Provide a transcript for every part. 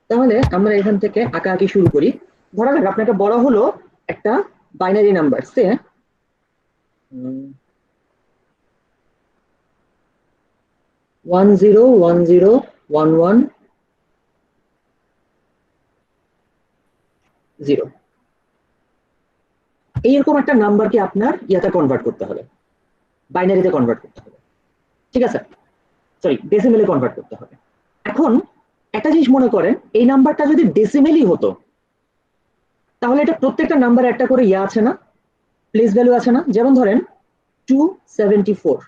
তাহলে আমরা এখান থেকে আঁকাআঁকি শুরু করি। ধরা যাক আপনাকে বলা হলো একটা বাইনারি নাম্বার সে 10101110 এইরকম একটা নাম্বারকে আপনার ইয়াতে কনভার্ট করতে হবে, বাইনারিতে কনভার্ট করতে হবে, ঠিক আছে, সরি ডেসিমেলে কনভার্ট করতে হবে। এখন একটা জিনিস মনে করেন, এই নাম্বারটা যদি ডেসিমেলই হতো তাহলে এটা প্রত্যেকটা নাম্বারে একটা করে ইয়া আছে না, প্লেস ভ্যালু আছে না। যেমন ধরেন 274,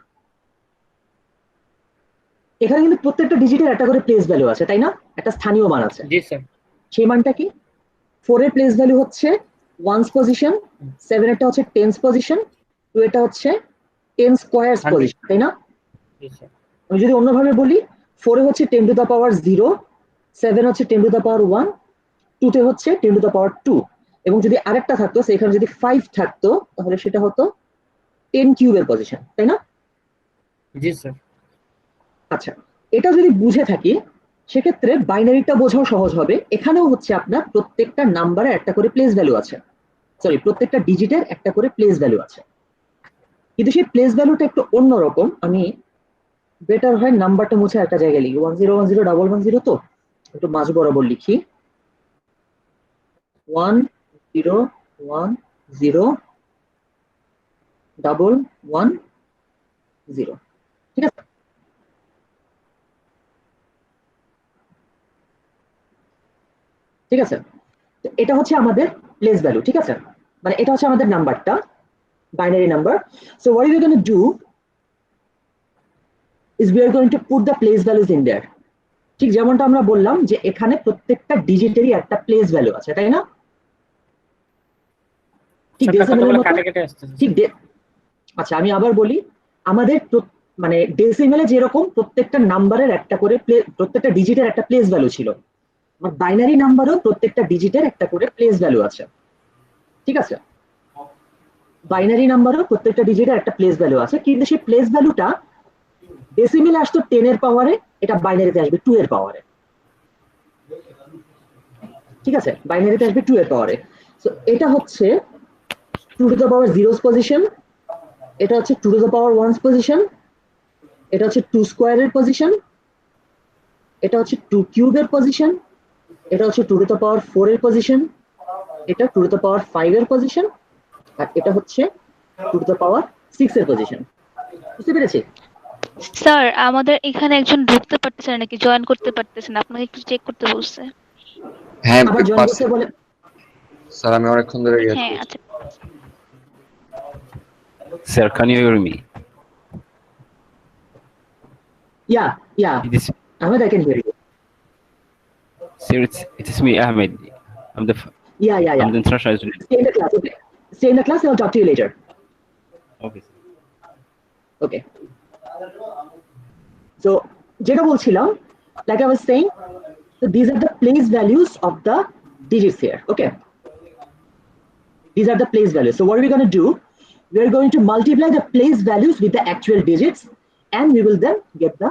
এখানে কিন্তু প্রত্যেকটা ডিজিটের একটা করে প্লেস ভ্যালু আছে, তাই না? একটা স্থানীয় মান আছে। জি স্যার। সেই মানটা কি? 4 এর প্লেস ভ্যালু হচ্ছে ওয়ান্স পজিশন, 7 এরটা হচ্ছে টেন্স পজিশন, 2 এটা হচ্ছে টেন স্কোয়ার্স পজিশন, তাই না? আমি যদি অন্যভাবে বলি, 4 এ হচ্ছে 10 টু দ্য পাওয়ার 0, 7 হচ্ছে 10 টু দ্য পাওয়ার 1, 2 তে হচ্ছে 10 টু দ্য পাওয়ার 2, এবং যদি আরেকটা থাকতো সেখানে যদি 5 থাকতো তাহলে সেটা হতো 10 কিউবের পজিশন, তাই না? জি স্যার। আচ্ছা, এটা যদি বুঝে থাকি সেক্ষেত্রে বাইনারিটা বোঝাও সহজ হবে। এখানেও হচ্ছে আপনার প্রত্যেকটা নাম্বারে একটা করে প্লেস ভ্যালু আছে, সরি প্রত্যেকটা ডিজিটের একটা করে প্লেস ভ্যালু আছে, কিন্তু সেই প্লেস ভ্যালুটা একটু অন্যরকম। আমি বেটার হয় নাম্বারটা মুছে একটা জায়গায় লিখি, 10101110, তো একটু মাঝ বরাবর লিখি 10101110, ঠিক আছে? ঠিক আছে, এটা হচ্ছে আমাদের প্লেস ভ্যালু, ঠিক আছে, মানে এটা হচ্ছে আমাদের নাম্বারটা, binary number. So what you going to do is we are going to put the place values in there। ঠিক যেমনটা আমরা বললাম যে এখানে প্রত্যেকটা ডিজিটেরই একটা প্লেস ভ্যালু আছে, তাই না? ঠিক ডেসিমেলের মতো, ঠিক আচ্ছা আমি আবার বলি, আমাদের মানে ডেসিমেলে যেরকম প্রত্যেকটা নাম্বারের একটা করে প্রত্যেকটা ডিজিটের একটা প্লেস ভ্যালু ছিল, আমার বাইনারি নাম্বারও প্রত্যেকটা ডিজিটের একটা করে প্লেস ভ্যালু আছে, ঠিক আছে? বাইনারি নাম্বারও প্রত্যেকটা ডিজিটের একটা প্লেস ভ্যালু আছে, কিন্তু সেই প্লেস ভ্যালুটা ডেসিমেলে আসতো 10 এর পাওয়ারে, এটা বাইনারিতে আসবে 2 এর পাওয়ারে, ঠিক আছে? বাইনারিতে আসবে 2 এর পাওয়ারে। সো এটা হচ্ছে 2 টু দ্য পাওয়ার 0 পজিশন, এটা হচ্ছে 2 টু দ্য পাওয়ার 1 পজিশন, এটা হচ্ছে 2 স্কয়ারের পজিশন, এটা হচ্ছে 2 কিউবের পজিশন, এটা হচ্ছে 2 টু দ্য পাওয়ার 4 এর পজিশন, এটা 2 টু দ্য পাওয়ার 5 এর পজিশন, আর এটা হচ্ছে 2 টু দ্য পাওয়ার 6 এর পজিশন। বুঝতে পেরেছি? স্যার আমাদের এখানে একজন ঢুকতে পারতেছে না নাকি জয়েন করতে পারতেছে না, আপনাকে একটু চেক করতে বলছে। হ্যাঁ আবার জয়েন করতে বলে। স্যার আমি অনেকক্ষণ ধরে হ্যাঁ আচ্ছা। Sir, can you hear me? Yeah, Ahmed, I can hear you. Sir, it is me, Ahmed. I'm the Yeah. I'm the international student. Stay in the class, okay? Stay in the class and I'll talk to you later. Okay. Okay. So, যেটা বলছিলাম, like I was saying, so these are the place values of the digits here, okay? These are the place values. So what are we going to do? We are going to multiply the place values with the actual digits and we will then get the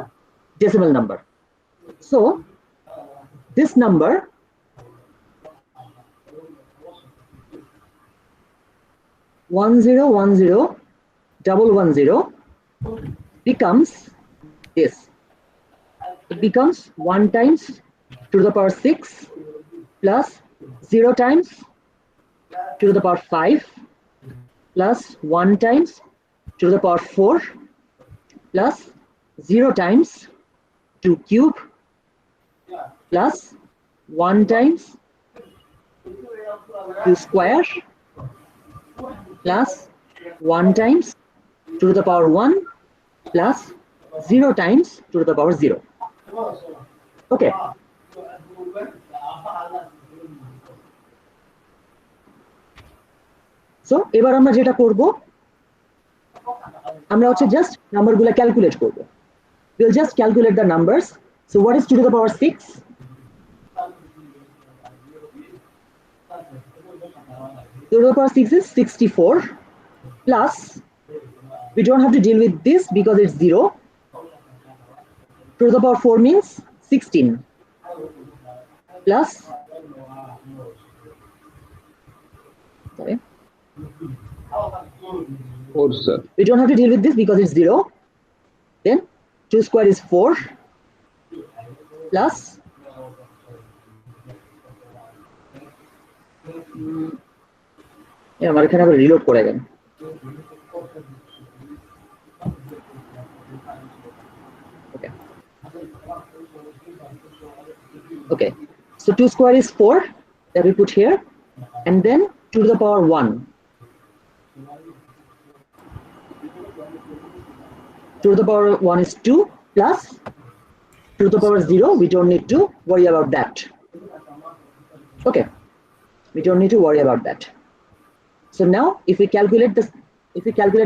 decimal number. So this number one zero one zero double 10 becomes this. It becomes 1 times to the power 6 plus 0 times to the power 5 plus 1 times to the power 4 plus 0 times 2 cube plus 1 times 2 square plus 1 times to the power 1 plus 0 times to the power 0. Okay. So এবার আমরা যেটা করব, আমরা হচ্ছে just নাম্বারগুলো calculate করব। We'll just calculate the numbers. So what is 2 to the power 6? 2 to the power 6 is 64 plus, we don't have to deal with this because it's 0. 2 to the power 4 means 16. plus, sorry, 4, sir. we don't have to deal with this because it's 0. Then 2 square is 4 plus আমার এখানে আবার reload করে দেন। Okay, so 2 square is 4 that we put here, and then 2 to the power 1. 2 to the power 1 is 2 plus 2 to the power 0. We don't need to worry about that. Okay, we don't need to worry about that. So now if we calculate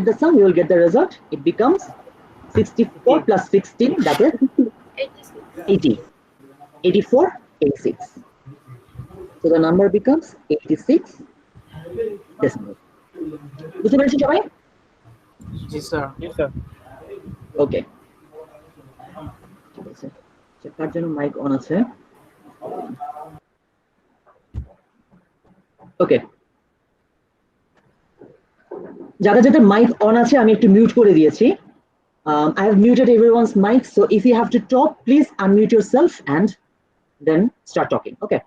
the sum, we will get the result. It becomes 64 plus 16, that is 80. 84, 86. So the number becomes 86 decimal. বুঝতে পেরেছি সবাই? জি sir. জি sir. ওকে, ঠিক আছে। কার জন্য mic on আছে? ওকে, যাদের mic on আছে আমি একটু মিউট করে দিয়েছি। I have muted everyone's mic, so if you have to talk, please unmute yourself and then start talking. Okay.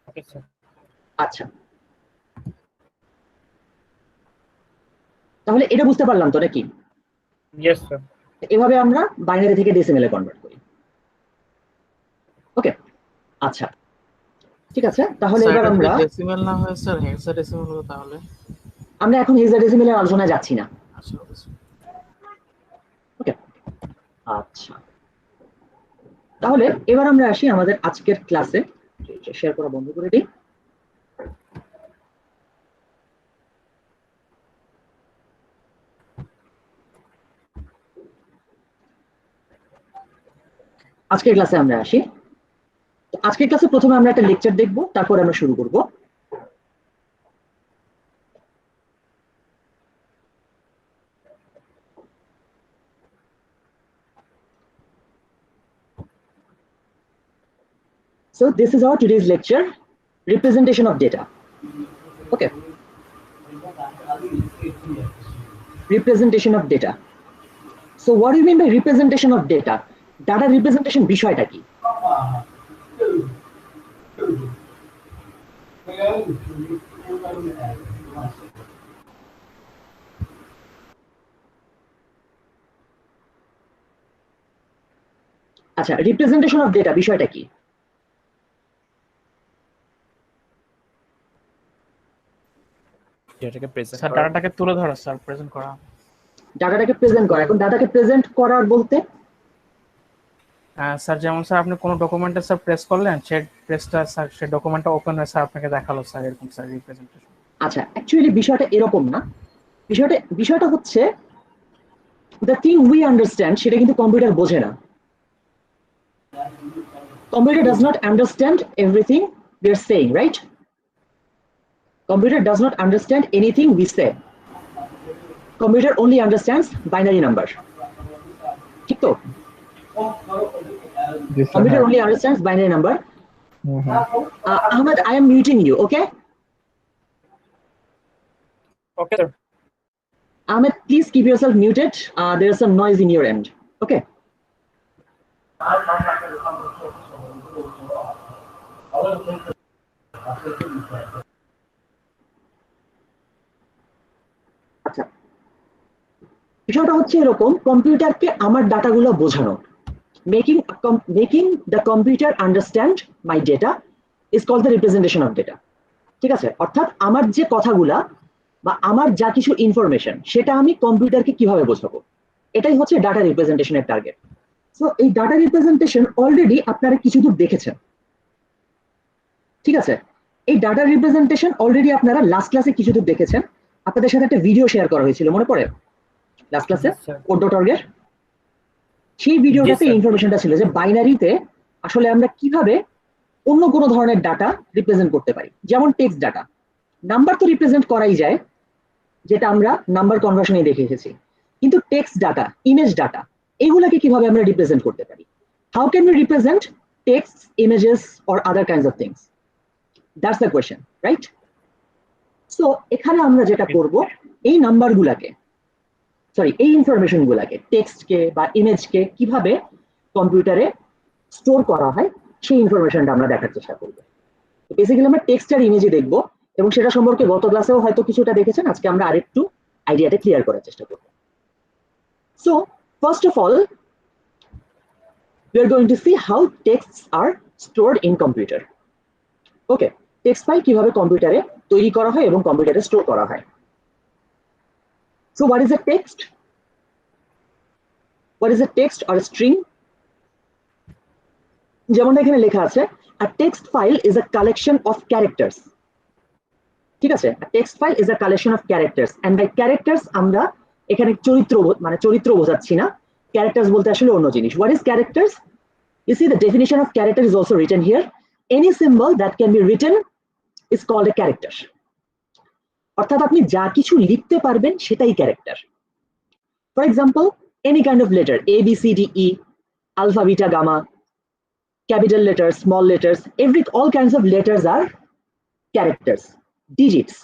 Okay sir. আচ্ছা, তাহলে এটা বুঝতে পারলাম তো নাকি? Yes sir. এভাবে আমরা বাইনারি থেকে ডেসিমেলে কনভার্ট করি। ওকে, আচ্ছা ঠিক আছে। তাহলে এবার আমরা ডেসিমেল না হয় স্যার হেক্সাডেসিমেল হলো তাহলে? আমরা এখন হেক্সাডেসিমেলের আলোচনায় যাচ্ছি না। ওকে, আচ্ছা তাহলে এবার আমরা আসি আমাদের আজকের ক্লাসে। শেয়ার করা বন্ধ করে দিই। আজকের ক্লাসে আমরা আসি। আজকের ক্লাসে প্রথমে আমরা একটা লেকচার দেখব, তারপর আমরা শুরু করব। So this is our today's lecture, representation of data. Okay, representation of data. So what do you mean by representation of data? Data representation বিষয়টা কি? আচ্ছা, representation of data বিষয়টা কি? স্যার ডাটাটাকে তুলে ধরা স্যার, প্রেজেন্ট করা। ডাটাটাকে প্রেজেন্ট করা। এখন ডাটাকে প্রেজেন্ট করার বলতে স্যার যেমন স্যার আপনি কোনো ডকুমেন্টে স্যার প্রেস করলেন, সেই প্রেসটা স্যার সেই ডকুমেন্টটা ওপেন হয়ে স্যার আপনাকে দেখালো স্যার, এরকম স্যার রিপ্রেজেন্টেশন। আচ্ছা, অ্যাকচুয়ালি বিষয়টা এরকম না। বিষয়টা হচ্ছে the thing we understand সেটা কিন্তু কম্পিউটার বোঝে না। Computer does not understand everything we are saying, right? Computer does not understand anything we say. Computer only understands binary number. ঠিক তো? Computer only understands binary number. Ahmed, I am muting you, okay? Okay, sir. Ahmed, please keep yourself muted. There is some noise in your end. Okay. আচ্ছা, বিষয়টা হচ্ছে এরকম, কম্পিউটারকে আমার ডাটাগুলো বোঝানো, making the computer understand my data is called the representation of data. ঠিক আছে, অর্থাৎ আমার যে কথাগুলা বা আমার যা কিছু ইনফরমেশন সেটা আমি কম্পিউটারকে কিভাবে বোঝাবো, এটাই হচ্ছে ডাটা রিপ্রেজেন্টেশনের টার্গেট। সো এই ডাটা রিপ্রেজেন্টেশন অলরেডি আপনারা কিছু দূর দেখেছেন। ঠিক আছে, এই ডাটা রিপ্রেজেন্টেশন অলরেডি আপনারা লাস্ট ক্লাসে কিছু দূর দেখেছেন। আপনাদের সাথে একটা ভিডিও শেয়ার করা হয়েছিল, মনে পড়ে? লাস্ট ক্লাসে code.org-এর সেই ভিডিওটাতে ইনফরমেশনটা ছিল যে বাইনারিতে আসলে আমরা কিভাবে অন্য কোনো ধরনের ডাটা রিপ্রেজেন্ট করতে পারি। যেমন টেক্সট ডাটা, নাম্বার তো রিপ্রেজেন্ট করাই যায়, যেটা আমরা নাম্বার কনভার্সনে দেখে এসেছি, কিন্তু টেক্সট ডাটা, ইমেজ ডাটা, এগুলোকে কিভাবে আমরা রিপ্রেজেন্ট করতে পারি? How can we represent texts, images, or other kinds of things? That's the question, right? So এখানে আমরা যেটা করব, এই নাম্বারগুলোকে এই ইনফরমেশন গুলাকে টেক্সটকে বা ইমেজকে কিভাবে কম্পিউটারে স্টোর করা হয় সেই ইনফরমেশনটা আমরা দেখার চেষ্টা করব। তো বেসিক্যালি আমরা টেক্সট আর ইমেজই দেখব এবং সেটা সম্পর্কে গত ক্লাসেও হয়তো কিছুটা দেখেছেন, আজকে আমরা আরেকটু আইডিয়াটা ক্লিয়ার করার চেষ্টা করব। So first of all we are going to see how texts are stored in computer. Okay, text file কিভাবে কম্পিউটারে তৈরি করা হয় এবং কম্পিউটারে স্টোর করা হয়। So what is a text? What is a text or a string? যেমনটা এখানে লেখা আছে, a text file is a collection of characters. ঠিক আছে, a text file is a collection of characters, and by characters আমরা এখানে চরিত্র বোঝাচ্ছি না, characters বলতে আসলে অন্য জিনিস। What is characters? You see the definition of character is also written here. Any symbol that can be written is called a character. অর্থাৎ আপনি যা কিছু লিখতে পারবেন সেটাই character. For example, any kind of letter, A B C D E, alpha beta gamma, capital letters, small letters, all kinds of letters are characters, digits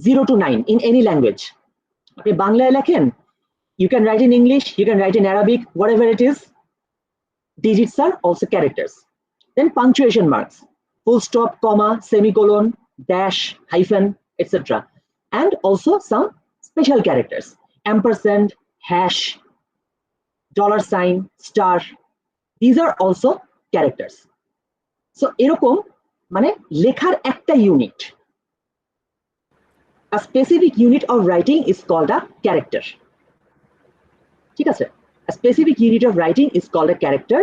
0 to 9 in any language. আপনি বাংলায় লেখেন, you can write in English, you can write in Arabic, whatever it is, digits are also characters. Then punctuation marks, full stop, comma, semicolon, dash, hyphen, etc. And also some special characters, ampersand, hash, dollar sign, star. These are also characters. So এরকম মানে লেখার একটা unit, a specific unit of writing is called a character. ঠিক আছে, a specific unit of writing is called a character,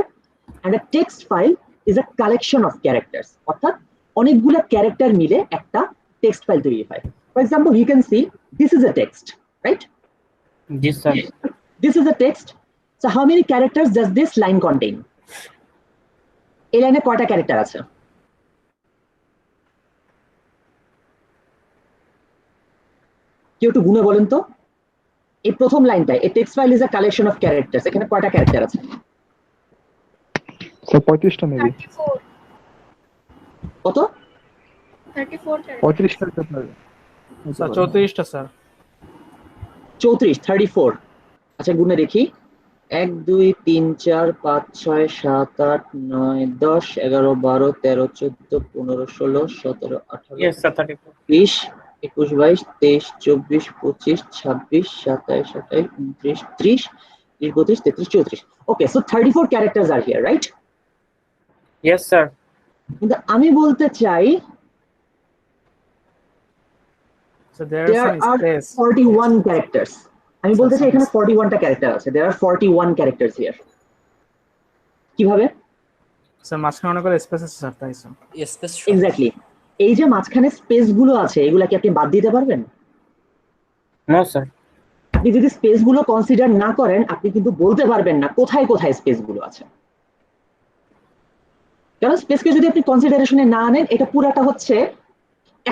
and a text file is a collection of characters. অর্থাৎ অনেকগুলো character মিলে একটা টেক্সট ফাইল তৈরি হয়। For example, you can see this is a text, right? Yes, sir. This is a text. So how many characters does this line contain? এই লাইনে কয়টা character আছে? কেউ একটু গুনে বলেন তো। এই প্রথম লাইনটায়, a text file is a collection of characters, এখানে কয়টা ক্যারেক্টার আছে? Sir 35টা maybe. 34 কত? 34 35টা ক্যারেক্টার। স্যার 34টা স্যার। 34। আচ্ছা গুনে দেখি, 1 2 3 4 5 6 7 8 9 10 11 12 13 14 15 16 17 18 Yes, sir. 34. 20 21 22 23 24 25 26 27 28 29 30 31 32 33 34. Okay, so 34 characters are here, right? Yes, sir. কিন্তু আমি বলতে চাই So there there are some are space. 41 characters. আমি বলতে চাই এখানে 41টা ক্যারেক্টার আছে। There are 41 characters here. কিভাবে? স্যার মাঝখানে অনেক করে স্পেস আছে স্যার, তাই স্যার। এক্স্যাক্টলি, এই যে মাঝখানে স্পেস গুলো আছে এগুলা কি আপনি বাদ দিতে পারবেন? No, sir. আপনি যদি স্পেস গুলো কনসিডার না করেন, আপনি কিন্তু বলতে পারবেন না কোথায় কোথায় স্পেস গুলো আছে। কারণ স্পেসকে যদি আপনি কনসিডারেশনে না আনেন, এটা পুরাটা হচ্ছে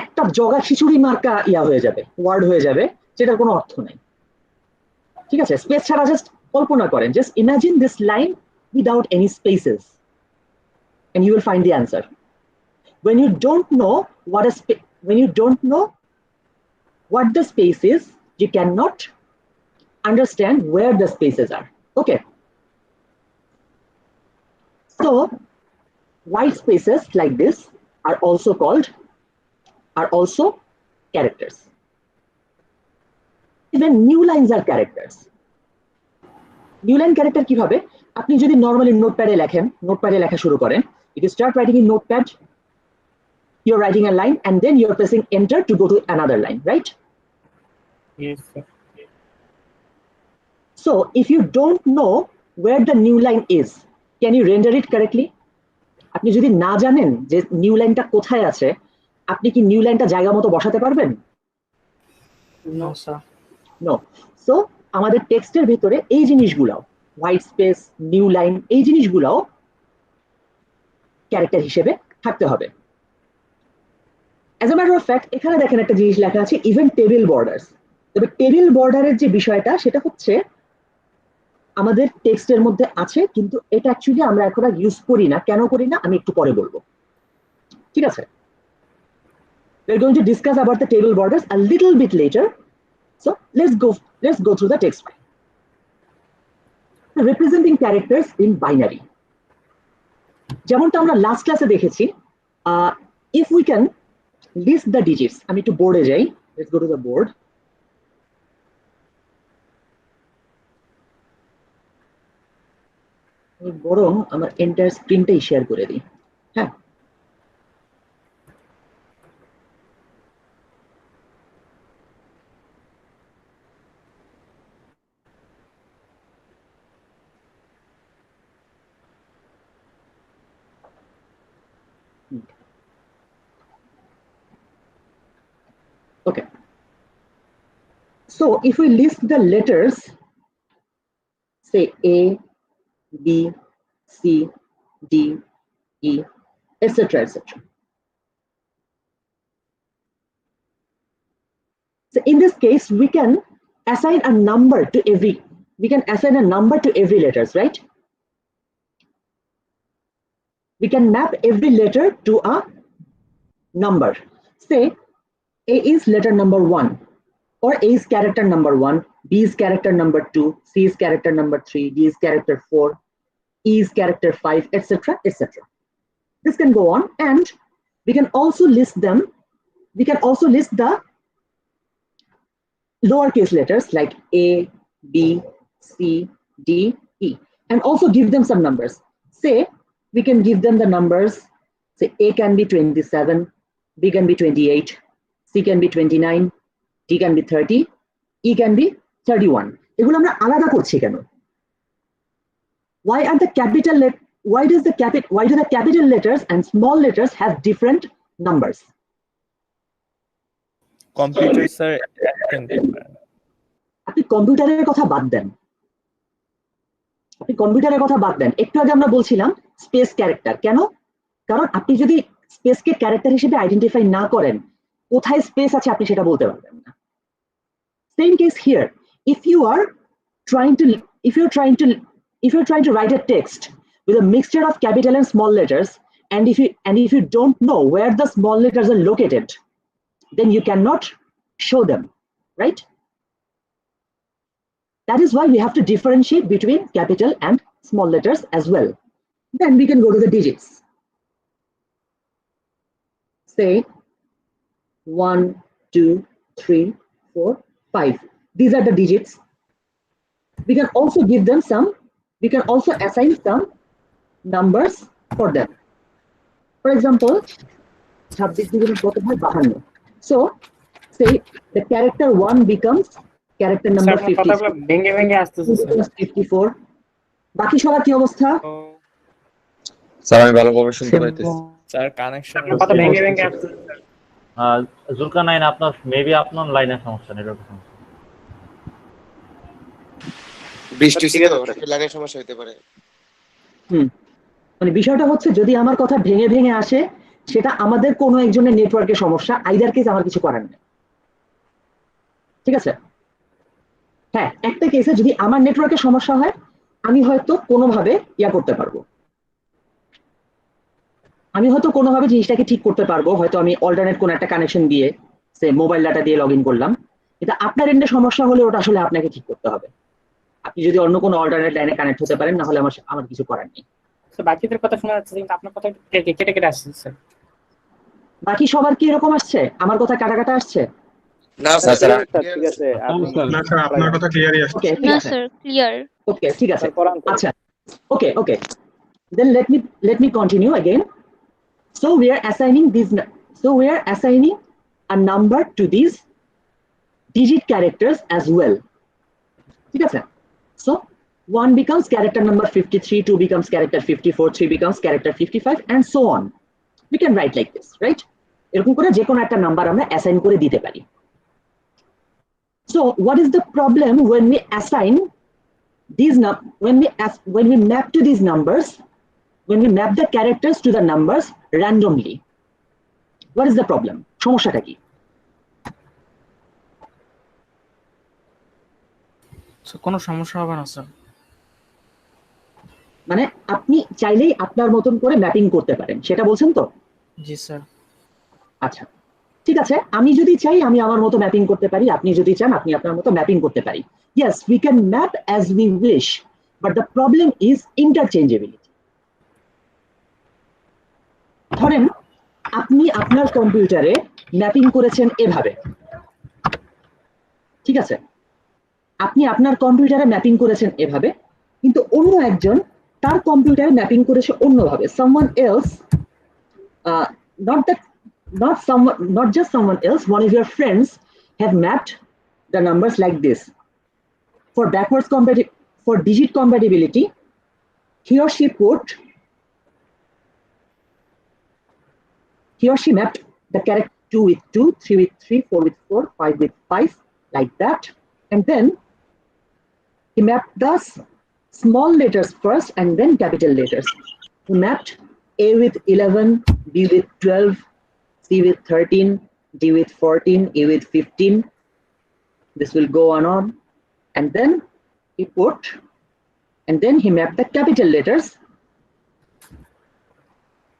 একটা জগা খিচুড়ি মার্কা হয়ে যাবে, ওয়ার্ড হয়ে যাবে, যেটার কোনো অর্থ নাই। ঠিক আছে, স্পেস ছাড়া জাস্ট কল্পনা করেন, just imagine this line without any spaces and you will find the answer. When you don't know what the space is, you cannot understand where the spaces are. Okay, so white spaces like this are also characters. Even new lines are characters. New line character কিভাবে? আপনি যদি normally নোটপ্যাডে লেখা শুরু করেন, if you start writing in notepad, you're writing a line and then you're pressing enter to go to another line, right? Yes, sir. So if you don't know where the new line is, can you render it correctly? আপনি যদি না জানেন যে new লাইনটা কোথায় আছে, আপনি কি নিউ লাইনটা জায়গা মতো বসাতে পারবেন? No sir. নো। সো আমাদের টেক্সটের ভিতরে এই জিনিসগুলো, হোয়াইট স্পেস, নিউ লাইন, এই জিনিসগুলো ক্যারেক্টার হিসেবে থাকতে হবে। As a matter of fact, এখানে দেখেন একটা জিনিস লেখা আছে, ইভেন টেবিল বর্ডার্স। তবে টেবিল বর্ডারের যে বিষয়টা, সেটা হচ্ছে আমাদের টেক্সটের মধ্যে আছে, কিন্তু এটা অ্যাকচুয়ালি আমরা এখন আর ইউজ করি না। কেন করি না আমি একটু পরে বলবো, ঠিক আছে? We're going to discuss about the table borders a little bit later. So let's go through the text file. Representing characters in binary. যেমনটা আমরা লাস্ট ক্লাসে দেখেছি, if we can list the digits, আমি একটু বোর্ডে যাই, let's go to the board. আমি বরং আমার এন্টায়ার স্ক্রিনটাই শেয়ার করে দিই। হ্যাঁ, okay. So if we list the letters, say A, B, C, D, E, etc., etc. So in this case, we can assign a number to every letters, right? We can map every letter to a number. Say A is letter number 1, or A is character number 1, B is character number 2, C is character number 3, D is character 4, E is character 5, etc., etc. This can go on, and we can also list them. We can also list the lowercase letters like A, B, C, D, E, and also give them some numbers. Say we can give them the numbers. Say A can be 27, B can be 28, C can be 29, D can be 30, E can be 31. এগুলো আমরা আলাদা করছি কেন? Why do the capital letters and small letters have different numbers? Computer sir আপনি কম্পিউটারের কথা বাদ দেন, একটু আগে আমরা বলছিলাম স্পেস ক্যারেক্টার। কেন? কারণ আপনি যদি স্পেসকে ক্যারেক্টার হিসেবে আইডেন্টিফাই না করেন, কোথায় স্পেস আছে আপনি সেটা বলতে পারবেন না। Same case here. If you're trying to write a text with a mixture of capital and small letters, and if you don't know where the small letters are located, then you cannot show them, right? That is why we have to differentiate between capital and small letters as well. Then we can go to the digits. Say 1, 2, 3, 4, 5. These are the digits. We can also assign some numbers for them. For example, 52. So say the character 1 becomes character number 54. বাকি সবার কি অবস্থা? Sir আমি ভালোভাবে শুনতে পাইতেছি। Sir connection কথা ভেঙে ভেঙে আসছে। জুলকারনাইন আপনার মেবি আপনার লাইনের সমস্যা, নেটওয়ার্কের সমস্যা। বৃষ্টি লাইনের সমস্যা হতে পারে। মানে বিষয়টা হচ্ছে যদি আমার কথা ভেঙে ভেঙে আসে, সেটা আমাদের কোনো একজনের নেটওয়ার্কের সমস্যা, আইদার কেস আমার কিছু করার নেই, ঠিক আছে? হ্যাঁ, একটা কেসে যদি আমার নেটওয়ার্কের সমস্যা হয়, আমি হয়তো কোনোভাবে করতে পারবো, জিনিসটাকে ঠিক করতে পারবো। হয়তো আমি অল্টারনেট কোনো একটা কানেকশন দিয়ে, সে মোবাইল ডাটা দিয়ে লগ ইন করলাম। কিন্তু আপনার এন্ডে সমস্যা হলে ওটা আসলে আপনাকে ঠিক করতে হবে। আপনি যদি অন্য কোনো অল্টারনেট লাইনে কানেক্ট হতে পারেন, না হলে আমার কিছু করার নেই। বাকিদের কথা শোনা যাচ্ছে, কিন্তু আপনার কথা কেটে কেটে আসছে স্যার। বাকি সবার কি এরকম আসছে? আমার কথা কাটা কাটা আসছে? না স্যার ঠিক আছে, না স্যার আপনার কথা ক্লিয়ারই আসছে। ওকে, ঠিক না আছে। Sir, clear. ওকে, ঠিক আছে। আচ্ছা, ওকে, then let me continue again. So we are assigning a number to these digit characters as well, ঠিক আছে? So 1 becomes character number 53, 2 becomes character 54, 3 becomes character 55, and so on. We can write like this, right? এরকম করে যে কোনো একটা number আমরা assign করে দিতে পারি। So what is the problem when we assign these when we map to these numbers, when we map the characters to the numbers randomly? What is the problem? সমস্যাটা কি? কোনো সমস্যা হবে না স্যার। মানে আপনি চাইলেই আপনার মতন করে ম্যাপিং করতে পারেন, সেটা বলছেন তো? জি স্যার। আচ্ছা ঠিক আছে, আমি যদি চাই আমি আমার মতো ম্যাপিং করতে পারি, আপনি যদি চান আপনি আপনার মতো ম্যাপিং করতে পারি। Yes, we can map as we wish, but the problem is interchangeability. ধরেন আপনি আপনার কম্পিউটারে ম্যাপিং করেছেন এভাবে, ঠিক আছে, আপনি আপনার কম্পিউটারে ম্যাপিং করেছেন এভাবে, কিন্তু অন্য একজন তার কম্পিউটারে ম্যাপিং করেছে অন্যভাবে। someone else, not just someone else, one of your friends have mapped the numbers like this. For digit compatibility, he or she mapped the character 2 with 2, 3 with 3, 4 with 4, 5 with 5, like that, and then he mapped the small letters first and then capital letters. He mapped A with 11, B with 12, C with 13, D with 14, E with 15. This will go on. And then he mapped the capital letters.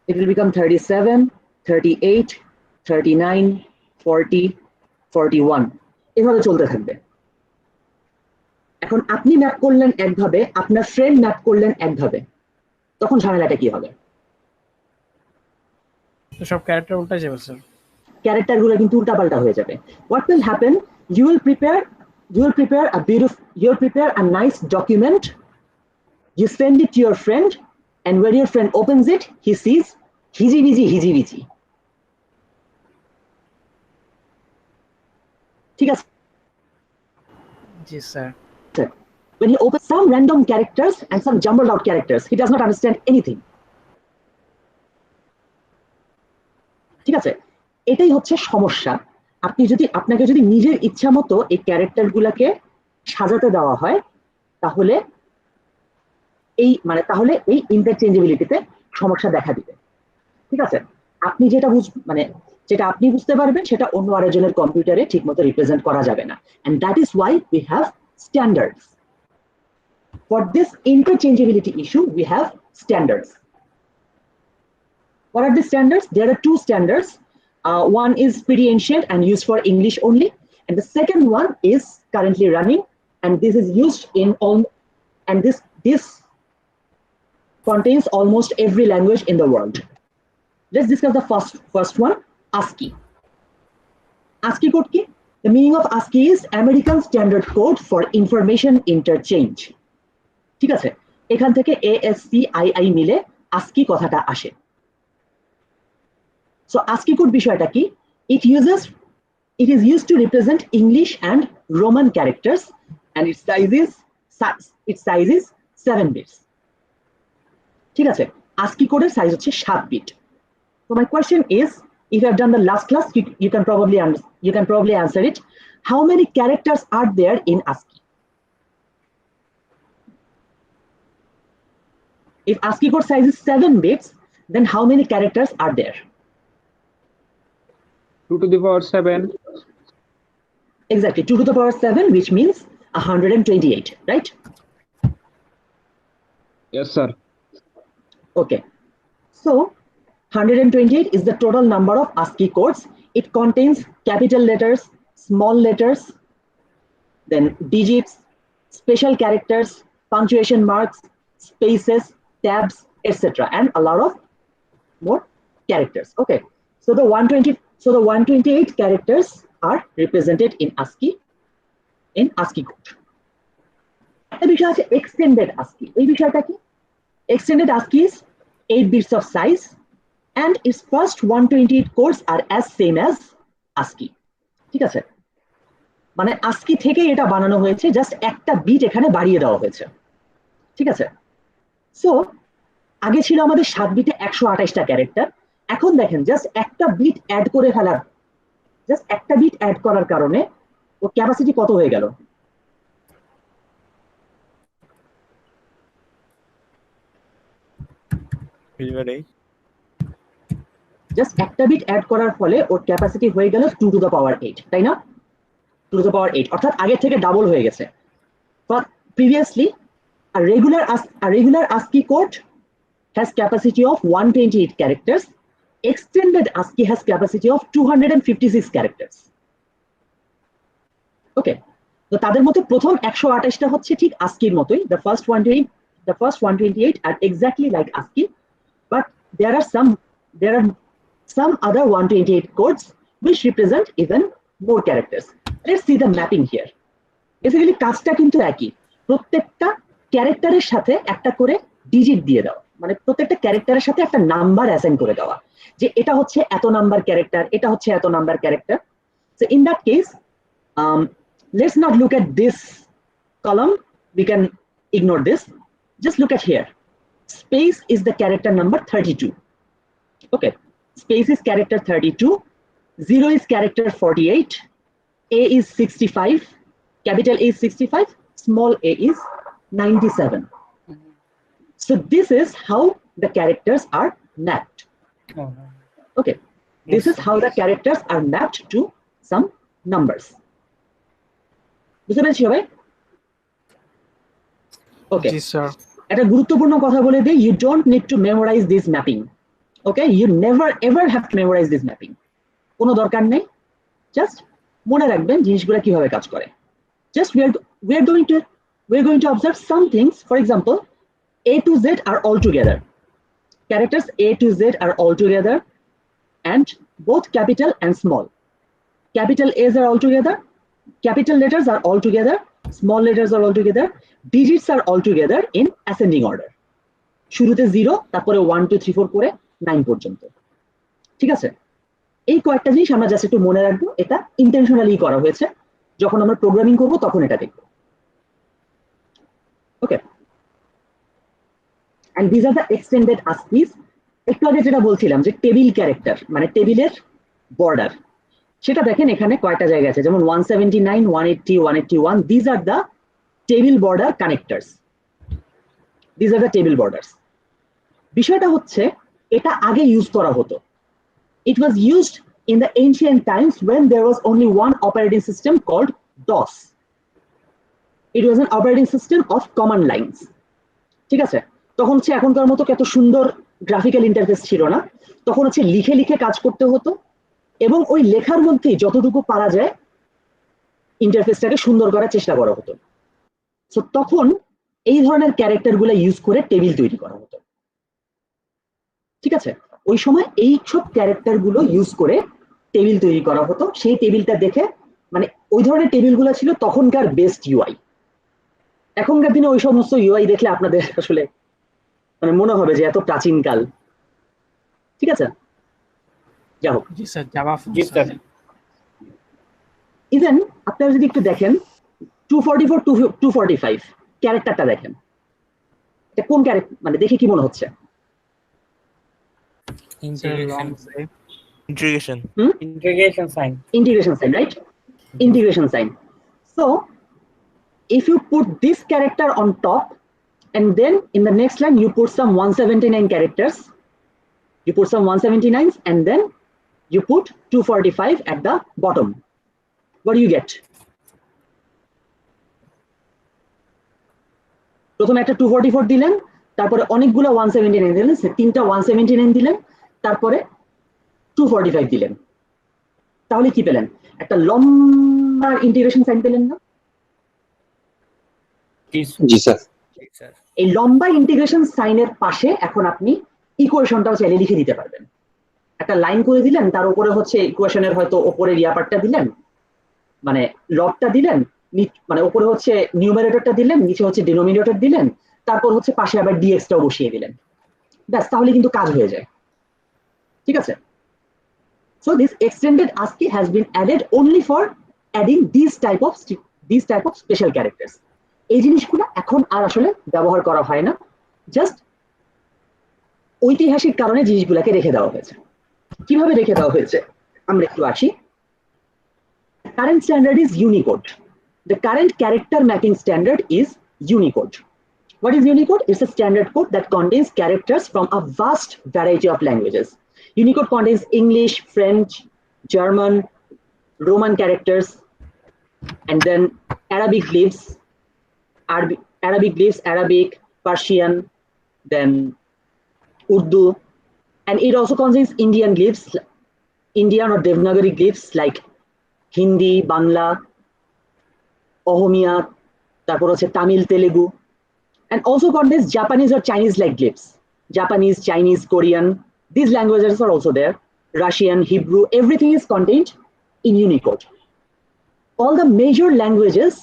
It will become 37, 38, 39, 40, 41. এভাবে চলতে থাকবে। এখন আপনি map করলেন একভাবে, আপনার friend map করলেন একভাবে, তখন ঝামেলাটা কি হবে? তো সব ক্যারেক্টার উল্টা যাবে স্যার। ক্যারেক্টারগুলো কিন্তু উল্টাপাল্টা হয়ে যাবে। What will happen? You will prepare a nice document. You send it to your friend, and when your friend opens it, he sees hiji-biji. ঠিক আছে? জি sir. When he opens some random characters and some jumbled out characters, he does not understand anything. ঠিক আছে, এটাই হচ্ছে সমস্যা। আপনাকে যদি নিজের ইচ্ছা মতো এই ক্যারেক্টারগুলোকে সাজাতে দেওয়া হয়, তাহলে এই ইন্টারচেঞ্জেবিলিটিতে সমস্যা দেখা দিবে। ঠিক আছে, আপনি যেটা আপনি বুঝতে পারবেন সেটা অন্য আরেকজনের কম্পিউটারে ঠিকমতো রিপ্রেজেন্ট করা যাবে না। And that is why we have standards. For this interchangeability issue, we have standards. What are the standards? There are two standards. One is pretty ancient and used for English only, and the second one is currently running, and this is used in all, and this contains almost every language in the world. Let's discuss the first one, ASCII. ASCII code ki? The meaning of ASCII is American Standard Code for Information Interchange. ঠিক আছে, এখান থেকে ASCII মিলে ASCII কথাটা আসে। So ASCII code বিষয়টা কি? It is used to represent English and Roman characters, and its size is 7 bits. ঠিক আছে, ASCII code এর সাইজ হচ্ছে 7 bit. So my question is, if you have done the last class, you can probably answer it. How many characters are there in ASCII? If ASCII code size is 7 bits, then how many characters are there? 2 to the power 7. Exactly, 2 to the power 7, which means 128, right? Yes, sir. Okay, so 128 is the total number of ASCII codes. It contains capital letters, small letters, then digits, special characters, punctuation marks, spaces, tabs, etc., and a lot of more characters. Okay, so the 128 characters are represented in ASCII code. একটা বিষয় আছে extended ASCII. এই বিষয়টা কি? Extended ASCII is 8 bits of size, and its first 128 codes are as same as ASCII. ঠিক আছে, মানে ASCII থেকে এটা বানানো হয়েছে, জাস্ট একটা বিট এখানে বাড়িয়ে দেওয়া হয়েছে। ঠিক আছে, সো আগে ছিল আমাদের 7 বিটে 128টা ক্যারেক্টার। এখন দেখেন জাস্ট একটা বিট অ্যাড করার কারণে ও ক্যাপাসিটি কত হয়ে গেল? জাস্ট একটা বিট অ্যাড করার ফলে ওর ক্যাপাসিটি হয়ে গেল 2 to the power 8, তাই না? 2 to the power 8, অর্থাৎ আগের থেকে ডাবল হয়ে গেছে। Previously A regular ASCII code has capacity of 128 characters. Extended ASCII has capacity of 256 characters. Okay, তো তাদের মধ্যে প্রথম 128টা হচ্ছে ঠিক ASCII-র মতোই। The first 128 are exactly like ASCII, but there are some other 128 codes which represent even more characters. Let's see the mapping here. Basically কাজটা কিন্তু একই, প্রত্যেকটা ক্যারেক্টারের সাথে একটা করে ডিজিট দিয়ে দেওয়া, মানে প্রত্যেকটা ক্যারেক্টারের সাথে একটা নাম্বার অ্যাসাইন করে দেওয়া, যে এটা হচ্ছে এত নাম্বার ক্যারেক্টার, এটা হচ্ছে এত number character. So in that case, let's not look at this column, we can ignore this. Just look at here. Space is the character number 32. Okay, space is character 32, 0 is character 48, A is 65, capital A is 65, small a is 97. So this is how the characters are mapped. Okay, this is how the characters are mapped to some numbers. বুঝতে পেরেছি সবাই? Okay. জি sir. একটা গুরুত্বপূর্ণ কথা বলে দিই, you don't need to memorize this mapping. Okay, you never ever have to memorize this mapping. কোনো দরকার নেই, জাস্ট মনে রাখবেন জিনিসগুলো কিভাবে কাজ করে। Just we are going to observe some things. For example, A to Z are all together. Characters A to Z are all together, and both capital and small. Capital A's are all together, capital letters are all together, small letters are all together, digits are all together in ascending order. শুরুতে 0, তারপরে 1 2 3 4 করে 9 পর্যন্ত। ঠিক আছে, এই কয়েকটা জিনিস আমরা জাস্ট একটু মনে রাখবো, এটা ইন্টেনশনালি করা হয়েছে, যখন আমরা প্রোগ্রামিং করব তখন এটা দেখব। ওকে, and these are the extended ASCIIs. একটু আগে যেটা বলছিলাম যে টেবিল ক্যারেক্টার মানে টেবিলের বর্ডার, সেটা দেখেন এখানে কয়টা জায়গা আছে, যেমন 179, 180, 181, these are the table border connectors. These are the table borders. বিষয়টা হচ্ছে এটা আগে ইউজ করা হতো। It was used in the ancient times when there was only one operating system called DOS. It was an operating system of command lines. ঠিক আছে, তখন হচ্ছে এখনকার মতো কত সুন্দর গ্রাফিক্যাল ইন্টারফেস ছিল না, তখন হচ্ছে লিখে লিখে কাজ করতে হতো, এবং ওই লেখার মধ্যেই যতটুকু পারা যায় ইন্টারফেসটাকে সুন্দর করার চেষ্টা করা হতো। সো তখন এই ধরনের ক্যারেক্টারগুলো ইউজ করে টেবিল তৈরি করা হতো। ঠিক আছে, ওই সময় এই সব ক্যারেক্টারগুলো ইউজ করে টেবিল তৈরি করা হতো। সেই টেবিলটা দেখে, মানে ওই ধরনের টেবিলগুলো ছিল তখনকার বেস্ট ইউআই। এখনকার দিনে ওই সমস্ত ইউআই দেখলে আপনাদের আসলে মানে মনে হবে যে এত প্রাচীনকাল। ঠিক আছে, যা হোক। জি স্যার, জাভা জি স্যার। ইভেন আপনারা যদি একটু দেখেন 244 245 ক্যারেক্টারটা দেখেন, এটা কোন ক্যারেক্টার, মানে দেখে কি মনে হচ্ছে? Integration. Integration sign. Integration sign, right? Integration sign. So if you put this character on top and then in the next line you put some 179 characters, you put some 179s and then you put 245 at the bottom, what do you get? প্রথমে একটা 244 দিলেন, তারপরে অনেকগুলো 179 দিলেন, তিনটা 179 দিলেন, তারপরে 245 দিলেন, তাহলে কি পেলেন? একটা লম্বা ইন্টিগ্রেশন সাইন পেলেন না? জি স্যার। এই লম্বা ইন্টিগ্রেশন সাইনের পাশে এখন আপনি ইকুয়েশনটাও চাইলে লিখে দিতে পারবেন। একটা লাইন করে দিলেন, তার উপরে হচ্ছে ইকুয়েশনের হয়তো উপরের ইয়াপারটা দিলেন, মানে লবটা দিলেন, মানে উপরে হচ্ছে নিউমারেটরটা দিলেন, নিচে হচ্ছে ডিনোমিনেটর দিলেন, তারপর হচ্ছে পাশে আবার ডিএক্সটাও বসিয়ে দিলেন, ব্যাস, তাহলে কিন্তু কাজ হয়ে যায়। ঠিক আছে, so this extended ASCII has been added only for adding these type of special characters. এই জিনিসগুলো এখন আর আসলে ব্যবহার করা হয় না, জাস্ট ঐতিহাসিক কারণে জিনিসগুলোকে রেখে দেওয়া হয়েছে। কিভাবে রেখে দেওয়া হয়েছে আমরা একটু আসি। Current standard is Unicode. The current character mapping standard is Unicode. What is Unicode? It's a standard code that contains characters from a vast variety of languages. Unicode contains English, French, German, Roman characters, and then Arabic glyphs, Arabic glyphs, Arabic, Persian, then Urdu, and it also contains Indian glyphs, Indian or Devanagari glyphs like Hindi, Bangla, Ohomia, তারপর হচ্ছে Tamil, Telugu, and also contains Japanese or Chinese-like glyphs. Japanese, Chinese, Korean, these languages are also there. Russian, Hebrew, everything is contained in Unicode. All the major languages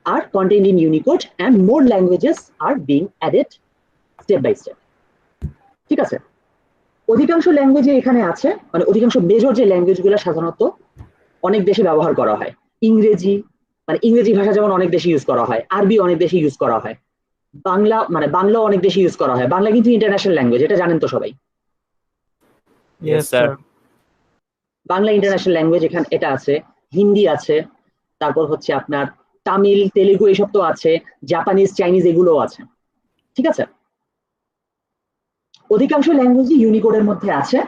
are contained in Unicode, and more languages are being added step by step. ঠিক আছে, অধিকাংশ ল্যাঙ্গুয়েজে এখানে আছে, মানে অধিকাংশ major যে ল্যাঙ্গুয়েজগুলো সাধারণত অনেক দেশে ব্যবহার করা হয়। ইংরেজি, মানে ইংরেজি ভাষা যেমন অনেক দেশে ইউজ করা হয়, আরবি অনেক দেশে ইউজ করা হয়, বাংলা মানে বাংলা অনেক বেশি ইউজ করা হয়। বাংলা কিন্তু ইন্টারন্যাশনাল ল্যাঙ্গুয়েজ, এটা জানেন তো সবাই। Yes, sir. Bangla international language, এখানে এটা আছে, হিন্দি আছে, তারপর হচ্ছে আপনার তামিল, তেলেগু এসব তো আছে, জাপানিজ, চাইনিজ এগুলোও আছে। ঠিক আছে, অধিকাংশ ল্যাঙ্গুয়েজই ইউনিকোডের মধ্যে আছে।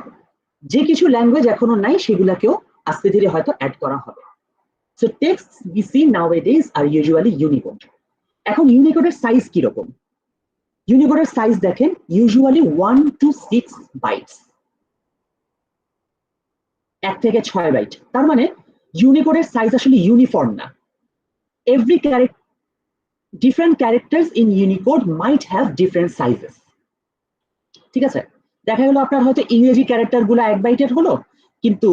যে কিছু ল্যাঙ্গুয়েজ এখনো নাই সেগুলাকেও আস্তে ধীরে হয়তো অ্যাড করা হবে। So text we see nowadays are usually Unicode. এখন ইউনিকোডের সাইজ কি রকম? ইউনিকোডের সাইজ দেখেন, ইউজুয়ালি 1 to 6 বাইটস, 1 থেকে 6 বাইট। তার মানে ইউনিকোডের সাইজ আসলে ইউনিফর্ম না। Every different characters in Unicode might have different sizes. ঠিক আছে, দেখা গেল আপনার হয়তো ইংরেজি ক্যারেক্টার গুলো 1 বাইটের হলো, কিন্তু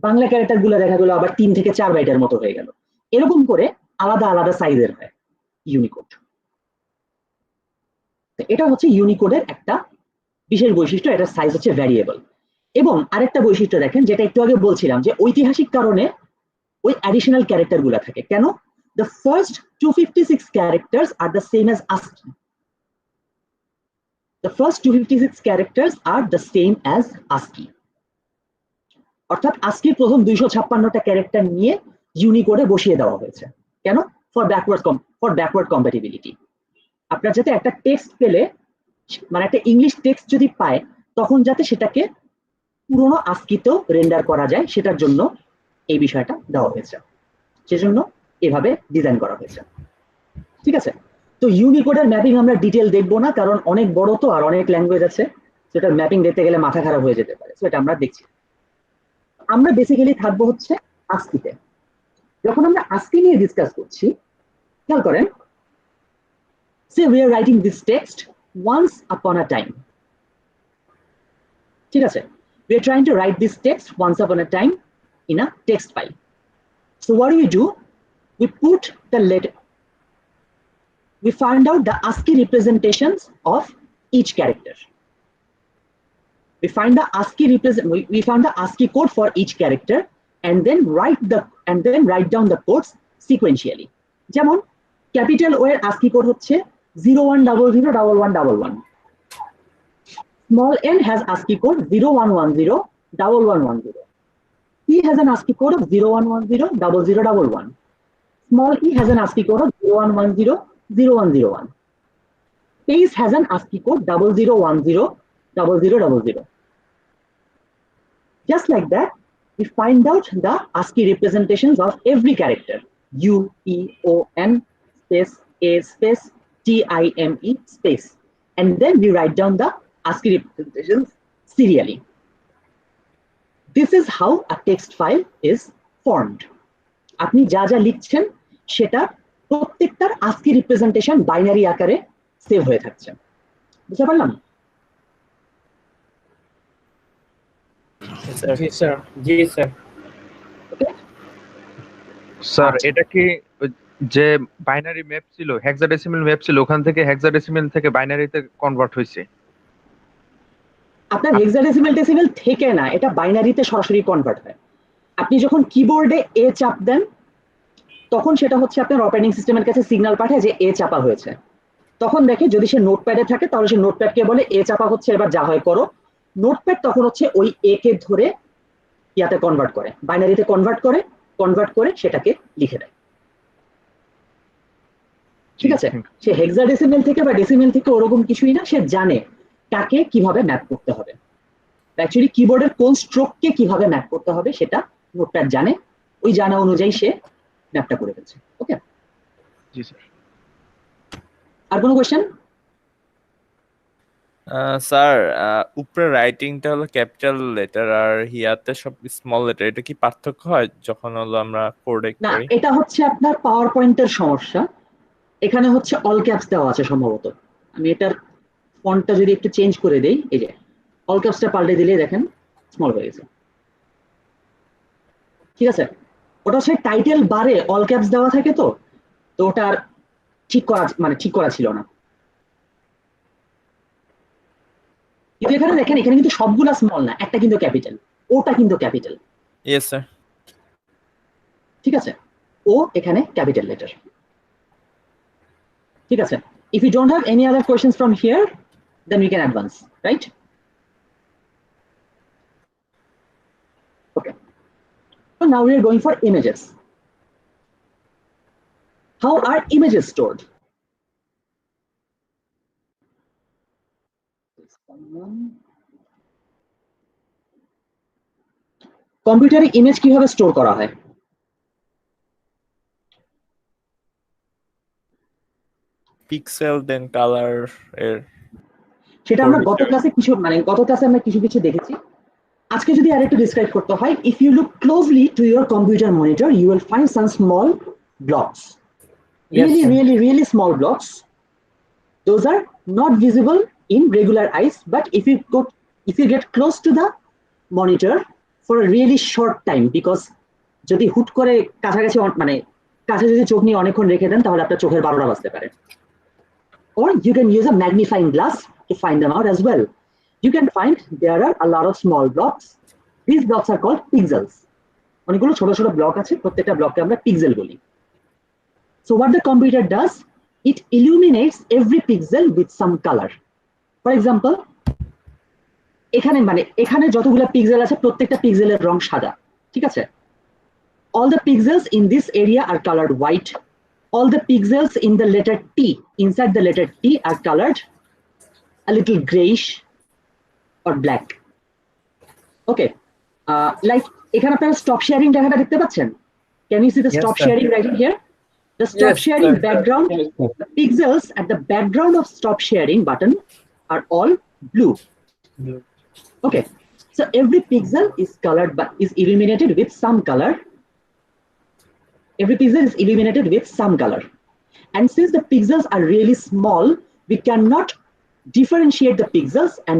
বাংলা ক্যারেক্টার গুলো দেখা গেল আবার 3 থেকে 4 বাইটের মতো হয়ে গেল। এরকম করে আলাদা আলাদা সাইজের হয় ইউনিকোড। এটা হচ্ছে ইউনিকোডের একটা বিশেষ বৈশিষ্ট্য, এটার সাইজ হচ্ছে ভ্যারিয়েবল। এবং আরেকটা বৈশিষ্ট্য দেখেন, যেটা একটু আগে বলছিলাম, যে ঐতিহাসিক কারণে ওই অ্যাডিশনাল ক্যারেক্টার গুলো থাকে। কেন? The first 256 characters are the same as ASCII। The first 256 characters are the same as ASCII. অর্থাৎ ASCII প্রথম 256টা ক্যারেক্টার নিয়ে ইউনিকোডে বসিয়ে দেওয়া হয়েছে। কেন? For backward compatibility. আপনার যাতে একটা টেক্সট পেলে, মানে একটা ইংলিশ টেক্সট যদি পায়, তখন যাতে সেটাকে পুরোনো ASCII-তেও রেন্ডার করা যায়, সেটার জন্য এই বিষয়টা দেওয়া হয়েছে। সেজন্য এভাবে ডিজাইন করা হয়েছে। ঠিক আছে, তো ইউনিকোডের ম্যাপিং আমরা ডিটেল দেখবো না, কারণ অনেক বড় তো, আর অনেক ল্যাঙ্গুয়েজ আছে, সেটার ম্যাপিং দেখতে গেলে মাথা খারাপ হয়ে যেতে পারে। সেটা আমরা দেখছি। আমরা বেসিক্যালি থাকবো হচ্ছে ASCII-তে। যখন আমরা ASCII নিয়ে ডিসকাস করছি, খেয়াল করেন, say we are writing this text once upon a time. ঠিক আছে, we are trying to write this text once upon a time in a text file. So what do? We put the letter, we find out the ASCII representations of each character. We find the we found the ASCII code for each character, and then write down the codes sequentially. যেমন capital O এর ASCII code হচ্ছে 01001111. Small n has ASCII code 01101110. P has an ASCII code of 01100011. Small e has an ASCII code of 01100101. Space has an ASCII code 00100000. Just like that, we find out the ASCII representations of every character: U, E, O, N, space, A, space, T, I, M, E, space. And then we write down the ASCII representations serially. This is how a text file is formed. আপনি যা যা লিখছেন সেটা প্রত্যেকটার ASCII representation binary আকারে save হয়ে থাকছে। বুঝতে পারলাম? জি স্যার। জি স্যার। স্যার এটা কি যে বাইনারি ম্যাপ ছিল, হেক্সাডেসিমাল ম্যাপ ছিল, ওখান থেকে হেক্সাডেসিমাল থেকে বাইনারিতে কনভার্ট হয়েছে? আপনার হেক্সাডেসিমাল থেকে না, এটা বাইনারিতে সরাসরি কনভার্ট হয়। আপনি যখন কিবোর্ডে এ চাপ দেন, তখন সেটা হচ্ছে আপনার অপারেটিং সিস্টেমের কাছে সিগন্যাল পাঠায় যে এ চাপা হয়েছে। তখন দেখে যদি সে নোটপ্যাডে থাকে তাহলে সে নোটপ্যাডকে বলে এ চাপা হচ্ছে, এবার যা হয় করো। নোটপ্যাড তখন হচ্ছে ওই এ কে ধরে ইয়াতে কনভার্ট করে, বাইনারিতে কনভার্ট করে সেটাকে লিখে দেয়। ঠিক আছে, সে হেক্সাডেসিমাল থেকে বা ডেসিমাল থেকে ওরকম কিছুই না, সে জানে কাকে কিভাবে ম্যাপ করতে হবে। অ্যাকচুয়ালি কিবোর্ডের কোন স্ট্রোককে কিভাবে ম্যাপ করতে হবে সেটা নোটপ্যাড জানে, ওই জানা অনুযায়ী সে ম্যাপটা করে ফেলছে। ওকে, জি স্যার। আর কোনো কোয়েশ্চেন? স্যার উপরে রাইটিংটা হলো ক্যাপিটাল লেটার আর হিয়াতে সব স্মল লেটার, এটা কি পার্থক্য হয় যখন হলো আমরা কোডে না, করি? এটা হচ্ছে আপনার পাওয়ার পয়েন্টের সমস্যা। এখানে হচ্ছে অল ক্যাপস দেওয়া আছে সম্ভবত। আমি এটার ফন্টটা যদি একটু চেঞ্জ করে দেই, এই যে অল ক্যাপসটা পাল্টে দিলে দেখেন স্মল হয়ে গেছে। ঠিক আছে, ওটা হচ্ছে টাইটেল বারে অল ক্যাপস দেওয়া থাকে, তো ওটা আর ঠিক করা ছিল না। কিন্তু এখানে দেখেন, এখানে কিন্তু সবগুলা স্মল না, একটা কিন্তু ক্যাপিটাল, ওটা কিন্তু ক্যাপিটাল। Yes sir. ঠিক আছে, ও এখানে ক্যাপিটাল লেটার। ঠিক আছে, if you don't have any other questions from here, then we can advance, right? Okay, so now we are going for images. How are images stored? কম্পিউটারে image কিভাবে store করা হয়? Pixel দেন colour এর সেটা আমরা গত ক্লাসে আমরা কিছু দেখেছি। আজকে যদি আরেকটু ডিসক্রাইব করতে হয়, if you look closely to your computer monitor, you will find some small blocks. Really small blocks. Those are not visible in regular eyes, but if you get close to the monitor for a really short time, because যদি হুট করে কাছে যদি চোখ নিয়ে অনেকক্ষণ রেখে দেন, তাহলে আপনার চোখের 12টা বাজতে পারে। Or you can use a magnifying glass to find them out as well. You can find there are a lot of small blocks. These blocks are called pixels. অনেকগুলো ছোট ছোট ব্লক আছে, প্রত্যেকটা ব্লককে আমরা পিক্সেল বলি। So what the computer does, it illuminates every pixel with some color. For example, এখানে যতগুলো pixel আছে, প্রত্যেকটা পিক্সেলের রং সাদা। ঠিক আছে, all the pixels in this area are colored white. All the pixels in the letter T, inside the letter T, are colored a little grayish or black. Okay, like এখানে আপনারা স্টপ শেয়ারিং লেখাটা দেখতে পাচ্ছেন? Can you see the stop sharing right here? The stop sharing background, the pixels at the background of stop sharing button are all blue. Okay, so every pixel is colored but is illuminated with some color. Every pixel is illuminated with some color. And since the pixels are really small, we cannot differentiate the pixels, and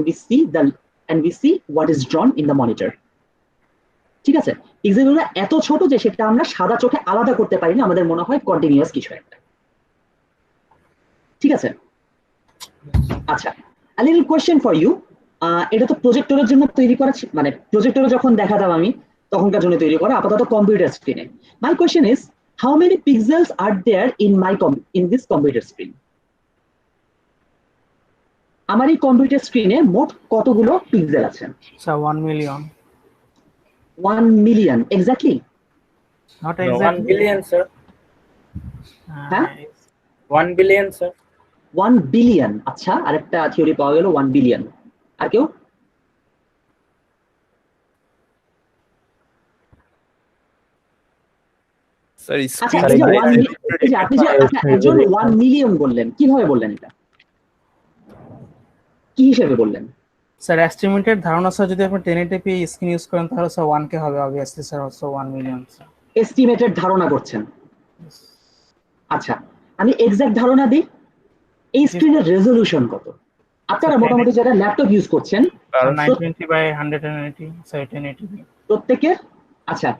we see what is drawn in the monitor. ঠিক আছে, পিক্সেলগুলো এত ছোট যে সেটা আমরা সাদা চোখে আলাদা করতে পারি না, আমাদের মনে হয় কন্টিনিউয়াস কিছু একটা। ঠিক আছে, আচ্ছা, a little question for you. এটা তো প্রজেক্টরের জন্য তৈরি করা, প্রজেক্টরে যখন দেখাতাম আমি তখনকার জন্য তৈরি করা, আপাতত কম্পিউটার স্ক্রিনে। My question is, how many pixels are there in this computer screen? আমার এই কম্পিউটার স্ক্রিনে মোট কতগুলো পিক্সেল আছে? Sir 1 million. 1 million exactly? Not No, exactly. 1 billion, sir. হ্যাঁ, 1 billion, sir. 1 billion। আচ্ছা, আরেকটা থিওরি পাওয়া গেল 1 billion। আর কেউ? স্যার আচ্ছা, আপনি যে একজন 1 মিলিয়ন বললেন, কিভাবে বললেন? এটা কি হিসেবে বললেন? স্যার এস্টিমেটেড ধারণা স্যার, যদি আপনি 1080p স্ক্রিন ইউজ করেন তাহলে স্যার 1k হবে obviously sir, also 1 million sir. Estimated ধারণা করছেন? আচ্ছা, আমি এক্সাক্ট ধারণা দিই। এই স্ক্রিনের রেজোলিউশন কত? আপনারা মোটামুটি যারা ল্যাপটপ ইউজ করছেন, 920 by 180 স্যার, 1080p প্রত্যেকের, আচ্ছা,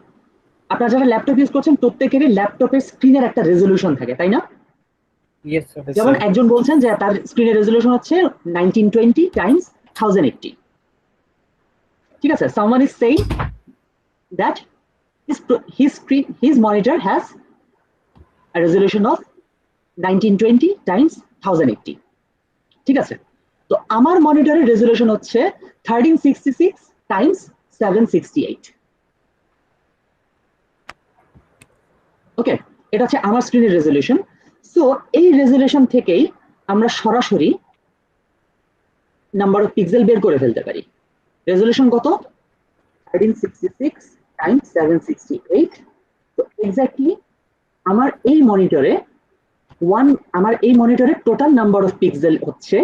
আপনারা যারা ল্যাপটপ ইউজ করছেন প্রত্যেকেরই ল্যাপটপের স্ক্রিনের একটা রেজোলিউশন থাকে, তাই না? Yes, sir. যেমন একজন বলছেন যে তার স্ক্রিনের রেজোলিউশন হচ্ছে 1920 times 1080। ঠিক আছে, someone is saying that his monitor has a resolution of 1920 times 1080। ঠিক আছে, তো আমার মনিটরের রেজোলিউশন হচ্ছে 1366 times 768। ওকে, এটা হচ্ছে আমার স্ক্রিনের রেজোলিউশন। সো এই রেজোলিউশন থেকেই আমরা সরাসরি নাম্বার অফ পিক্সেল বের করে ফেলতে পারি। রেজোলিউশন কত? 1366 times 768। তো এক্স্যাক্টলি আমার এই মনিটরে আমার এই মনিটরের টোটাল নাম্বার অফ পিক্সেল হচ্ছে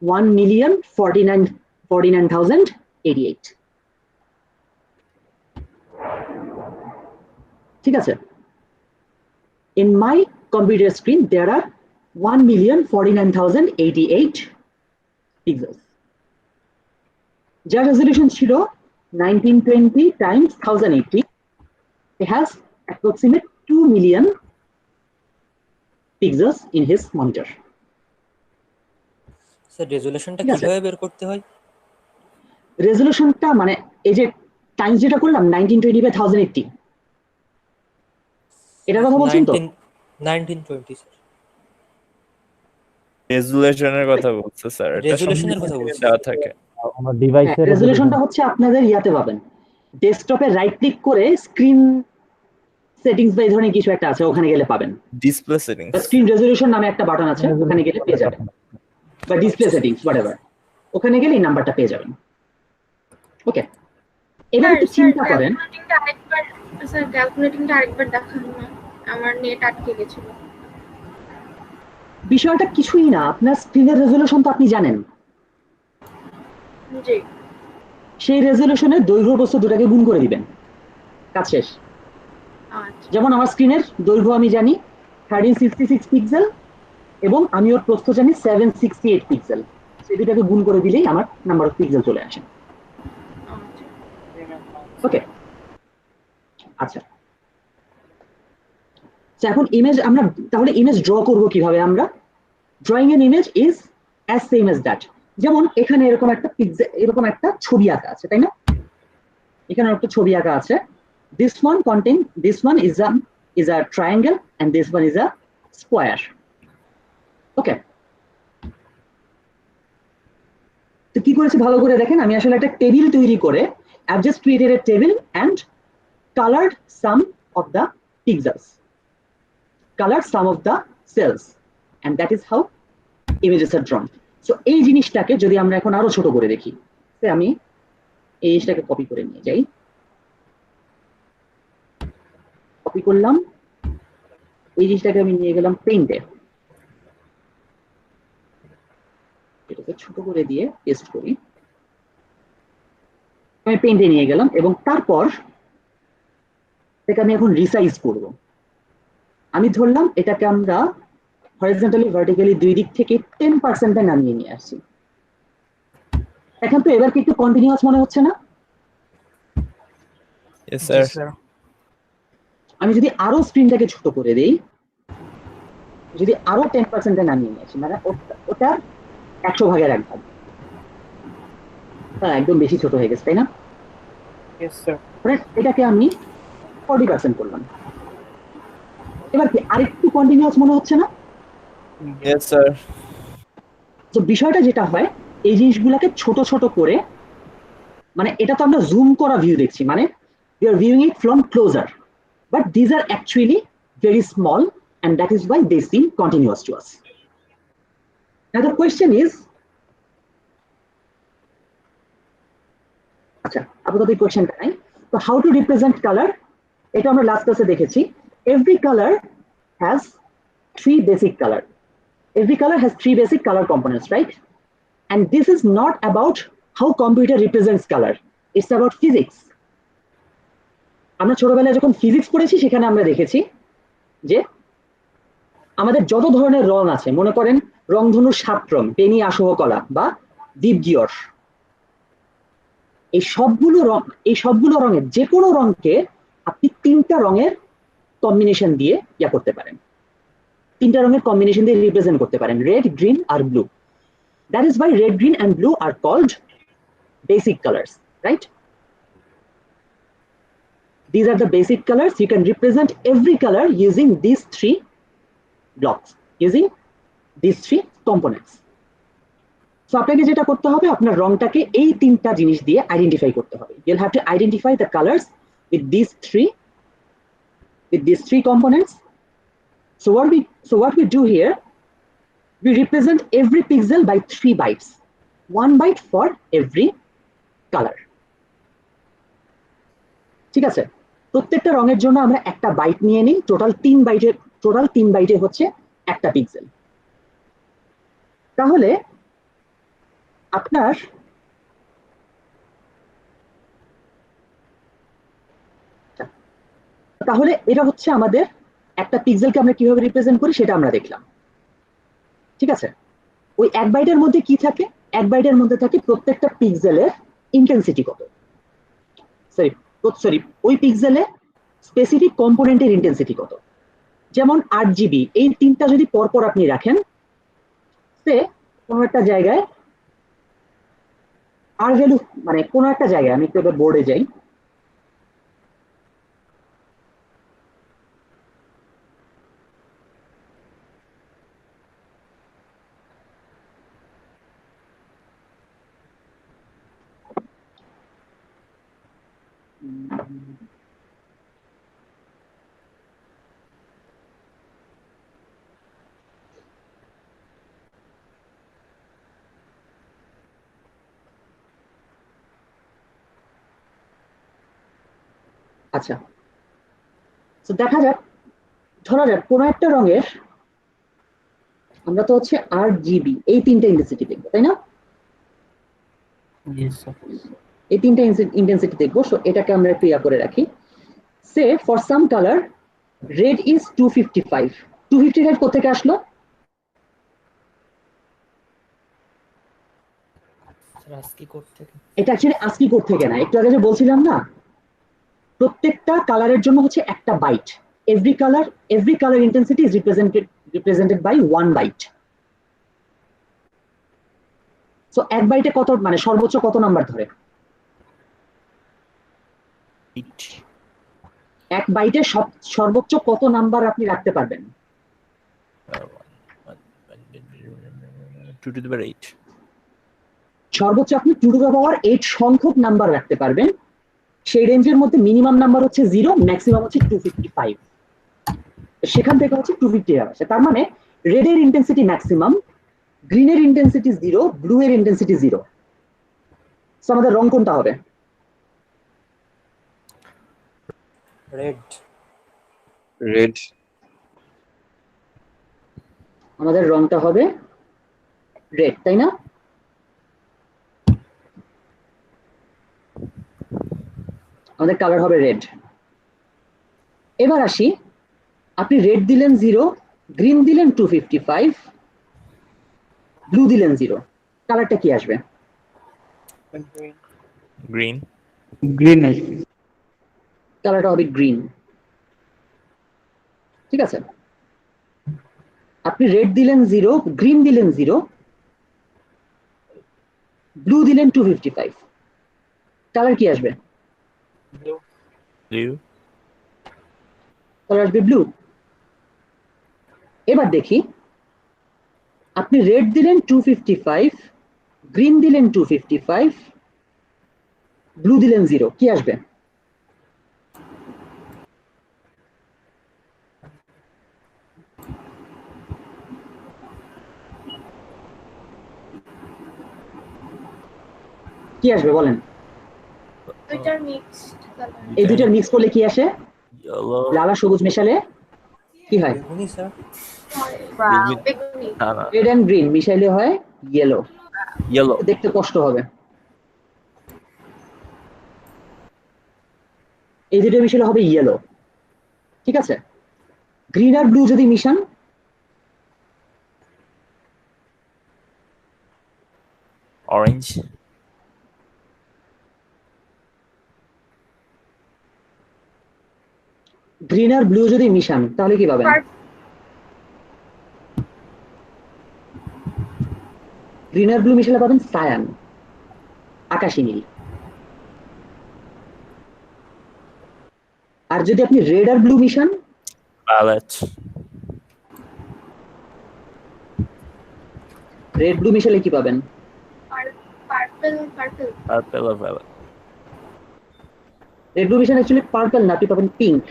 1,49,088। ঠিক আছে, in my computer screen there are 1,49,088 pixels. যার রেজলিউশন ছিল 1920 times 1080. It has approximate 2 million pixels in his monitor. Sir রেজোলিউশনটা কিভাবে বের করতে হয়? রেজলিউশনটা মানে এই যে টাইমস যেটা করলাম 1920 by 1080, এটার কথা বলছেন তো? 1920 স্যার। রেজুলেশনের কথা বলছে স্যার, এটা রেজুলেশনের কথা সম্পূর্ণ বলছি। দেওয়া থাকে। আমার ডিভাইসের রেজলিউশনটা হচ্ছে আপনাদের ইয়াতে পাবেন, ডেস্কটপে রাইট ক্লিক করে স্ক্রিন সেটিংস বা এই ধরনের কিছু একটা আছে, ওখানে গেলে পাবেন। ডিসপ্লে সেটিংস, স্ক্রিন রেজলিউশন নামে একটা বাটন আছে, ওখানে গেলে পেয়ে যাবেন, বা ডিসপ্লে সেটিংস হোয়াটএভার, ওখানে গেলে এই নাম্বারটা পেয়ে যাবেন। ওকে, এবার একটু চিন্তা করেন। স্যার ক্যালকুলেটিংটা আরেকবার দেখান না, আমার নেট আটকে গেছিল। বিষয়টা কিছুই না, আপনার স্ক্রিনের রেজলিউশন তো আপনি জানেন। জি। সেই রেজলিউশনের দৈর্ঘ্য প্রস্থ দুটাকে গুণ করে দিবেন, কাজ শেষ। যেমন আমার স্ক্রিনের দৈর্ঘ্য আমি জানি 1366 পিক্সেল এবং আমি ওর প্রস্থ জানি 768 পিক্সেল, সেই দুটাকে গুণ করে দিলেই আমার নাম্বার অফ পিক্সেল চলে আসে। ওকে, আচ্ছা এখন ইমেজ আমরা তাহলে ইমেজ ড্র করব কিভাবে? আমরা drawing N image is as same as that. যেমন এখানে এরকম একটা পিক্সেল, এরকম একটা ছবি আঁকা আছে, তাই না? এখানে একটা ছবি আঁকা আছে, this one is a triangle and this one is a square. Okay, তো কি করেছি ভালো করে দেখেন, আমি আসলে একটা টেবিল তৈরি করে I've just created a table and colored some of the pixels, colored some of the cells, and that is how images are drawn. So এই জিনিসটাকে যদি আমরা এখন আরো ছোট করে দেখি, আমি এই জিনিসটাকে কপি করে নিয়ে যাই, কপি করলাম, এই জিনিসটাকে আমি নিয়ে গেলাম পেইন্টে, এটাকে ছোট করে দিয়ে পেস্ট করি, আমি পেইন্টে নিয়ে গেলাম এবং তারপর এটাকে আমি এখন রিসাইজ করব। আমি ধরলাম এটাকে আমরা হরিজন্টালি ভার্টিক্যালি দুই দিক থেকে 10% নামিয়ে নিয়ে আসছি। এখন তো এবার কি একটু কন্টিনিউয়াস মনে হচ্ছে না? Yes sir. আমি যদি আরো স্ক্রিনটাকে ছোট করে দেই, যদি আরো 10% নামিয়ে নিয়ে আসি, মানে ওটা 100 ভাগের 1 ভাগ, একদম বেশি ছোট হয়ে গেছে, তাই না? Yes sir. এটাকে আমি 40% করলাম। এবার কি আরেকটু কন্টিনিউয়াস মনে হচ্ছে না? Yes sir. তো বিষয়টা যেটা হয়, এই জিনিসগুলোকে ছোট ছোট করে, মানে এটা তো আমরা জুম করা ভিউ দেখছি, মানে we are viewing it from closer, but these are actually very small and that is why they seem continuous to us. Now the question is, আচ্ছা আপাতত এই কোয়েশ্চেনটা নাই, তো হাউ টু রিপ্রেজেন্ট কালার, এটা আমরা লাস্ট ক্লাসে দেখেছি। Every colour has 3 basic color. Every color has 3 basic color components, right? And this is not about how computer represents color, it's about physics. আমরা ছোটবেলায় যখন ফিজিক্স পড়েছি সেখানে আমরা দেখেছি যে আমাদের যত ধরনের রং আছে, মনে করেন রংধনুর 7 রং, পেনি আসহ কলা বা দীপগিয়র, এই সবগুলো রঙের যে কোনো রঙকে আপনি 3টা রঙের কম্বিনেশন দিয়ে ইয়া করতে পারেন, 3টা রঙের কম্বিনেশন দিয়ে রিপ্রেজেন্ট করতে পারেন, রেড, গ্রিন আর blue. That is why red, green and blue are called basic colors, right? These are the basic colors. You can represent every color using these 3 blocks, using these 3 components. So আপনাকে যেটা করতে হবে, আপনার রংটাকে এই 3টা জিনিস দিয়ে আইডেন্টিফাই করতে হবে। You'll have to identify the colors with these 3 components. So what we do here, we represent every pixel by 3 bytes, 1 byte for every color. ঠিক আছে, প্রত্যেকটা রঙের জন্য আমরা একটা বাইট নিয়ে নিই, টোটাল 3 বাইটে হচ্ছে একটা পিক্সেল। তাহলে আপনার তাহলে এটা হচ্ছে আমাদের একটা পিক্সেলকে আমরা কিভাবে রিপ্রেজেন্ট করি সেটা আমরা দেখলাম, ঠিক আছে। ওই 1 বাইটের মধ্যে কি থাকে? 1 বাইটের মধ্যে থাকে প্রত্যেকটা পিক্সেলের ইন্টেন্সিটি কত, সরি ওই পিক্সেলে স্পেসিফিক কম্পোনেন্টের ইন্টেন্সিটি কত। যেমন 8GB, এই তিনটা যদি পরপর আপনি রাখেন, সে কোনো একটা জায়গায় আর ভ্যালু, মানে কোনো একটা জায়গায়, আমি একটু এবার বোর্ডে যাই, আচ্ছা তো দেখা যাক, ধরা যাক কোনো একটা রঙের আমরা তো হচ্ছে 8GB, এই তিনটা ইন্টেন্সিটি দেখবো, তাই না? এই তিনটা ইন্টেন্সিটি দেখবো। সো এটাকে আমরা একটু ইয়া করে রাখি। Say for some colour red is 255। 255 কোথা থেকে আসলো? এটা অ্যাকচুয়ালি আস্কি কোড থেকে না, একটু আগে যে বলছিলাম না, প্রত্যেকটা কালারের জন্য হচ্ছে একটা byte. Every colour intensity is represented by 1 byte. So 1 বাইটে কত, মানে সর্বোচ্চ কত নাম্বার ধরে? 1 বাইটে সর্বোচ্চ কত নাম্বার আপনি রাখতে পারবেন? 2 to the power 8 সর্বোচ্চ আপনি 2 to the power 8 সংখ্যক নাম্বার রাখতে পারবেন। সেই রেঞ্জের মধ্যে মিনিমাম নাম্বার হচ্ছে 0, ম্যাক্সিমাম হচ্ছে 255। সেখান থেকে হচ্ছে 250 আসে। তার মানে রেডের ইন্টেন্সিটি ম্যাক্সিমাম, গ্রিনের ইন্টেন্সিটি 0, ব্লু এর ইন্টেন্সিটি 0। সো আমাদের রং কোনটা হবে? রেড। আমাদের রংটা হবে রেড, তাই না? আমাদের কালার হবে রেড। এবার আসি, আপনি রেড দিলেন 0, গ্রিন দিলেন 255, ব্লু দিলেন 0, কালারটা কি আসবে? গ্রিন। কালারটা হবে গ্রিন, ঠিক আছে। আপনি রেড দিলেন 0, গ্রিন দিলেন 0, ব্লু দিলেন 255, কালার কি আসবে? ব্লু। কালার আসবে ব্লু। এবার দেখি, আপনি রেড দিলেন 255, গ্রিন দিলেন 255, ব্লু দিলেন 0, কি আসবে? কি আসবে বলেন? এই দুইটার মিক্স করলে কি আসে? লাল আর সবুজ মেশালে কি হয়? রেড এন্ড গ্রিন মিশাইলে হয় ইয়েলো। দেখতে কষ্ট হবে। এই দুটো মিশালে হবে ইয়েলো, ঠিক আছে। গ্রিন আর ব্লু যদি মিশান, অরেঞ্জ। গ্রিন আর ব্লু যদি মিশান তাহলে কি পাবেন? গ্রিন আর ব্লু মিশালে পাবেন সায়ান, আকাশী নীল। আর যদি আপনি রেড আর ব্লু মিশান, ভায়োলেট। রেড ব্লু মিশালে কি পাবেন? পার্পল আর ভায়োলেট। রেড ব্লু মিশালে অ্যাকচুয়ালি পার্পল না, আপনি পাবেন পিঙ্ক।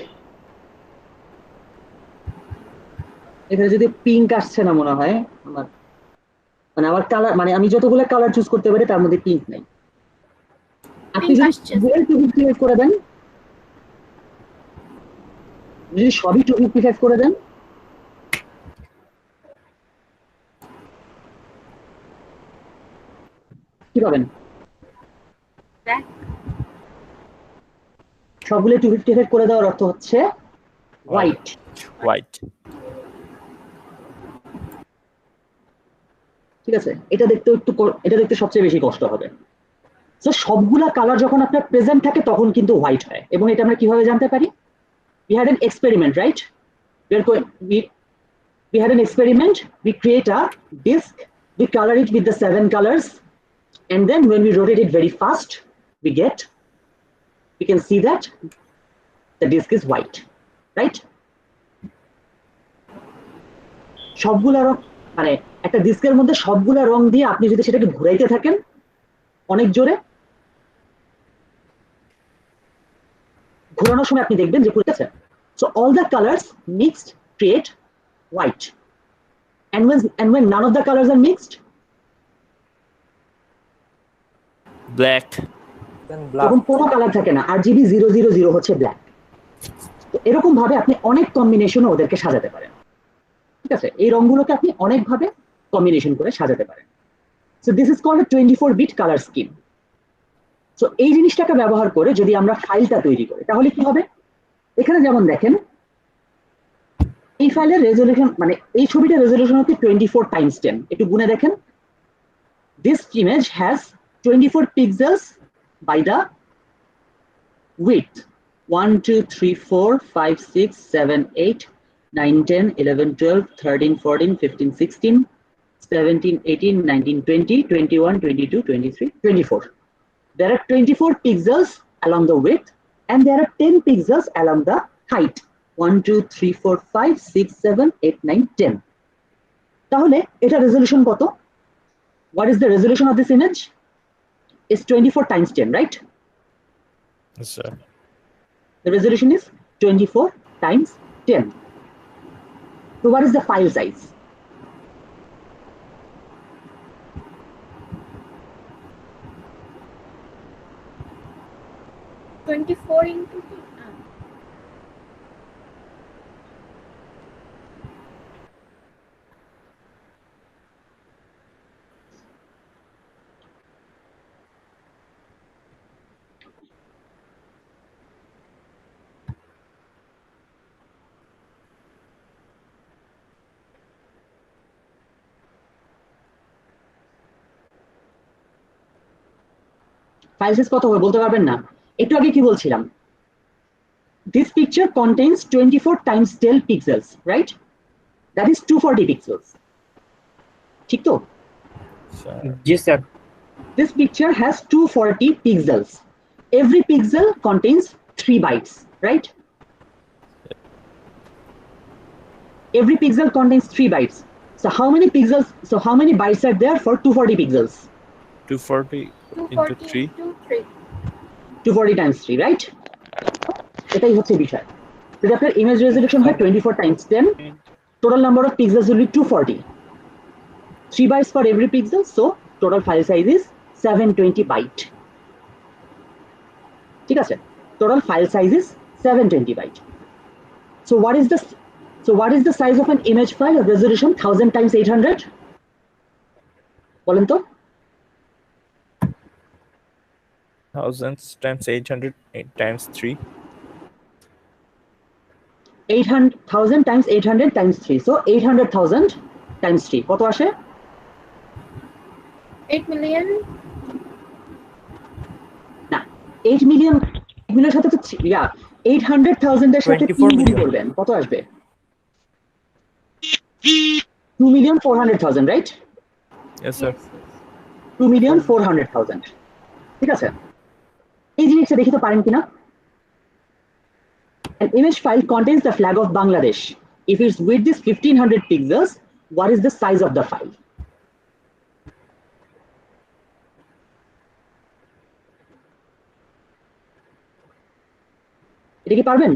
এখানে যদি পিঙ্ক আসছে না মনে হয় আমার, মানে আমার কালার, মানে আমি যতগুলো কালার চুজ করতে পারি তার মধ্যে পিঙ্ক নাই। আপনি যদি 255 করে দেন, যদি সবই 255 করে দেন, কি পাবেন? Black. সবগুলো 255 করে দেওয়ার অর্থ হচ্ছে হোয়াইট। হোয়াইট। ঠিক আছে, এটা দেখতে সবচেয়ে বেশি কষ্ট হবে। তো সবগুলা কালার যখন আপনার প্রেজেন্ট থাকে তখন কিন্তু হোয়াইট হয়, এবং এটা আমরা কিভাবে জানতে পারি? We had an experiment, right? We had an experiment. We create a disk, we color it with the 7 colors, and then when we rotate it very fast, we can see that the disk is white, right? সবগুলা রং, মানে একটা ডিস্কের মধ্যে সবগুলা রং দিয়ে আপনি যদি সেটাকে ঘুরাইতে থাকেন অনেক জোরে, ঘোরানোর সময় আপনি দেখবেন যে ঘুরতেছে। So all the colors mixed create white, and when none of the colors are mixed, black. তখন কোনো কালার থাকে না, RGB 000 হচ্ছে ব্ল্যাক। তো এরকম ভাবে আপনি অনেক কম্বিনেশনে ওদেরকে সাজাতে পারেন। ঠিক আছে, এই রংগুলোকে আপনি অনেক ভাবে কম্বিনেশন করে সাজাতে পারেন। So this is called a 24-bit color scheme. So এই জিনিসটাকে ব্যবহার করে যদি আমরা ফাইলটা তৈরি করি তাহলে কি হবে? এখানে যেমন দেখেন এই ফাইলের রেজোলিউশন, মানে এই ছবিটার রেজোলিউশন হচ্ছে 24x10। একটু গুনে দেখেন, this image has 24 pixels by the width 1 2 3 4 5 6 7 8 9 10 11 12 13 14 15 16 17 18 19 20 21 22 23 24. There are 24 pixels along the width and there are 10 pixels along the height 1 2 3 4 5 6 7 8 9 10. তাহলে এটা রেজোলিউশন কত? What is the resolution of this image? It's 24x10, right? Yes, sir. The resolution is 24x10. So what is the file size? Twenty-four into file size কত হবে বলতে পারবেন না? একটু আগে কি বলছিলাম? This picture contains 24x10 pixels, right? That is 240 pixels. ঠিক তো? জি sir. This picture has 240 pixels. Every pixel contains 3 bytes, right? Every pixel contains 3 bytes. So how many pixels? So how many bytes are there for 240 pixels? 240 into 3. 240 times 3, right? এটাই হচ্ছে বিষয়। যদি আপনার image resolution হয় 24x10, total number of pixels will be 240. 3 bytes for every pixel, so total file size is 720 byte. ঠিক আছে? Total file size is 720 byte. So what is the size of an image file of resolution 1000 times 800? বলেন তো? 1000 times 800 times 3. 800,000 times 800 times 3. So 800,000 times 3. কত আসে? 8 million. না, 8 million এর সাথে তো 800,000 এর সাথে 3 গুণ করবেন, কত আসবে? 2,400,000, right? Yes, sir. 2,400,000. ঠিক আছে, এই জিনিসটা দেখি তো পারেন কিনা? An image file contains the flag of Bangladesh. If its width is 1500 pixels, what is the size of the file? এটা কি পারবেন?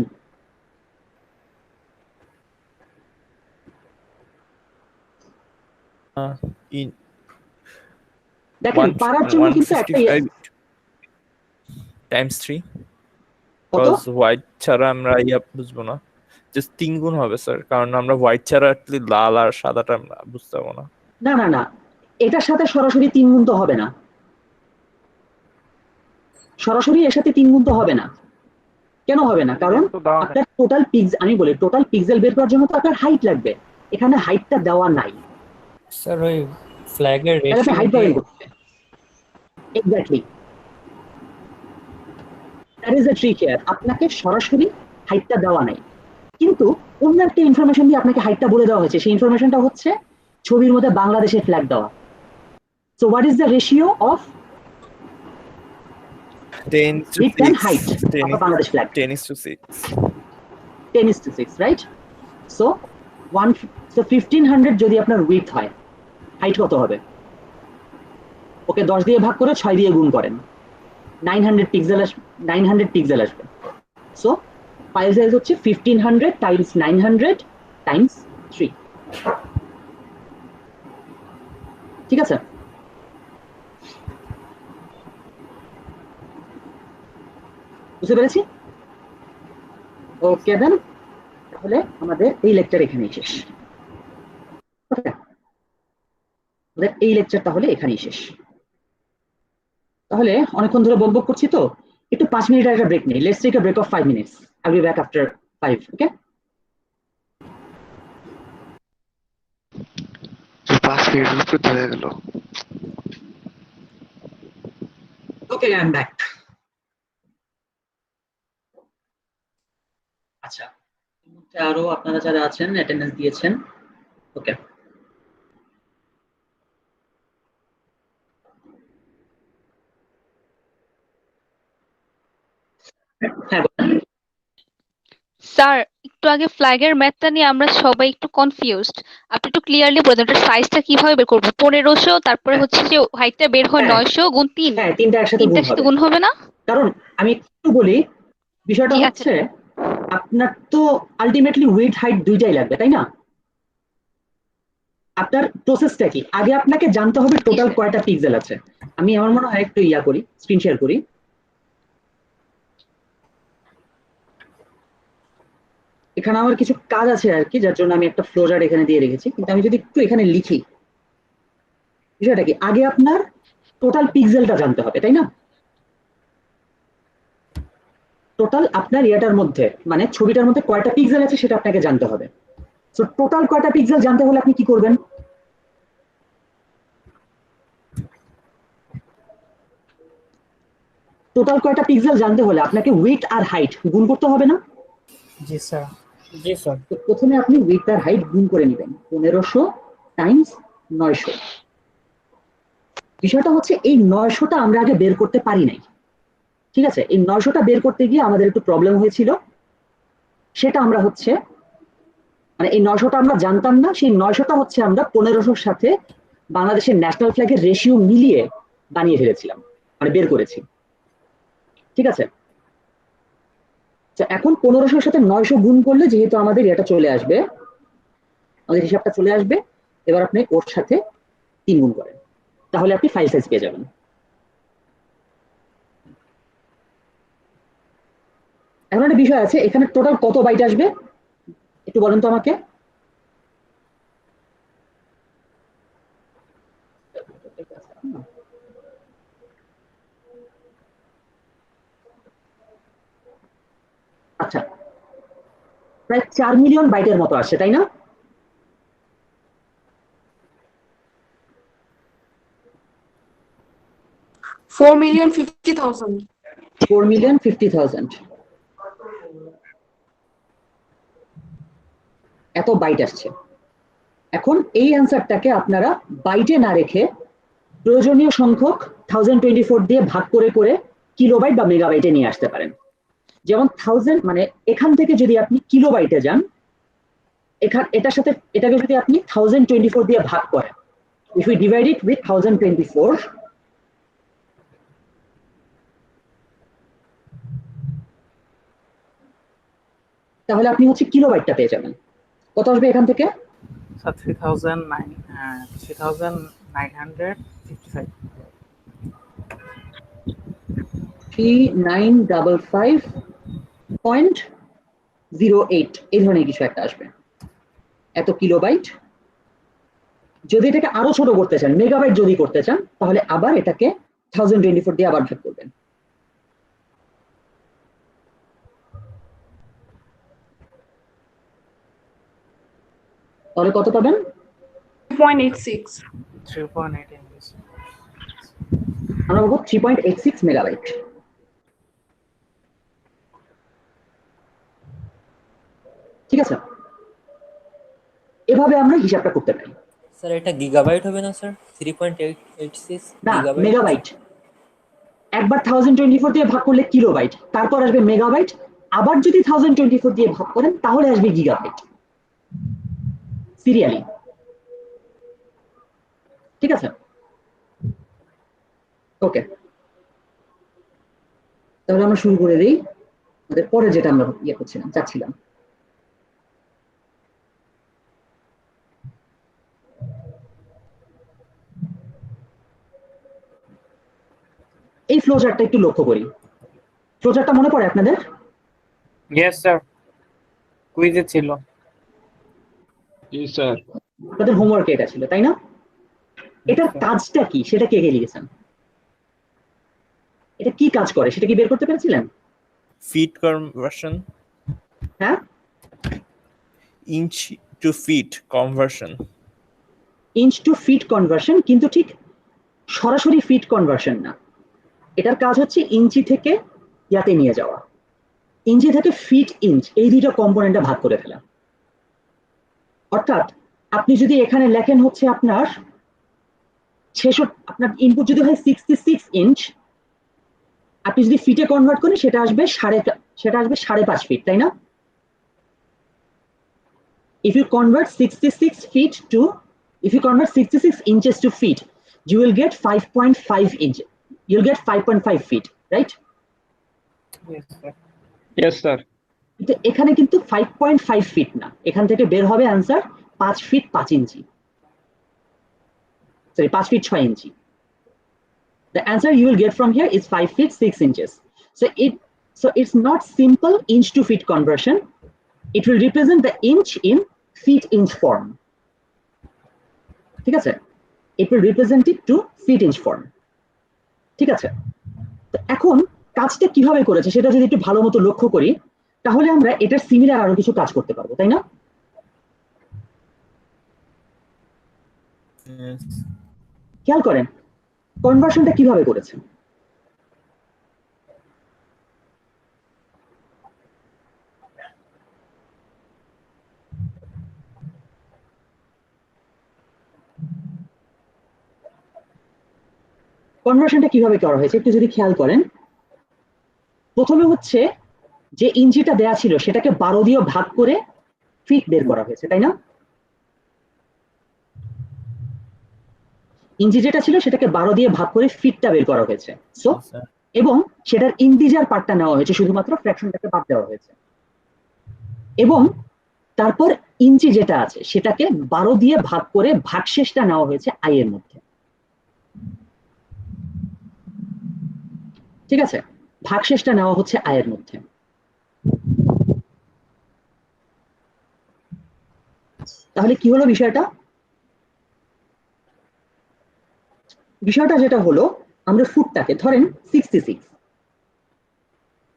দেখেন পারার জন্য কিন্তু একটা times 3. কত? Because white ছাড়া আমরা বুঝবো না। জাস্ট 3 গুণ হবে স্যার, কারণ আমরা হোয়াইট ছাড়া লাল আর সাদাটা আমরা বুঝতে পারবো না। না না না, এটার সাথে সরাসরি 3 গুণ তো হবে না। সরাসরি এর সাথে 3 গুণ তো হবে না। কেন হবে না? কারণ আপনার টোটাল পিক্সেল, আমি বলি টোটাল পিক্সেল বের করার জন্য তো আপনার হাইট লাগবে, এখানে হাইটটা দেওয়া নাই। স্যার ওই ফ্ল্যাগের তাহলে আপনি হাইট বের করতে exactly that is the trick here. আপনাকে সরাসরি হাইটটা দেওয়া নাই, কিন্তু অন্য একটা ইনফরমেশন দিয়ে আপনাকে হাইটটা বলে দেওয়া হয়েছে। সেই ইনফরমেশনটা হচ্ছে ছবির মধ্যে বাংলাদেশের ফ্ল্যাগ দেওয়া। So what is the ratio of 10:6 width and height of a Bangladesh flag? 10:6 10:6, right? So 1500 যদি আপনার width হয়, হাইট কত হবে? ওকে 10 দিয়ে ভাগ করে 6 দিয়ে গুণ করেন, 900 পিক্সেল আসবে। সো ফাইল সাইজ হচ্ছে 1500 টাইমস 900 টাইমস 3। ঠিক আছে? বুঝতে পেরেছি? ওকে দেন, তাহলে আমাদের এই লেকচার এখানেই শেষ। ওকে, আমাদের এই লেকচার তাহলে এখানেই শেষ। তাহলে অনেকক্ষণ ধরে বকবক করছি, তো একটু 5 মিনিটের একটা ব্রেক নেই। Let's take a break of 5 minutes. I'll be back after 5. Okay? 5 মিনিটের উপরে হয়ে গেল। Okay, I'm back. আচ্ছা, আরো আপনারা যারা আছেন অ্যাটেন্ডেন্স দিয়েছেন। ওকে, হ্যাঁ স্যার একটু আগে ফ্ল্যাগের ম্যাথটা নিয়ে আমরা সবাই একটু কনফিউজড। আপনি একটু ক্লিয়ারলি বলে দেন ওটার সাইজটা কিভাবে বের করব? 1500, তারপরে হচ্ছে যে হাইটটা বের হয় 900 গুণ 3। হ্যাঁ, তিনটা একসাথে গুণ হবে না? কারণ আমি একটু বলি, বিষয়টা হচ্ছে আপনার তো আলটিমেটলি উইডথ হাইট দুইটাই লাগবে, তাই না? আপনার প্রসেসটা কি? আগে আপনাকে জানতে হবে টোটাল কয়টা পিক্সেল আছে। আমি আমার মনে হয় একটু করি, স্ক্রিন শেয়ার করি। এখানে আমার কিছু কাজ আছে আর কি, যার জন্য আমি একটা ফ্লোচার্ট এখানে দিয়ে রেখেছি। কিন্তু আমি যদি একটু এখানে লিখি, বিষয়টা কি, আগে আপনার টোটাল পিক্সেলটা জানতে হবে, তাই না? টোটাল আপনার ইয়াটার মধ্যে, মানে ছবিটার মধ্যে কয়টা পিক্সেল আছে সেটা আপনাকে জানতে হবে। সো টোটাল কয়টা পিক্সেল জানতে হলে আপনি কি করবেন? টোটাল কয়টা পিক্সেল জানতে হলে আপনাকে উইডথ আর হাইট গুণ করতে হবে না? জি স্যার। জি স্যার। তো প্রথমে আপনি উইডথ আর হাইট গুণ করে নেবেন, 1500 টাইমস 900। বিষয়টা হচ্ছে এই 900টা আমরা আগে বের করতে পারি নাই। ঠিক আছে, এই 900টা বের করতে গিয়ে আমাদের একটু প্রবলেম হয়েছিল। সেটা আমরা হচ্ছে, মানে এই 900টা আমরা জানতাম না, সেই 900টা হচ্ছে আমরা 1500-র সাথে বাংলাদেশের ন্যাশনাল ফ্ল্যাগের রেশিও মিলিয়ে বানিয়ে ফেলেছিলাম, মানে বের করেছি। ঠিক আছে, এখন 1500-র সাথে 900 গুণ করলে যেহেতু আমাদের এটা চলে আসবে, আমাদের হিসাবটা চলে আসবে। এবার আপনি ওর সাথে 3 গুণ করেন, তাহলে আপনি ফাইল সাইজ পেয়ে যাবেন। এখন একটা বিষয় আছে, এখানে টোটাল কত বাইট আসবে একটু বলেন তো আমাকে। আচ্ছা, প্রায় 4 মিলিয়ন বাইটের মতো আসে, তাই না? $4 million 50,000. 4 মিলিয়ন 50,000 এত বাইট আসছে। এখন এই অ্যান্সারটাকে আপনারা বাইটে না রেখে প্রয়োজনীয় সংখ্যক 1024 দিয়ে ভাগ করে করে কিলোবাইট বা মেগাবাইটে নিয়ে আসতে পারেন। যেমন 1000, মানে এখান থেকে যদি আপনি কিলোবাইটে যান, এটার সাথে এটাকে যদি আপনি 1024 দিয়ে ভাগ করেন, if we divide it with 1024, তাহলে আপনি হচ্ছে কিলোবাইটটা পেয়ে যাবেন। কত আসবে এখান থেকে? 3955 3955.08 এই ধরনের কিছু একটা আসবে, এত কিলোবাইট। যদি এটাকে আরো ছোট করতে চান, মেগাবাইট যদি করতে চান, তাহলে আবার এটাকে 1024 দিয়ে আবার ভাগ করবেন। তাহলে কত পাবেন? 0.86 3.8 MB আমরা পাবো 3.86 মেগাবাইট। ঠিক আছে, এভাবে আমরা হিসাবটা করতে পারি। স্যার এটা গিগাবাইট হবে না স্যার? 3.86 না, গিগাবাইট। মেগাবাইট। একবার 1024 দিয়ে ভাগ করলে কিলোবাইট, তারপর আসবে মেগাবাইট, আবার যদি 1024 দিয়ে ভাগ করেন তাহলে আসবে গিগাবাইট সিরিয়ালি। ঠিক আছে, ওকে, তাহলে আমরা শুরু করে দিই আমাদের পরে যেটা আমরা ইয়ে করছিলাম চাচ্ছিলাম। এই ফ্লোচার্টটা একটু লক্ষ্য করি। ফ্লোচার্টটা মনে পড়ে আপনাদের? ইয়েস স্যার, কুইজে ছিল। Yes, sir. আপনাদের হোমওয়ার্কে এটা ছিল, তাই না? এটার কাজটা কি সেটা কে লিখেছেন? এটা কি কাজ করে সেটা কি বের করতে পেরেছিলেন? ফিট কনভার্সন, হ্যাঁ, inch to feet conversion. Inch to feet conversion, কিন্তু ঠিক সরাসরি ফিট কনভার্সন না। এটার কাজ হচ্ছে ইঞ্চি থেকে ইয়াতে নিয়ে যাওয়া, ইঞ্চি থেকে ফিট ইঞ্চ, এই দুইটা কম্পোনেন্টে ভাগ করে ফেলা। অর্থাৎ আপনি যদি এখানে লেখেন হচ্ছে আপনার 66, আপনার ইনপুট যদি হয় 66 ইঞ্চ, আপনি যদি ফিটে কনভার্ট করেন সেটা আসবে 5.5 ফিট, তাই না? If you convert 66 feet to, if you convert 66 inches to feet, you will get 5.5 inches. You'll get 5.5 feet, right? Yes, sir. Yes, sir. কিন্তু এখানে কিন্তু 5.5 ফিট না, এখান থেকে বের হবে answer 5 feet 5 inch, sorry 5 feet 6 inch. The answer you will get from here is 5 feet 6 inches. So it's not simple inch to feet conversion. It will represent the inch in feet inch form. ঠিক আছে, it will represent it to feet inch form. ঠিক আছে, তো এখন কাজটা কিভাবে করেছে সেটা যদি একটু ভালো মতো লক্ষ্য করি তাহলে আমরা এটার সিমিলার আরো কিছু কাজ করতে পারবো, তাই না? খেয়াল করেন কনভার্সনটা কিভাবে করেছে। কনভার্সনটা কিভাবে করা হয়েছে একটু যদি খেয়াল করেন, প্রথমে হচ্ছে যে ইঞ্চিটা দেয়া ছিল সেটাকে 12 দিয়ে ভাগ করে ফিট বের করা হয়েছে, তাই না? ইঞ্চি যেটা ছিল সেটাকে 12 দিয়ে ভাগ করে ফিটটা বের করা হয়েছে। সো এবং সেটার ইন্টিজার পার্টটা নেওয়া হয়েছে, শুধুমাত্র ফ্র্যাকশনটাকে বাদ দেওয়া হয়েছে, এবং তারপর ইঞ্চি যেটা আছে সেটাকে 12 দিয়ে ভাগ করে ভাগশেষটা নেওয়া হয়েছে আই এর মধ্যে। ঠিক আছে, ভাগশেষটা নেওয়া হচ্ছে আই এর মধ্যে। তাহলে কি হলো বিষয়টা? বিষয়টা যেটা হলো, আমরা ফুটটাকে ধরেন 66,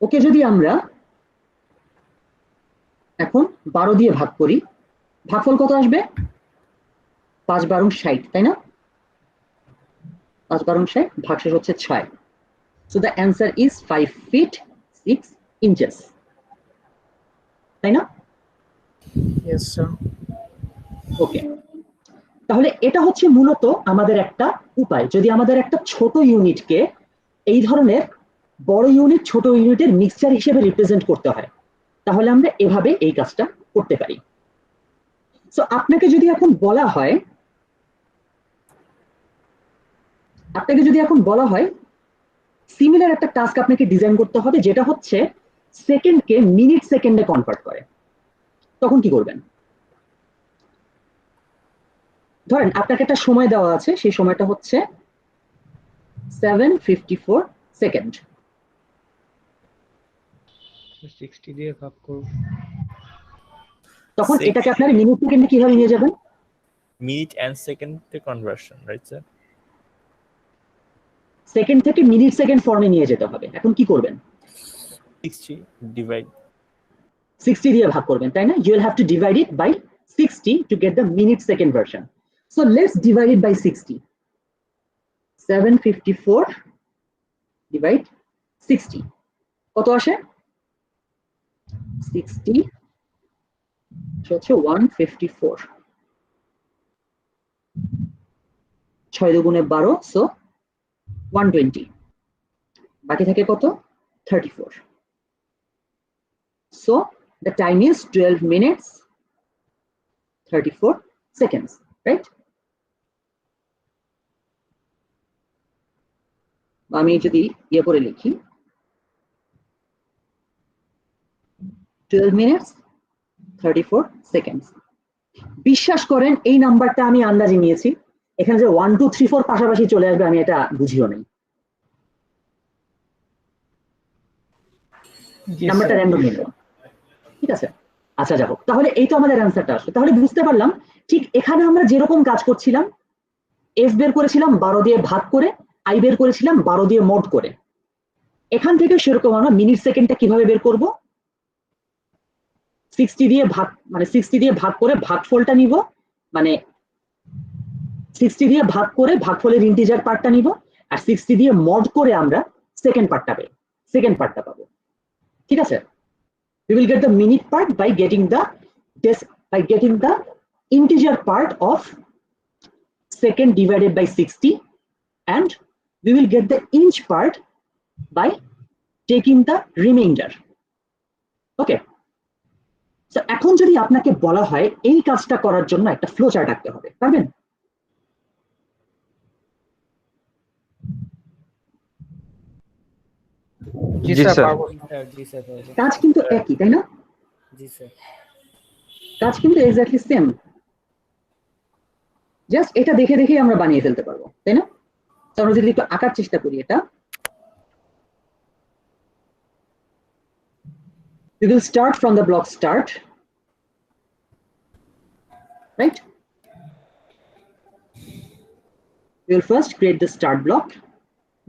ওকে যদি আমরা এখন 12 দিয়ে ভাগ করি, ভাগফল কত আসবে? 5 12 60, তাই না? 5 12 60, ভাগশেষ হচ্ছে 6। So the answer is 5 feet 6 inches, তাই না? Yes, sir. ওকে, তাহলে এটা হচ্ছে মূলত আমাদের একটা উপায়। যদি আমাদের একটা ছোট ইউনিটকে এই ধরনের বড় ইউনিট ছোট ইউনিটের মিক্সচার হিসেবে রিপ্রেজেন্ট করতে হয় তাহলে আমরা এভাবে এই কাজটা করতে পারি। সো আপনাকে যদি এখন বলা হয় সিমিলার একটা টাস্ক আপনাকে ডিজাইন করতে হবে যেটা হচ্ছে সেকেন্ডকে মিনিট সেকেন্ডে কনভার্ট করে, তখন কি করবেন? ধরেন আপনাকে একটা সময় দেওয়া আছে, সেই সময়টা হচ্ছে 7:54 সেকেন্ড। 60 দিয়ে ভাগ করব, তখন এটাকে আপনারা মিনিট সেকেন্ডে কিভাবে নিয়ে যাবেন? মিনিট এন্ড সেকেন্ডে কনভার্সন, রাইট স্যার? সেকেন্ড থেকে মিনিট সেকেন্ড ফর্মে নিয়ে যেতে হবে। এখন কি করবেন? 60 ডিভাইড 60 দিয়ে ভাগ করবেন, তাই না? You will have to divide it by 60 to get the minute second version. So let's divide it by 60. 754 divide 60. কত আসে? 60 হচ্ছে 154। 6 দুগুণে 12, so 120। বাকি থাকে কত? 34। So the time is 12 minutes 34 seconds, right? আমি যদি ইয়ে করে লিখি 12 minutes 34 seconds। বিশ্বাস করেন এই নাম্বারটা আমি আন্দাজে নিয়েছি, এখানে যে 1 2 3 4 পাশাপাশি চলে আসবে আমি এটা বুঝিও নাই, নাম্বারটা র্যান্ডম নিল, ঠিক আছে? আচ্ছা যাবো, তাহলে এই তো আমাদের অ্যান্সারটা আসবে। তাহলে বুঝতে পারলাম ঠিক এখানে আমরা যেরকম কাজ করছিলাম, এফ বের করেছিলাম 12 দিয়ে ভাগ করে, আই বের করেছিলাম 12 দিয়ে মোড করে, এখান থেকে সেরকম আমরা মিনিট সেকেন্ডটা কিভাবে বের করব, 60 দিয়ে ভাগ, মানে 60 দিয়ে ভাগ করে ভাগফলটা নিব, মানে 60 দিয়ে ভাগ করে ভাগফলের ইন্টিজার পার্টটা নিব, আর 60 দিয়ে মড করে আমরা সেকেন্ড পার্টটা পাবো, ঠিক আছে? We will get the minute part by getting the integer part of second divided by 60, and we will get the inch part by taking the remainder. Okay, so এখন যদি আপনাকে বলা হয় এই কাজটা করার জন্য একটা ফ্লো চার্ট আঁকতে হবে, পারবেন? জি স্যার পারবো। কাজ কিন্তু একই, তাই না? জি স্যার। কাজ কিন্তু এক্স্যাক্টলি সেম, জাস্ট এটা দেখে দেখেই আমরা বানিয়ে ফেলতে পারবো, তাই না? তো আমরা যদি একটু আঁকার চেষ্টা করি এটা, we will start from the block start, right? We will first create the start block,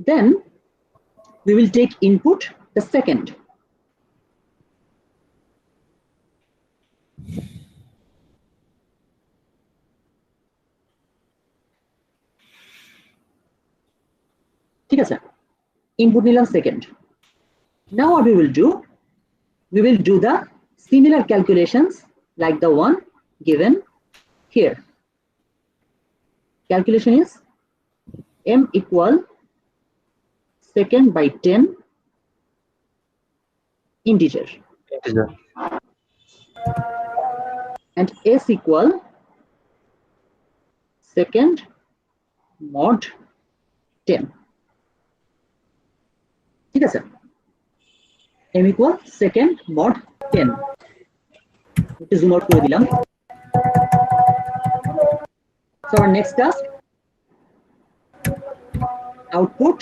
then we will take input the second, ঠিক আছে? ইনপুট নিলাম second. Now what we will do the similar calculations like the one given here. Calculation is m equal second by 10 integer, and s equal second mod 10, ঠিক আছে? m equal second mod 10, একটু zoom out করে দিলাম। So our next task, output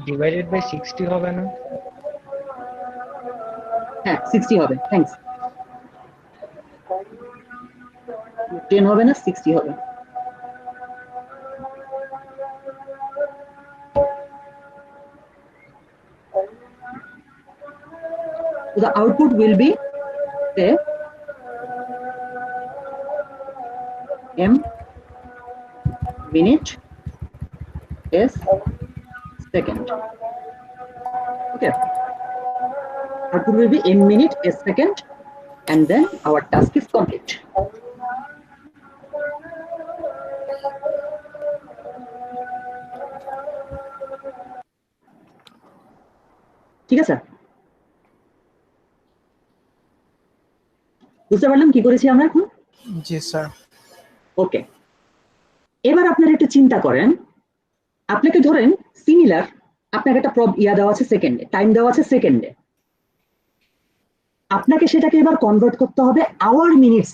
divided by 60 হবে না? হ্যাঁ 60 হবে, thanks. 10 হবে না, 60 হবে। So the output will be say m minute s second. Okay, output will be m minute s second, and then our task is complete. ঠিক আছে, বুঝতে পারলাম কি করেছি আমরা এখন? জি স্যার। ওকে, এবার আপনারা একটু চিন্তা করেন, আপনাকে ধরেন সিমিলার আপনাকে একটা দেওয়া আছে সেকেন্ডে, টাইম দেওয়া আছে সেকেন্ডে, আপনাকে সেটাকে এবার কনভার্ট করতে হবে আওয়ার মিনিট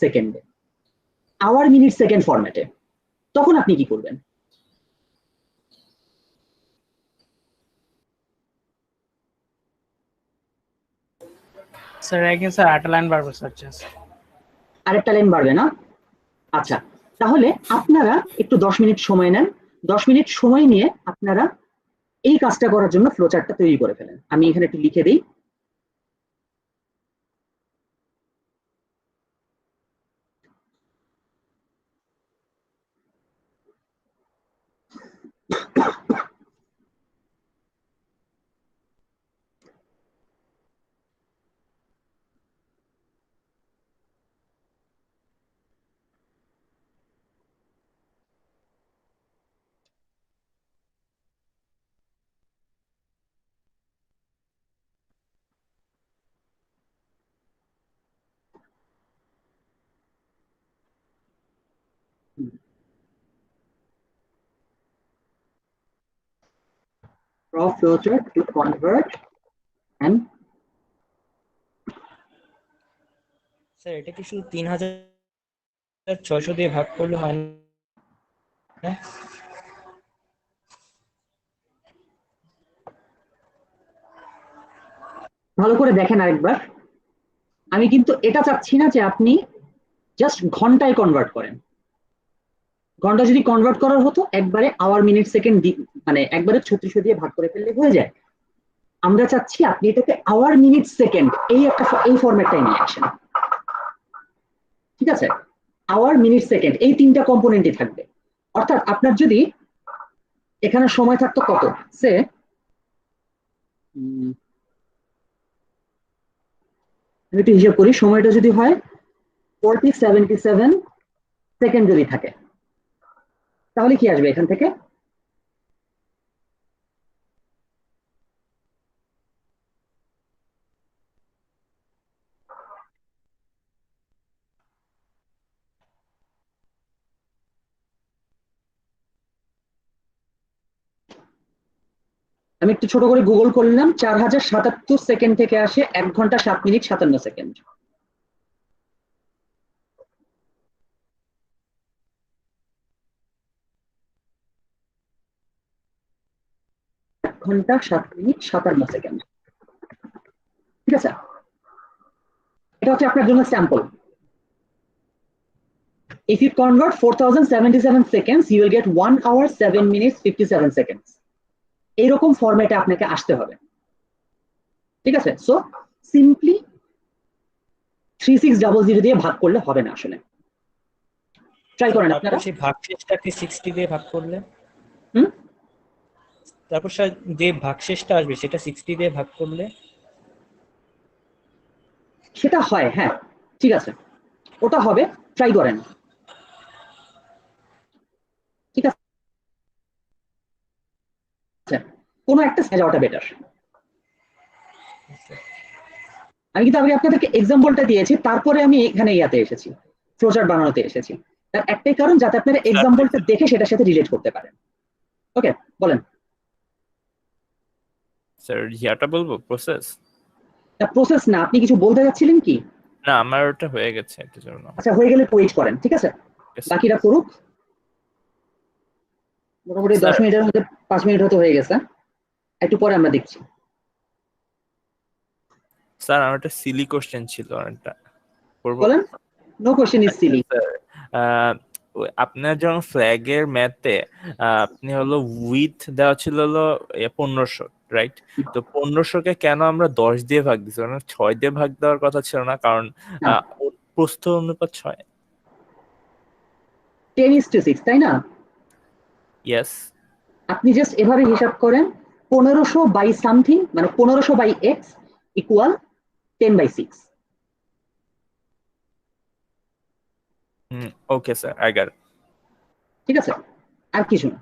সেকেন্ড ফরম্যাটে। তখন আপনি কি করবেন? স্যার একদিন স্যার 8 লাইন বাড়বে স্যার জাস্ট আরেকটা লাইন বাড়বে না? আচ্ছা, তাহলে আপনারা একটু 10 মিনিট সময় নেন। 10 মিনিট সময় নিয়ে আপনারা এই কাজটা করার জন্য ফ্লোচার্টটা তৈরি করে ফেলেন। আমি এখানে একটু লিখে দিই। Draw flowchart to convert and sir এটা কি শুধু 3600 দিয়ে ভাগ করলে হয় না? ভালো করে দেখেন আরেকবার। আমি কিন্তু এটা চাচ্ছি না যে আপনি জাস্ট ঘন্টায় কনভার্ট করেন। ঘন্টা যদি কনভার্ট করার হতো একবারে আওয়ার মিনিট সেকেন্ড মানে একবারে 3600 দিয়ে ভাগ করে ফেললে হয়ে যায়। আমরা চাচ্ছি আপনি এটাকে আওয়ার মিনিট সেকেন্ড এই ফরম্যাটটাই নিয়ে আসেন। ঠিক আছে? আওয়ার মিনিট সেকেন্ড এই তিনটা কম্পোনেন্টই থাকবে। অর্থাৎ আপনার যদি এখানে সময় থাকতো কত, সে আমি একটু হিসাব করি, সময়টা যদি হয় 4077 সেকেন্ড যদি থাকে, তাহলে কি আসবে এখান থেকে? আমি একটু ছোট করে গুগল করলাম, 4077 সেকেন্ড থেকে আসে 1 ঘন্টা 7 মিনিট 57 সেকেন্ড। ঘন্টা 7 মিনিট 57 সেকেন্ড। ঠিক আছে, এটা হচ্ছে আপনার জন্য sample. If you convert 4077 seconds, you will get 1 hour 7 minutes 57 seconds. এইরকম ফরম্যাটে আপনাকে আসতে হবে। ঠিক আছে, সো সিম্পলি 3600 দিয়ে ভাগ করলে হবে না আসলে। ট্রাই করেন তারপর আপনারা। সেই ভাগশেষটাকে 60 দিয়ে ভাগ করলে হুম, তারপর স্যার যে ভাগশেষটা আসবে সেটা 60 দিয়ে ভাগ করলে সেটা হয়, হ্যাঁ ঠিক আছে, ওটা হবে, ট্রাই করেন। ঠিক আছে, কোনো একটা যাওয়াটা বেটার। আমি কিন্তু আগে আপনাদেরকে এক্সাম্পলটা দিয়েছি, তারপরে আমি এখানে ইয়াতে এসেছি, ফ্লোচার্ট বানানোতে এসেছি। তার একটাই কারণ, যাতে আপনারা এক্সাম্পলটা দেখে সেটার সাথে রিলেট করতে পারেন। ওকে, বলেন। স্যার ইয়াটা বলবো প্রসেস? প্রসেস না, আপনি কিছু বলতে যাচ্ছিলেন কি? না, আমার ওটা হয়ে গেছে এটার জন্য। আচ্ছা, হয়ে গেলে ওয়েট করেন, ঠিক আছে, বাকিরা করুক। মোটামুটি 10 মিনিটের মধ্যে 5 মিনিট হতে হয়ে গেছে, একটু পরে আমরা দেখছি। স্যার আমার একটা সিলি কোশ্চেন ছিল, একটা করব? বলেন। No question is silly. আপনার যখন ফ্ল্যাগের ম্যাথে আপনি হলো উইথ দেওয়া ছিল হলো 1500, রাইট? তো 1500-কে কেন আমরা 10 দিয়ে ভাগ দিচ্ছি, মানে 6 দিয়ে ভাগ দেওয়ার কথা ছিল না? কারণ প্রস্থ অনুপাত 6। 10:6, তাই না? ইয়েস। আপনি জাস্ট এভাবে হিসাব করেন, 1500 বাই সামথিং, মানে 1500 by x equal 10/6। Okay sir, I got. ঠিক আছে, আর কিছু না।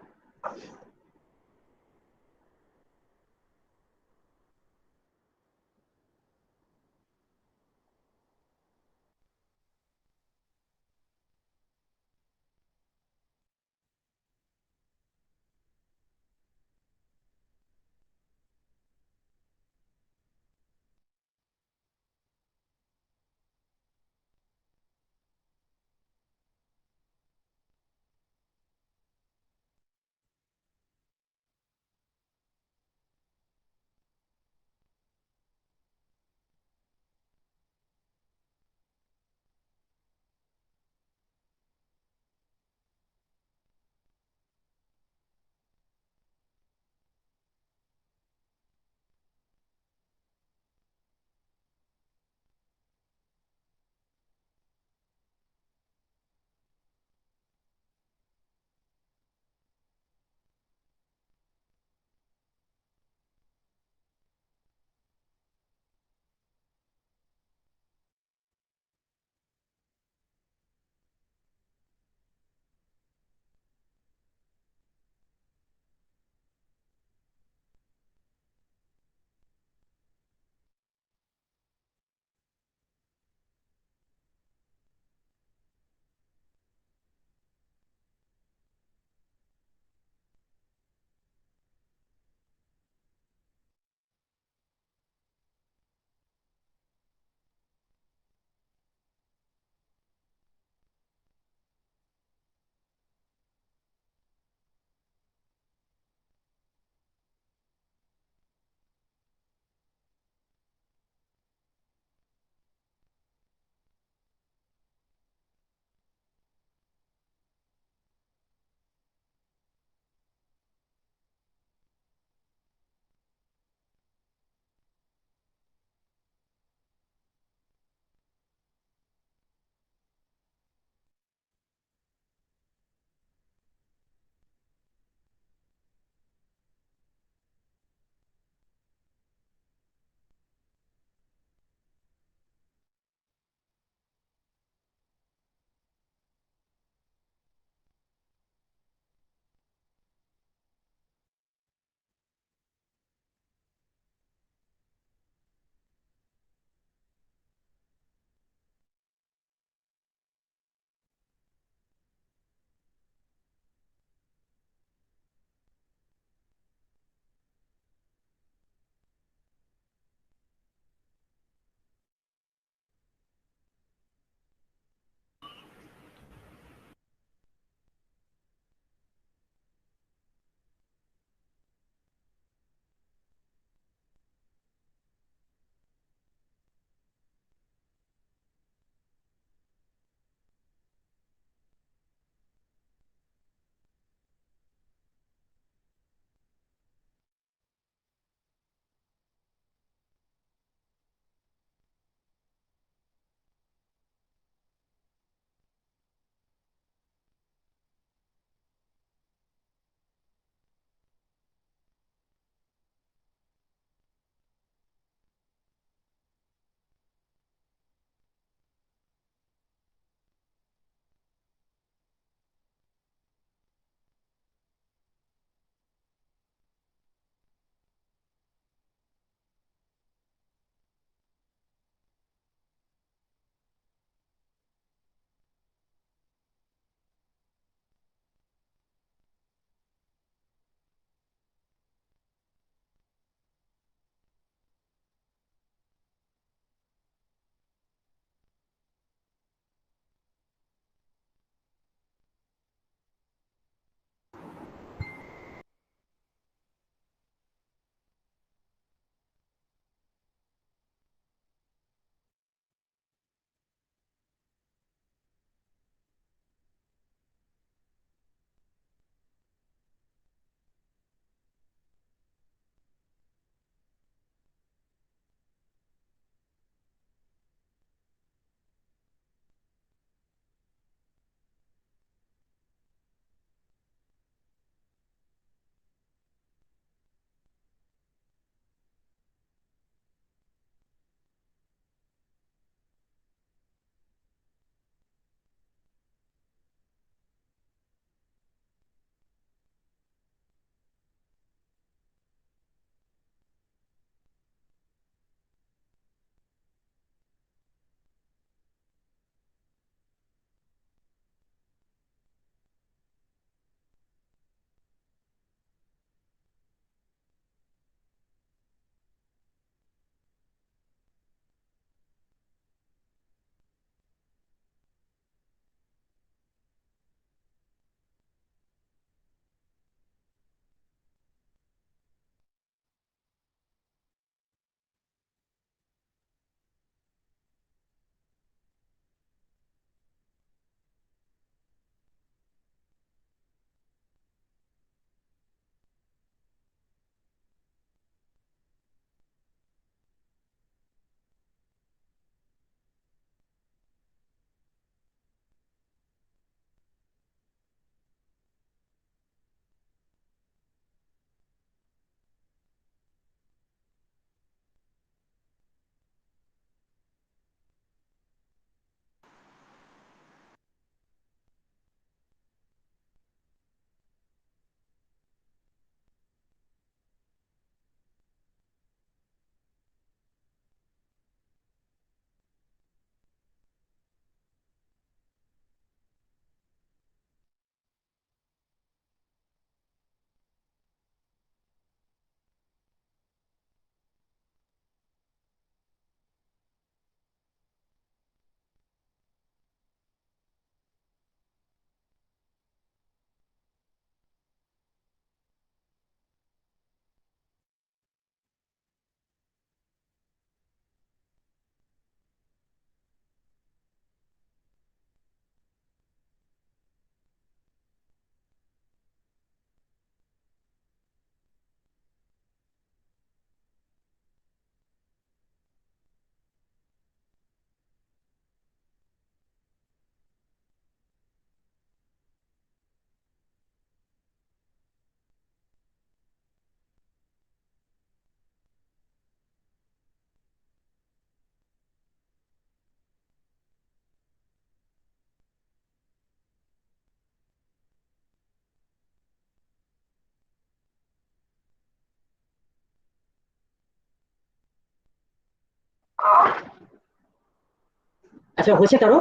আচ্ছা হয়েছে কারো?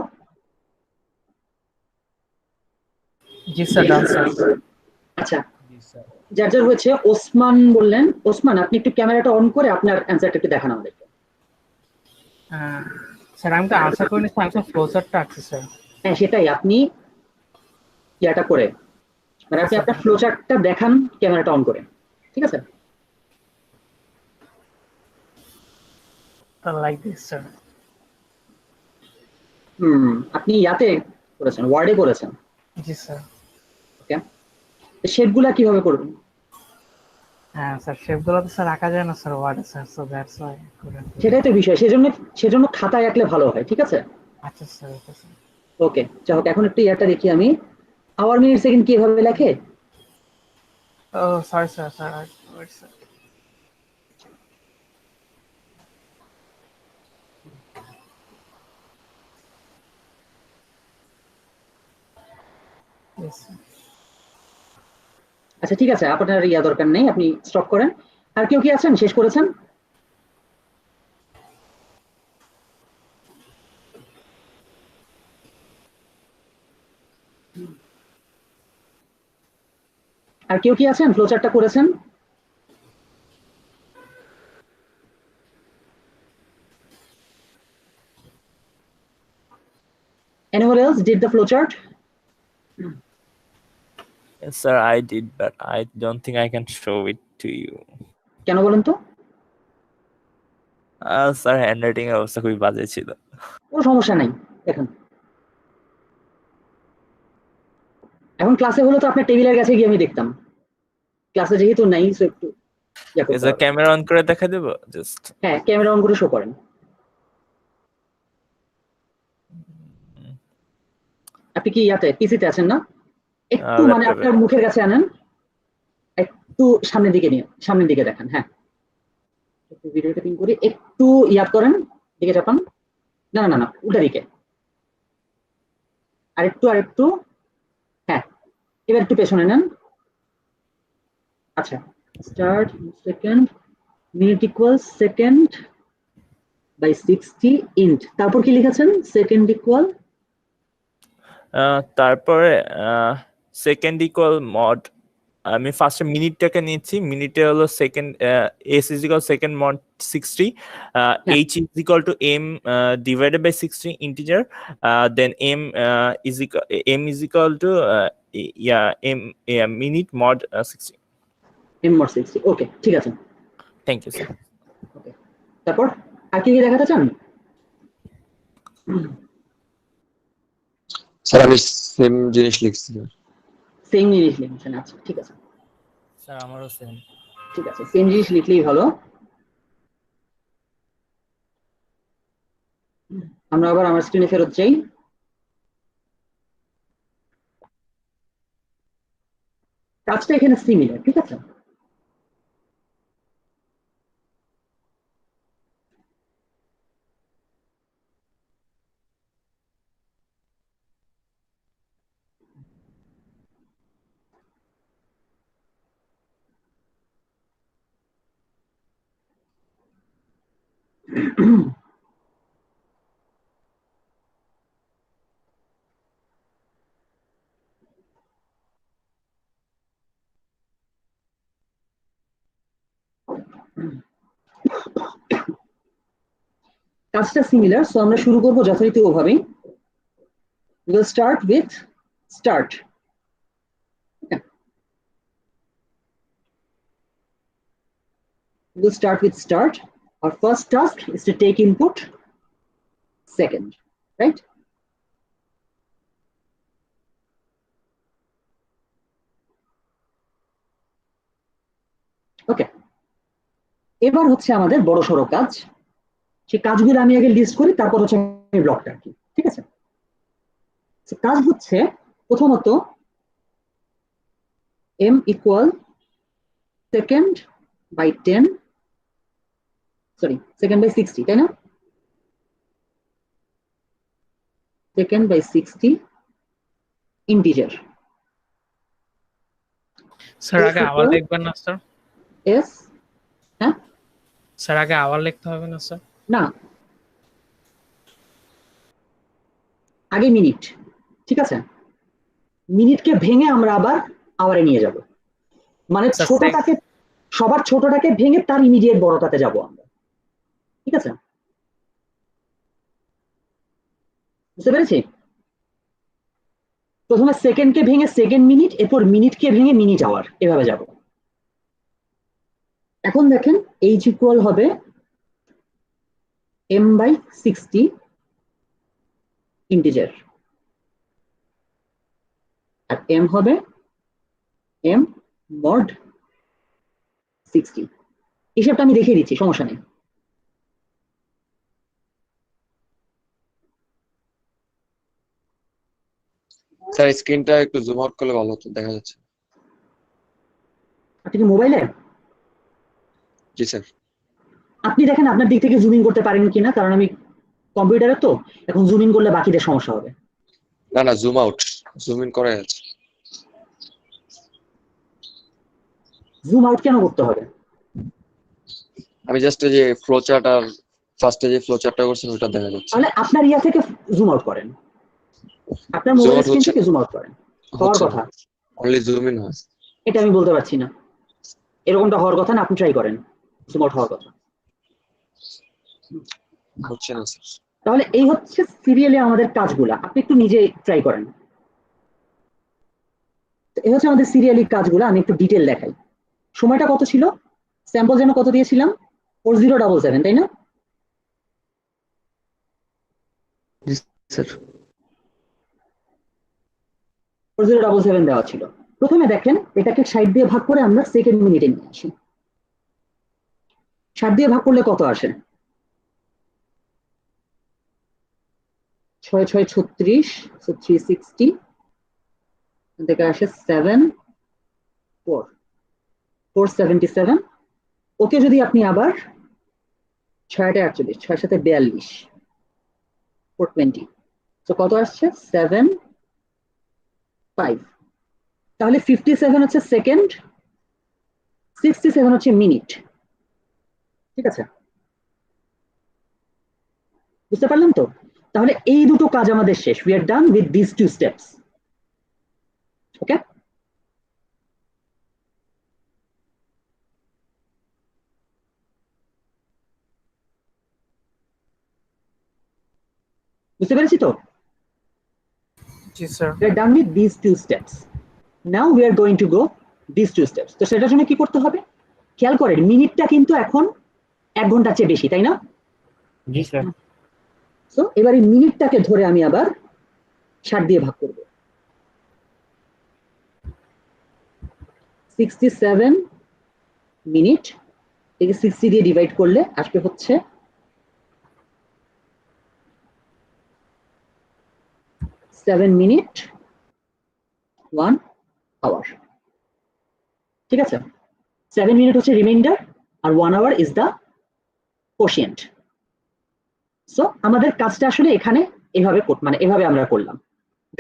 জি স্যার, ডান স্যার। আচ্ছা যার যার হয়েছে ওসমান বললেন। ওসমান আপনি একটু ক্যামেরাটা অন করে আপনার অ্যান্সারটা একটু দেখান আমাদেরকে। স্যার আমি তো আনসার করে নিচ্ছি, আমি তো ফ্লোচার্টটা আঁকছি স্যার। হ্যাঁ সেটাই, আপনি ইয়াটা করে মানে আপনি আপনার ফ্লো চার্টটা দেখান ক্যামেরাটা অন করে, ঠিক আছে? Like this sir. আপনি ইয়াতে করেছেন, ওয়ার্ডে করেছেন? জি স্যার। ওকে, শেপগুলা কিভাবে করবেন? হ্যাঁ স্যার, শেপগুলো তো স্যার আঁকা যায় না স্যার ওয়ার্ডে স্যার, সো দ্যাটস ওয়াই। সেটাই তো বিষয়, সেজন্য খাতায় আঁকলে ভালো হয়, ঠিক আছে? আচ্ছা স্যার, ওকে স্যার। ওকে যাই হোক, এখন একটু ইয়াটা দেখি আমি, আওয়ার মিনিট সেকেন্ড কিভাবে লেখে? Oh sorry sir, sir wait sir. আচ্ছা ঠিক আছে, আপনার ইয়া দরকার নেই, আপনি স্টপ করেন। আর কেউ কি আছেন শেষ করেছেন? আর কেউ কি আছেন ফ্লোচার্টটা করেছেন? Anyone else did the flowchart? Yes, sir, I did, but I don't think I can show it to you. কেন বলেন তো? স্যার হ্যান্ডরাইটিং এর অবস্থা খুবই বাজে ছিল। কোনো সমস্যা নাই, দেখেন এখন ক্লাসে হলো তো আপনার টেবিলের কাছে গিয়ে আমি দেখতাম, ক্লাসে যেহেতু নাই সো একটু ইয়া করতে হবে। ক্যামেরা অন করে দেখা দেব জাস্ট? হ্যাঁ ক্যামেরা অন করে শো করেন। আপনি কি ইয়াতে পিসিতে আছেন না? একটু মানে আপনার মুখের কাছে আনেন, একটু সামনের দিকে নিয়ে সামনের দিকে দেখেন। হ্যাঁ একটু ভিডিওটা পিন করে একটু ইয়াদ করেন, দিকে চাপান, না না না উল্টা দিকে, আরেকটু হ্যাঁ এবার একটু পেছনে নেন। আচ্ছা start second minute equal second by 60 int, তারপর কি লিখেছেন? সেকেন্ড ইকুয়াল, তারপরে সেকেন্ড ইকুয়াল মড, আমি ফার্স্টে মিনিটটাকে নিচ্ছি, মিনিটে হলো second s is equal second mod 60, h is equal to m divided by 60 integer, then m is equal to m minute mod 60। M mod 60, okay ঠিক আছে, থ্যাংক ইউ স্যার। ওকে তারপর আর কি দেখাতে চান? স্যার আমি সেম জিনিস লিখছি। সেম জিনিস লিখছেন, আচ্ছা ঠিক আছে স্যার আমারও সেম। ঠিক আছে, সেম জিনিস লিখলেই ভালো। আমরা আবার আমার স্ক্রিনে ফেরত যাই। কাজটা এখানে সিমিলার, ঠিক আছে? কাজটা সিমিলার, সো আমরা শুরু করব যথারীতি ওভাবেই। We'll start with start. Okay. We'll start with start. Our first task is to take input second, right? Okay. এবার হচ্ছে আমাদের বড় সড়ো কাজ, সেই কাজগুলো আমি আগে লিস্ট করি, তারপর হচ্ছে আমি ব্লকটা আঁকি, ঠিক আছে? কাজ হচ্ছে প্রথমত m equal second by 10, sorry second by 60, তাই না? Second by 60 integer. স্যার আগে আওয়ার লিখবেন না স্যার? এস হ্যাঁ স্যার আগে আওয়ার লিখতে হবে না স্যার? না আগে মিনিট, ঠিক আছে, মিনিটকে ভেঙে আমরা আবার আওয়ারে নিয়ে যাব, মানে ছোটটাকে সবার ছোটটাকে ভেঙে তার ইমিডিয়েট বড়টাতে যাব আমরা, ঠিক আছে, বুঝতে পেরেছি? প্রথমে সেকেন্ডকে ভেঙে সেকেন্ড মিনিট, এরপর মিনিটকে ভেঙে মিনিট আওয়ার, এভাবে যাব। এখন দেখেন h ইকুয়াল হবে m/60 ইন্টিজার, আর m হবে m mod 60। হিসাবটা আমি দেখিয়ে দিচ্ছি, সমস্যা নেই। স্যার স্ক্রিনটা একটু জুম আউট করলে ভালো হতো, দেখা যাচ্ছে। আপনি কি মোবাইলে? জি স্যার। আপনি দেখেন আপনার দিক থেকে জুম ইন করতে পারেন কিনা, কারণ আমি কম্পিউটারে তো এখন জুম ইন করলে বাকিদের সমস্যা হবে। না না, জুম আউট, জুম ইন করা আছে। জুম আউট কেন করতে হবে? আমি জাস্ট যে ফ্লো চার্ট আর ফার্স্টে যে ফ্লো চার্টটা করছেন ওটা দেখা যাচ্ছে। তাহলে আপনার ইয়া থেকে জুম আউট করেন, আপনার মোবাইল স্ক্রিন থেকে জুম আউট করেন, হওয়ার কথা। অনলি জুম ইন হয়। এটা আমি বলতে পারছি না, এরকমটা হওয়ার কথা না, আপনি ট্রাই করেন, জুম আউট হওয়ার কথা হচ্ছে না স্যার। তাহলে এই হচ্ছে সিরিয়ালে আমাদের কাজগুলা, আপনি একটু নিজে ট্রাই করেন। এই হচ্ছে আমাদের সিরিয়ালি কাজগুলো, আমি একটু ডিটেল দেখাই। সময়টা কত ছিল? স্যাম্পল যেন কত দিয়েছিলাম? 4077, তাই না? জি স্যার। 4077 দেওয়া ছিল। প্রথমে দেখেন এটাকে 60 দিয়ে ভাগ করে আমরা সেকেন্ড মিনিটে নিয়ে আসি। 60 দিয়ে ভাগ করলে কত আসে? 6 6 36, so 360, থেকে আসে 7 4 477। ওকে যদি আপনি আবার 6 48, 6 7 42, 420, তো কত আসছে? 7 5। তাহলে 57 হচ্ছে সেকেন্ড, 67 হচ্ছে মিনিট, ঠিক আছে, বুঝতে পারলাম তো? তাহলে এই দুটো কাজ আমাদের শেষ, we are done with these two steps, ওকে? বুঝতে পেরেছি তো? জি sir. We are done with these two steps. Now we are going to go these two steps. তো সেটার জন্য কি করতে হবে? খেয়াল করেন মিনিটটা কিন্তু এখন 1 ঘন্টার চেয়ে বেশি, তাই না? জি স্যার। সো এবার এই মিনিটটাকে ধরে আমি আবার 60 দিয়ে ভাগ করব। 67 মিনিট একে 60 দিয়ে ডিভাইড করলে আসবে হচ্ছে 7 মিনিট 1 আওয়ার, ঠিক আছে? 7 মিনিট হচ্ছে রিমাইন্ডার আর 1 hour is the quotient. So আমাদের কাজটা আসলে এখানে এভাবে মানে এভাবে আমরা করলাম,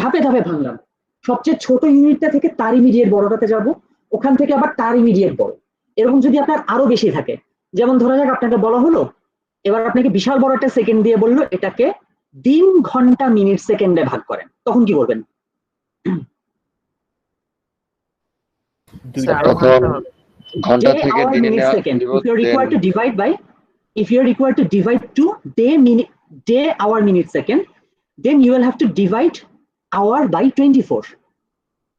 ধাপে ধাপে ভাঙলাম। সবচেয়ে ছোট ইউনিটটা থেকে তার ইমিডিয়েট বড়টাতে যাব, ওখান থেকে আবার তার ইমিডিয়েট বড়। এরকম যদি আপনার আরো বেশি থাকে, যেমন ধরা যাক আপনাকে বলা হলো এবার আপনাকে বিশাল বড় একটা সেকেন্ড দিয়ে বললো এটাকে দিন ঘন্টা মিনিট সেকেন্ডে ভাগ করেন, তখন কি করবেন? ঘন্টা থেকে দিনে নেওয়া দিব। If you're required to divide by, if you're required to divide to day, hour, minute, second, then you will have to divide hour by 24,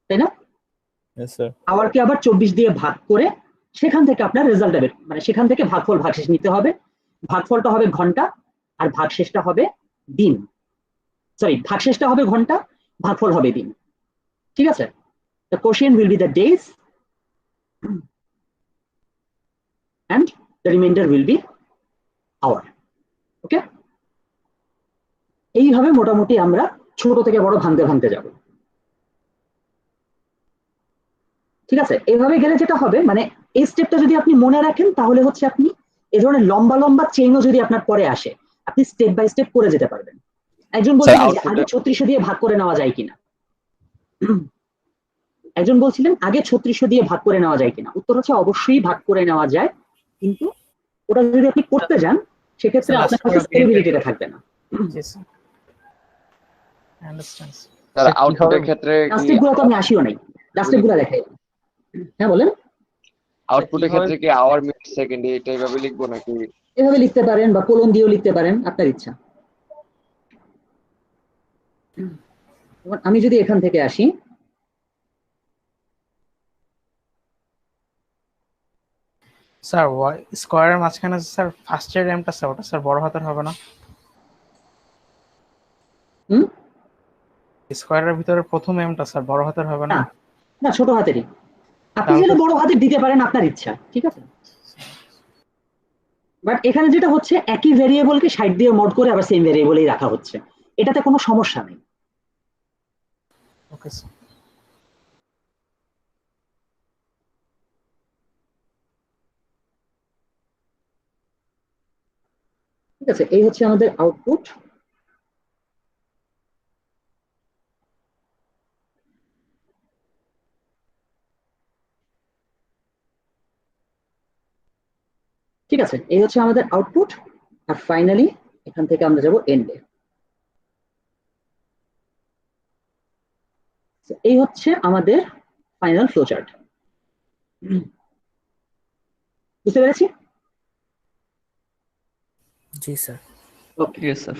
তাই না? Yes sir. আওয়ারকে আবার 24 দিয়ে ভাগ করে সেখান থেকে আপনার রেজাল্ট হবে, মানে সেখান থেকে ভাগফল ভাগশেষ নিতে হবে। ভাগফলটা হবে ঘন্টা আর ভাগশেষটা হবে দিন, সরি ভাগশেষটা হবে ঘন্টা, ভাগফল হবে দিন, ঠিক আছে? The quotient will be the days and the remainder will be hour, ওকে? এইভাবে মোটামুটি আমরা ছোট থেকে বড় ভাঙতে ভাঙতে যাব, ঠিক আছে? এভাবে গেলে যেটা হবে, মানে এই স্টেপটা যদি আপনি মনে রাখেন তাহলে হচ্ছে আপনি এই ধরনের লম্বা লম্বা চেইনও যদি আপনার পরে আসে আপনি স্টেপ বাই স্টেপ করে যেতে পারবেন। একজন বলছিলেন আগে 3600 দিয়ে ভাগ করে নেওয়া যায় কিনা, একজন বলছিলেন আগে 3600 দিয়ে ভাগ করে নেওয়া যায় কিনা। উত্তর হচ্ছে অবশ্যই ভাগ করে নেওয়া যায়, কিন্তু ওটা যদি আপনি করতে যান সেক্ষেত্রে আপনার কাছে স্কেলেবিলিটিটা থাকবে না। আন্ডারস্ট্যান্ড। স্যার আউটপুটের ক্ষেত্রে কি লাস্টের গুলো তো আমি আসিও নাই, লাস্টের গুলো দেখাই। হ্যাঁ বলেন। আউটপুটের ক্ষেত্রে কি আওয়ার মিনিট সেকেন্ড এটা এইভাবে লিখবো নাকি? এভাবে লিখতে পারেন বা কোলন দিয়েও লিখতে পারেন, আপনার ইচ্ছা। আমি যদি এখান থেকে আসি, স্যার স্কোয়ারের মাঝখানে স্যার ফার্স্টের এমটা স্যার ওটা স্যার বড় হাতের হবে না? স্কোয়ারের ভিতরে প্রথম এমটা স্যার বড় হাতের হবে না? না ছোট হাতেরই। আপনি তাহলে যেটা বড় হাতের দিতে পারেন, আপনার ইচ্ছা, ঠিক আছে। বাট এখানে যেটা হচ্ছে একই ভেরিয়েবলকে সাইড দিয়ে মোড করে আবার সেম ভেরিয়েবলেই রাখা হচ্ছে, এটাতে কোনো সমস্যা নেই। Okay sir. ঠিক আছে, এই হচ্ছে আমাদের আউটপুট। ঠিক আছে, এই হচ্ছে আমাদের আউটপুট। আর ফাইনালি এখান থেকে আমরা যাব এন্ডে। এই হচ্ছে আমাদের ফাইনাল ফ্লোচার্ট। বুঝতে পেরেছি? জি স্যার। Okay sir.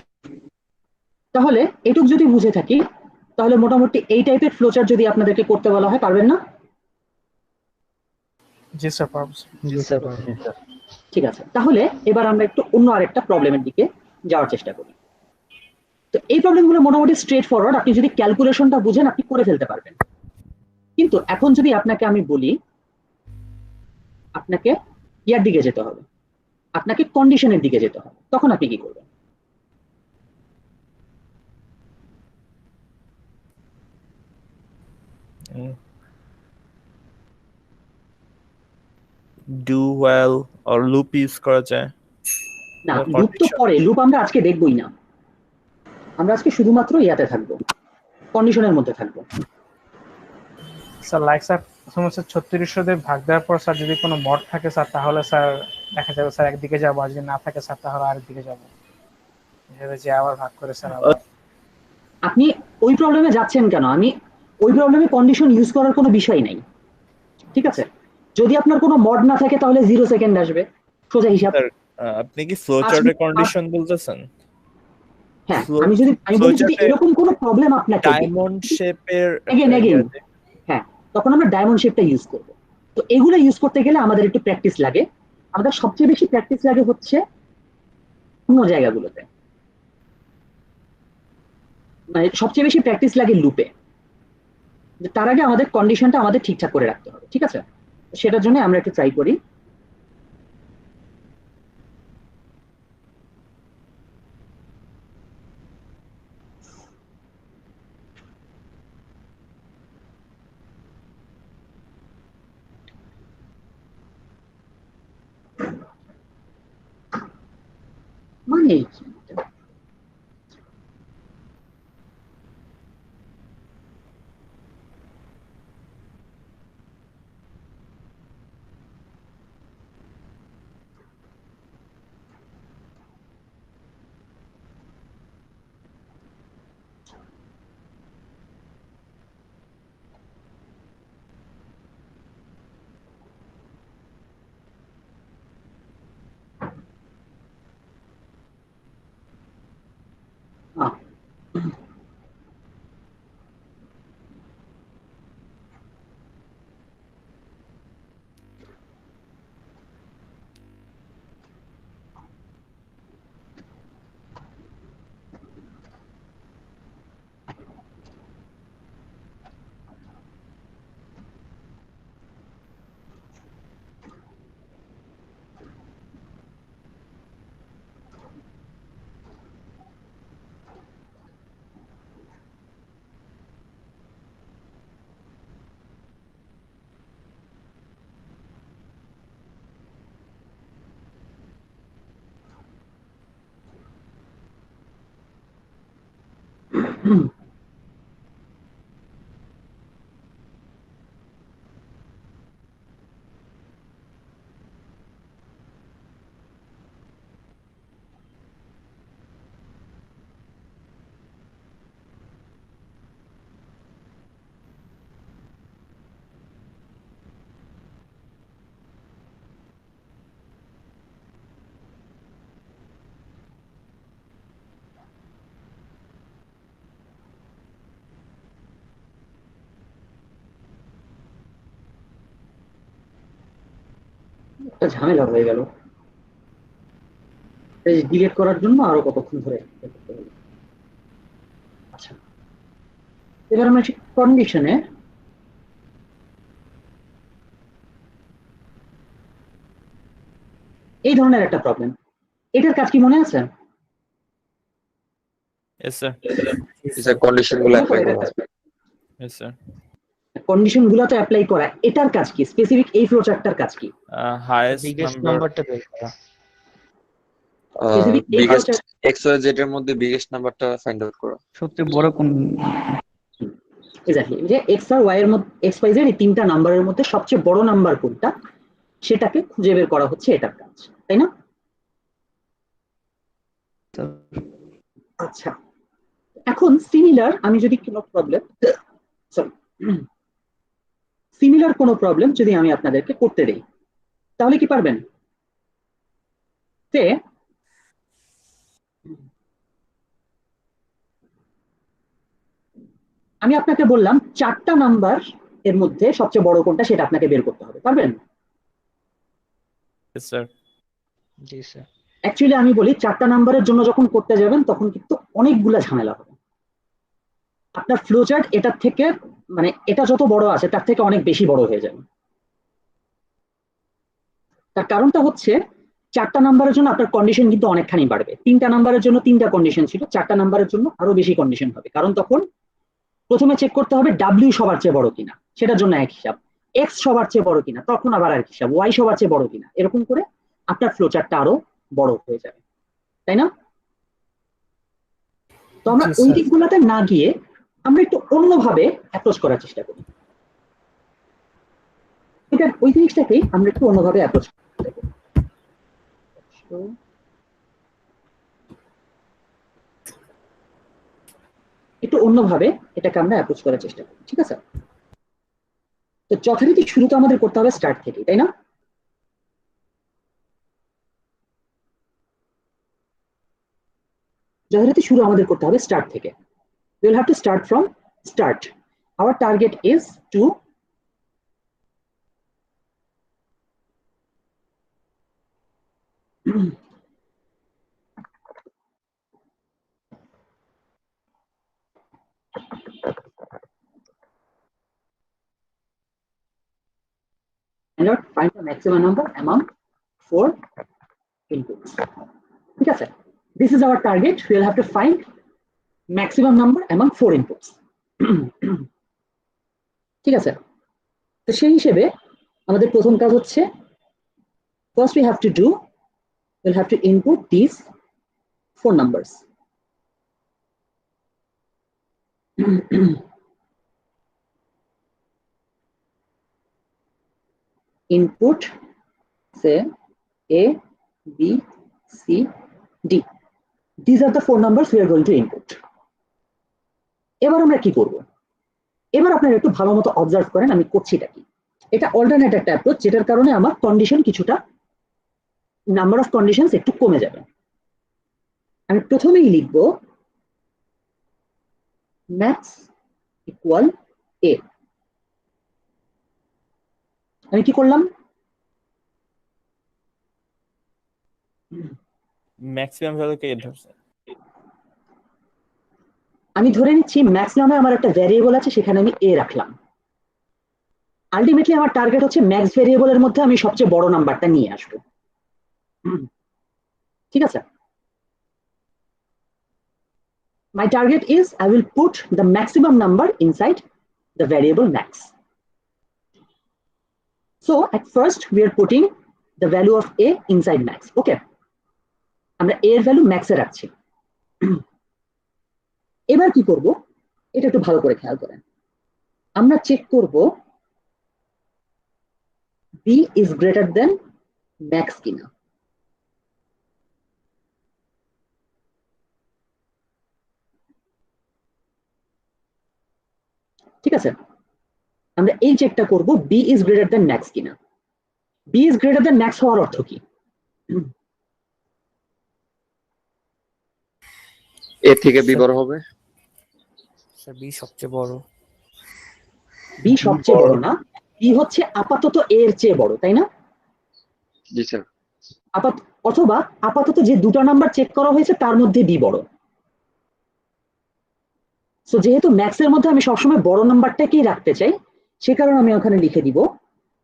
তাহলে এটুক যদি বুঝে থাকি, তাহলে মোটামুটি এই টাইপের ফ্লোচার্ট যদি আপনাদেরকে করতে বলা হয়, পারবেন না? জি স্যার পারবো। জি স্যার। ঠিক আছে, তাহলে এবার আমরা একটু অন্য আরেকটা প্রবলেমের দিকে যাওয়ার চেষ্টা করি। তো এই প্রবলেমগুলো মোটামুটি স্ট্রেট ফরওয়ার্ড, আপনি যদি ক্যালকুলেশনটা বুঝেন আপনি করে ফেলতে পারবেন। কিন্তু এখন যদি আপনাকে আমি বলি আপনাকে ইয়ার দিকে যেতে হবে, আপনাকে কন্ডিশনের দিকে যেতে হবে, তখন আপনি কি করবেন? Do well or loop use করা যায়। না, লুপ তো পরে, লুপ আমরা আজকে দেখবই না। আমরা আজকে শুধুমাত্র ইয়াতে থাকবো, কন্ডিশনের মধ্যে থাকবো। স্যার লাইক স্যার প্রথম হচ্ছে 3600 দিয়ে ভাগ দেওয়ার পর স্যার যদি কোনো মড থাকে স্যার তাহলে স্যার দেখা যাবে স্যার একদিকে যাবো, আর যদি না থাকে স্যার তাহলে আরেকদিকে যাবো, এভাবে যে আবার ভাগ করে স্যার আবার। আপনি ওই প্রবলেমে যাচ্ছেন কেন? আমি ওই প্রবলেমে কন্ডিশন ইউজ করার কোনো বিষয় নাই, ঠিক আছে। যদি আপনার কোনো মড না থাকে তাহলে 0 সেকেন্ড আসবে, সোজা হিসাব। আপনি কি ফ্লোচার্টের কন্ডিশন বলতেছেন? হ্যাঁ, আমি বলি যদি এরকম কোনো প্রবলেম আপনাকে ডায়মন্ড শেপের এগেন হ্যাঁ, তখন আমরা ডায়মন্ড শেপটা ইউজ করব। তো এগুলো ইউজ করতে গেলে আমাদের একটু প্র্যাকটিস লাগে। আমাদের সবচেয়ে বেশি প্র্যাকটিস লাগে হচ্ছে অন্য জায়গাগুলোতে, মানে সবচেয়ে বেশি প্র্যাকটিস লাগে লুপে। তার আগে আমাদের কন্ডিশনটা আমাদের ঠিকঠাক করে রাখতে হবে, ঠিক আছে। সেটার জন্য আমরা একটু ট্রাই করি। মানে কি? একটা ঝামেলা হয়ে গেল, ডিলিট করার জন্য আরো কতক্ষণ ধরে করতে হলো। আচ্ছা, এবার আমরা কন্ডিশনে এই ধরনের একটা প্রবলেম, এটার কাজ কি মনে আছে? Yes, sir. স্যার কন্ডিশন গুলো অ্যাপ্লাই করা। Yes, sir. কন্ডিশন গুলো তো অ্যাপ্লাই করা, এটার কাজ কি? স্পেসিফিক এই ফ্লোচার্টটার কাজ কি? Highest biggest number. নাম্বারটা বের করা। স্পেসিফিক এই বিগেস্ট flowchart- XYZ এর মধ্যে বিগেস্ট নাম্বারটা ফাইন্ড আউট করা। সবচেয়ে বড় কোন এক্স্যাক্টলি, যে এক্স আর ওয়াই এর মধ্যে এক্স ওয়াই জেড এই তিনটা নাম্বারের মধ্যে সবচেয়ে বড় নাম্বার কোনটা সেটাকে খুঁজে বের করা হচ্ছে এটার কাজ, তাই না? আচ্ছা, এখন সিমিলার আমি যদি কোনো প্রবলেম সরি সিমিলার কোনো প্রবলেম যদি আমি আপনাদেরকে করতে দেই তাহলে কি পারবেন? তে আমি আপনাকে বললাম 4টা নাম্বার এর মধ্যে সবচেয়ে বড় কোনটা সেটা আপনাকে বের করতে হবে, পারবেন? Yes, sir. জি স্যার। অ্যাকচুয়ালি আমি বলি 4টা নাম্বারের জন্য যখন করতে যাবেন তখন কিন্তু অনেকগুলা ঝামেলা হবে। আপনার ফ্লোচার্ট এটার থেকে মানে এটা যত বড় আছে তার থেকে অনেক বেশি বড় হয়ে যাবে। তার কারণটা হচ্ছে 4টা নাম্বারের জন্য আপনার কন্ডিশন কিন্তু অনেকখানি বাড়বে। 3টা নাম্বারের জন্য 3টা কন্ডিশন ছিল, 4টা নাম্বারের জন্য আরো বেশি কন্ডিশন হবে। কারণ তখন প্রথমে চেক করতে হবে ডাব্লিউ সবার চেয়ে বড় কিনা, সেটার জন্য এক হিসাব, এক্স সবার চেয়ে বড় কিনা তখন আবার এক হিসাব, ওয়াই সবার চেয়ে বড় কিনা, এরকম করে আপনার ফ্লোচার্টটা আরো বড় হয়ে যাবে, তাই না? তো আমরা ওই দিকগুলোতে না গিয়ে আমরা একটু অন্যভাবে অ্যাপ্রোচ করার চেষ্টা করি। এটা ওই জিনিসটাকেই আমরা একটু অন্যভাবে অ্যাপ্রোচ করতে করি। একটু অন্যভাবে এটাকে আমরা অ্যাপ্রোচ করার চেষ্টা করি, ঠিক আছে? তো যথারীতি শুরু তো আমাদের করতে হবে স্টার্ট থেকে, তাই না? যথারীতি শুরু আমাদের করতে হবে স্টার্ট থেকে। We will have to start from start. Our target is to find the maximum number among 4 inputs. ঠিক আছে? This is our target. We will have to find maximum number among 4 inputs. ঠিক আছে? তো সেই হিসেবে আমাদের প্রথম কাজ হচ্ছে first we have to do, we'll have to input these 4 numbers. Input say A, B, C, D. These are the 4 numbers we are going to input. এবার আমরা কি করব? এবার আপনারা একটু ভালো মতো অবজার্ভ করেন আমি করছিটা কি। এটা অল্টারনেট একটা অ্যাপ্রোচ যেটার কারণে আমার কন্ডিশন কিছুটা নাম্বার অফ কন্ডিশনস একটু কমে যাবে। আমি প্রথমেই লিখব ম্যাক্স ইকুয়াল এ। আমি কি করলাম? ম্যাক্সিমাম ভ্যালু কে ধরছে? আমি ধরে নিচ্ছি ম্যাক্স নামে আমার একটা ভ্যারিয়েবল আছে, সেখানে আমি এ রাখলাম। আলটিমেটলি আমার টার্গেট হচ্ছে ম্যাক্স ভ্যারিয়েবলের মধ্যে আমি সবচেয়ে বড় নাম্বারটা নিয়ে আসবো, ঠিক আছে? My target is I will put the maximum number inside the variable max. So at first we are putting the value of a inside max. Okay, আমরা a এর ভ্যালু max এ রাখছি। এবার কি করব এটা একটু ভালো করে খেয়াল করেন। আমরা চেক করব b is greater than max কিনা। ঠিক আছে, আমরা এই চেকটা করব b is greater than max কিনা। b is greater than max হওয়ার অর্থ কি? এ থেকে বি বড় হবে। স্যার বি সবচেয়ে বড়। বি সবচেয়ে বড় না, বি হচ্ছে আপাতত এ এর চেয়ে বড়, তাই না? জি স্যার। অথবা আপাতত যে দুটো নাম্বার চেক করা হয়েছে তার মধ্যে ডি বড়। সো যেহেতু ম্যাক্সের মধ্যে আমি সবসময় বড় নাম্বারটাকেই রাখতে চাই, সে কারণে আমি ওখানে লিখে দিব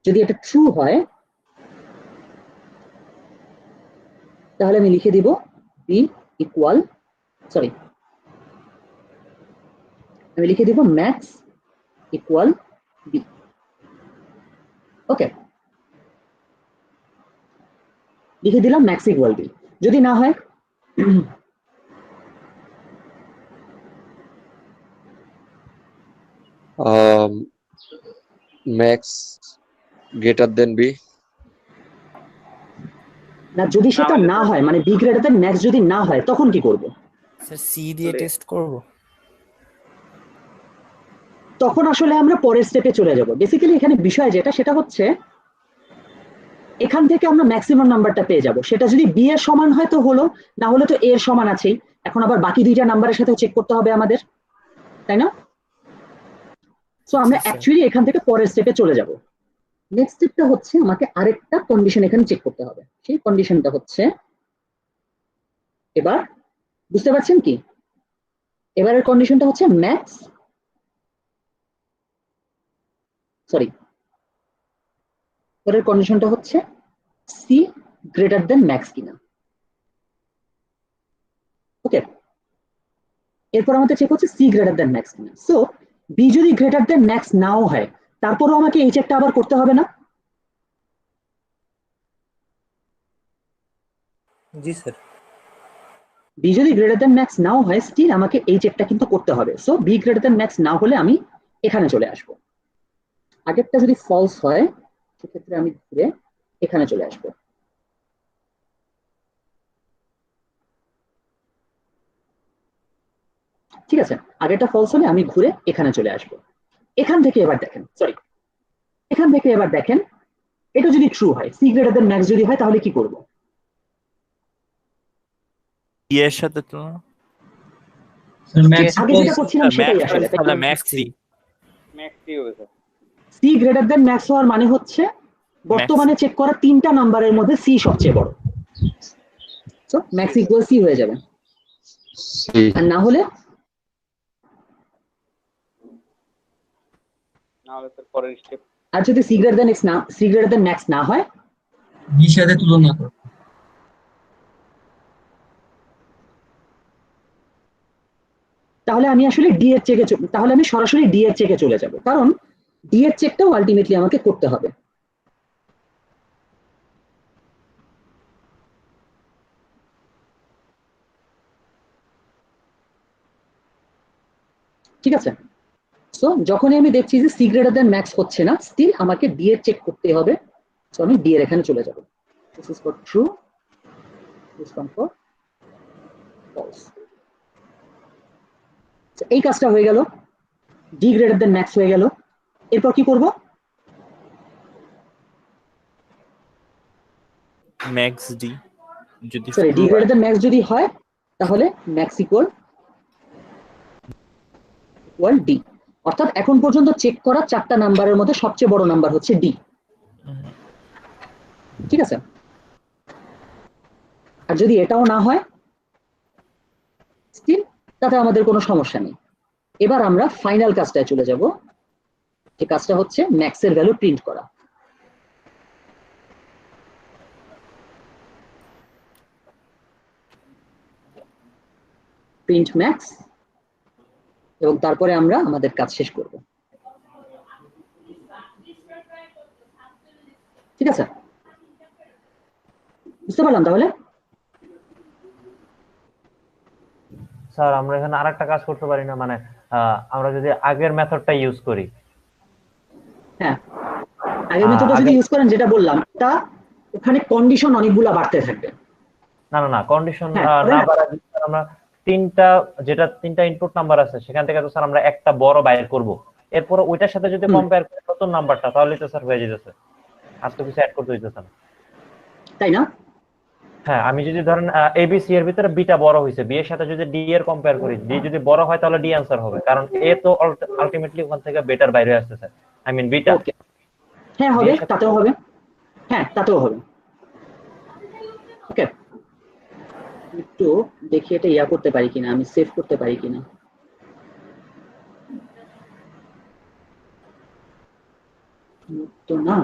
যদি এটা ট্রু হয় তাহলে আমি লিখে দিব বি ইকুয়াল, সরি আমি লিখে দিব ম্যাক্স ইকুয়াল বি। ওকে, লিখে দিলাম ম্যাক্স ইকুয়াল বি। যদি না হয় ম্যাক্স গ্রেটার দেন বি। না, যদি সেটা না হয় মানে বি গ্রেটার দেন ম্যাক্স যদি না হয় তখন কি করব? স্যার সি দিয়ে টেস্ট করব। তখন আসলে আমরা পরের স্টেপে চলে যাব। বেসিক্যালি এখানে বিষয় যেটা সেটা হচ্ছে এখান থেকে আমরা ম্যাক্সিমাম নাম্বারটা পেয়ে যাব। সেটা যদি বি এর সমান হয় তো হলো, না হলে তো এর সমান আছেই। এখন আবার বাকি দুইটা নাম্বারের সাথেও চেক করতে হবে আমাদের, তাই না? সো আমরা অ্যাকচুয়ালি এখান থেকে পরের স্টেপে চলে যাব। নেক্সট স্টেপটা হচ্ছে আমাকে আরেকটা কন্ডিশন এখানে চেক করতে হবে। সেই কন্ডিশনটা হচ্ছে, এবার বুঝতে পারছেন কি? এবারের কন্ডিশনটা হচ্ছে ম্যাক্স, সরি এবারের কন্ডিশনটা হচ্ছে সি গ্রেটার দেন ম্যাক্স কিনা। ওকে, এরপর আমাদের চেক হচ্ছে সি গ্রেটার দেন ম্যাক্স কিনা। সো বি যদি গ্রেটার দেন ম্যাক্স নাও হয় তারপরও আমাকে এই চেকটা আবার করতে হবে না? জি স্যার। বি যদি গ্রেটার দেন ম্যাক্স নাও হয় স্টিল আমাকে এই চেকটা কিন্তু করতে হবে। So b greater than max না হলে আমি এখানে চলে আসব। আগেরটা যদি ফলস হয় সেক্ষেত্রে আমি ঘুরে এখানে চলে আসব। ঠিক আছে, আগেরটা ফলস হলে আমি ঘুরে এখানে চলে আসব। এখান থেকে এবার দেখেন, সরি এখান থেকে এবার দেখেন এটা যদি ট্রু হয়, সি গ্রেটার দেন ম্যাক্স যদি হয় তাহলে কি করব? ই এর সাথে তো আগে যেটা করছিলাম সেটাই আসলে। Max c. C greater than max হওয়ার মানে হচ্ছে বর্তমানে চেক করা তিনটা নাম্বারের মধ্যে সি সবচেয়ে বড়। সো ম্যাক্স ইকুয়াল সি হয়ে যাবে। আর না হলে পরের স্টেপ, আর যদি সি গ্রেটার দেন এক্স না, সি গ্রেটার দেন ম্যাক্স না হয় বি সাথে তুলনা করো। তাহলে আমি আসলে ডি এর চেকে, তাহলে আমি সরাসরি ডি এর চেকে চলে যাব, কারণ ডি এর চেকটাও আলটিমেটলি আমাকে করতে হবে। ঠিক আছে, সো যখনই আমি দেখছি যে সি গ্রেটার দেন ম্যাক্স হচ্ছে না, স্টিল আমাকে ডি এর চেক করতে হবে। সো আমি ডি এর এখানে চলে যাব। This is for true, this one for false. এই কাজটা হয়ে গেল, ডি গ্রেটার দেন ম্যাক্স হয়ে গেল। এরপর কি করব? ম্যাক্স ডি যদি sorry D greater than max যদি হয় তাহলে ম্যাক্স ইকুয়াল ডি। অর্থাৎ এখন পর্যন্ত চেক করা চারটা নাম্বারের মধ্যে সবচেয়ে বড় নাম্বার হচ্ছে ডি। ঠিক আছে, আর যদি এটাও না হয় স্টিল তাতে আমাদের কোনো সমস্যা নেই। এবার আমরা ফাইনাল কাজটায় চলে যাব, যে কাজটা হচ্ছে ম্যাক্সের ভ্যালু প্রিন্ট করা। প্রিন্ট ম্যাক্স, এবং তারপরে আমরা আমাদের কাজ শেষ করব। ঠিক আছে, বুঝতে পারলাম তাহলে? স্যার আমরা এখানে আরেকটা কাজ করতে পারি না, মানে আমরা যদি আগের মেথডটা ইউজ করি? হ্যাঁ, আগের মেথডটা যদি ইউজ করেন যেটা বললাম, তা ওখানে কন্ডিশন অনেকগুলো বাড়তে থাকবে। না না না, কন্ডিশন না বাড়া, আমরা তিনটা ইনপুট নাম্বার আছে সেখান থেকে তো স্যার আমরা একটা বড় বাইর করব, এরপর ওইটার সাথে যদি কম্পেয়ার করি নতুন নাম্বারটা, তাহলে তো স্যার হয়ে যেতেছে, আর তো কিছু অ্যাড করতে হইতেছে না, তাই না? হ্যাঁ, আমি যদি ধরেন এ বি সি এর ভিতরে বিটা বড় হইছে, বি এর সাথে যদি ডি এর কম্পেয়ার করি, ডি যদি বড় হয় তাহলে ডি आंसर হবে, কারণ এ তো আলটিমেটলি ওখান থেকে বেটার বাইরে আসছে স্যার, আই মিন বিটা। হ্যাঁ হবে, তাতেও হবে, হ্যাঁ তাতেও হবে। একটু দেখি এটা ইয়া করতে পারি কিনা, আমি সেভ করতে পারি কিনা। তো না,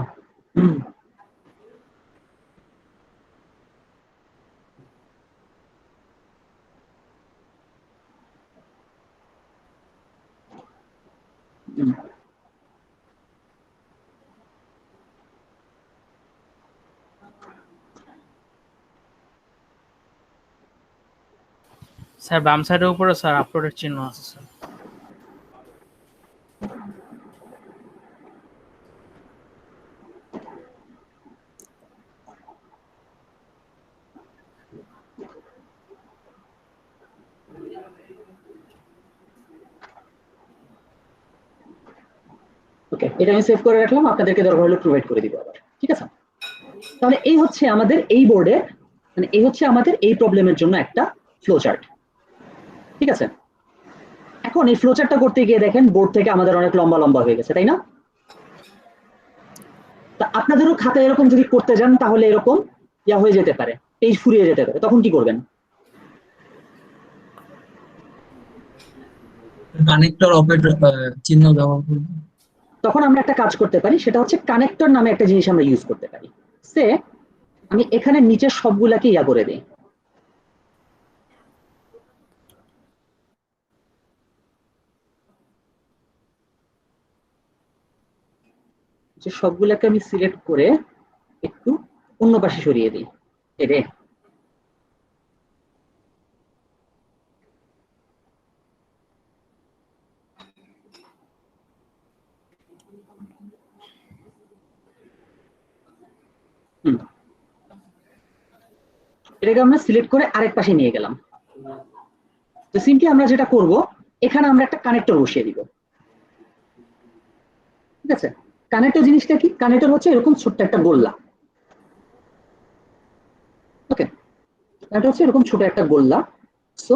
স্যার বাম সাইডের উপরে স্যার আপলোডের চিহ্ন আছে স্যার। ওকে, এটা আমি সেভ করে রাখলাম, আপনাদেরকে দরকার হলে প্রোভাইড করে দিব আবার। ঠিক আছে, তাহলে এই হচ্ছে আমাদের এই বোর্ডে, মানে এই হচ্ছে আমাদের এই প্রবলেমের জন্য একটা ফ্লো চার্ট। ঠিক আছে, এখন এই ফ্লো চার্টটা করতে গিয়ে দেখেন বোর্ড থেকে আমাদের অনেক লম্বা লম্বা হয়ে গেছে, তাই না? তা আপনাদেরও খাতা এরকম যদি করতে যান তাহলে এরকম ইয়া হয়ে যেতে পারে, পেজ ফুরিয়ে যেতে পারে, তখন কি করবেন? কানেক্টর অপারেটর চিহ্ন ব্যবহার করব। তখন আমরা একটা কাজ করতে পারি, সেটা হচ্ছে কানেক্টর নামে একটা জিনিস আমরা ইউজ করতে পারি। সে আমি এখানে নিচে সবগুলাকে ইয়া করে দিই, যে সবগুলাকে আমি সিলেক্ট করে একটু অন্য পাশে সরিয়ে দিই। এরে এটাকে আমরা সিলেক্ট করে আরেক পাশে নিয়ে গেলাম। তো সিম্পলি আমরা যেটা করব, এখানে আমরা একটা কানেক্টর বসিয়ে দিব। ঠিক আছে, কানেক্টর জিনিসটা কি? কানেক্টর হচ্ছে এরকম ছোট্ট একটা গোল্লা। ওকে, কানেক্টর হচ্ছে এরকম ছোট একটা গোল্লা। সো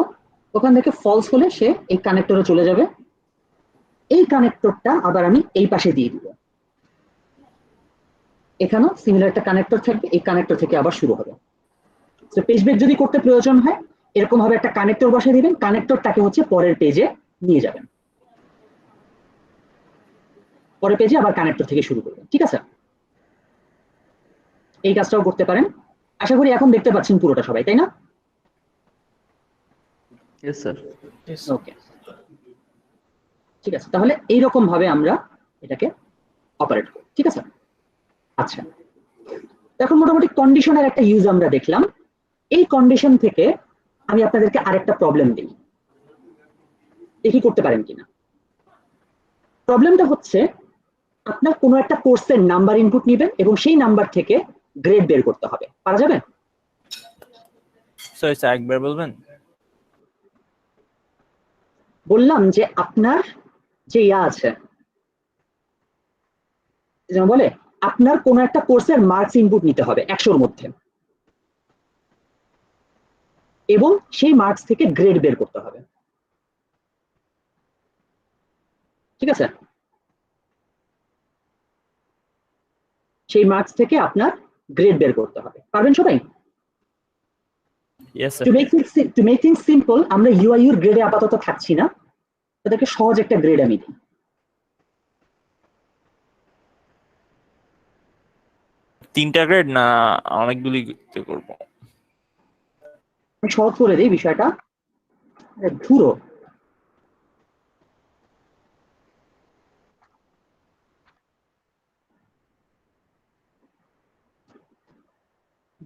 ওখান থেকে ফলস হলে সে এই কানেক্টরে চলে যাবে। এই কানেক্টরটা আবার আমি এই পাশে দিয়ে দিব, এখানেও সিমিলার একটা কানেক্টর থাকবে, এই কানেক্টর থেকে আবার শুরু হবে। তো পেজ ব্রেক যদি করতে প্রয়োজন হয় এরকম ভাবে একটা কানেক্টর বসিয়ে দিবেন, কানেক্টরটাকে হচ্ছে পরের পেজে নিয়ে যাবেন, পরের পেজে আবার কানেক্টর থেকে শুরু করবেন। ঠিক আছে, এই কাজটাও করতে পারেন। আশা করি এখন দেখতে পাচ্ছেন পুরোটা সবাই, তাই না? Yes sir. ওকে, ঠিক আছে, তাহলে এইরকম ভাবে আমরা এটাকে অপারেট করি। ঠিক আছে, আচ্ছা, এখন মোটামুটি কন্ডিশনের একটা ইউজ আমরা দেখলাম। এই কন্ডিশন থেকে আমি আপনাদেরকে আরেকটা প্রবলেম দিই, দেখি করতে পারেন কিনা। প্রবলেমটা হচ্ছে আপনার কোনো একটা কোর্সের নাম্বার ইনপুট নেবেন এবং সেই নাম্বার থেকে গ্রেড বের করতে হবে, পারা যাবে? সরি স্যার, একবার বলবেন? বললাম যে আপনার যে ইয়া আছে, যেমন বলে আপনার কোনো একটা কোর্সের মার্কস ইনপুট নিতে হবে 100-র মধ্যে, এবং সেই মার্কস থেকে গ্রেড বের করতে হবে। ঠিক আছে, সেই মার্কস থেকে আপনার গ্রেড বের করতে হবে, পারবেন সবাই? Yes sir. To make things simple, আমরা ইউআইইউ এর গ্রেডে আপাতত থাকছি না, তাদেরকে সহজ একটা গ্রেড আমি দিই। তিনটা গ্রেড না অনেকগুলি করব? আমি সহজ করে দিই বিষয়টা। ধুরো,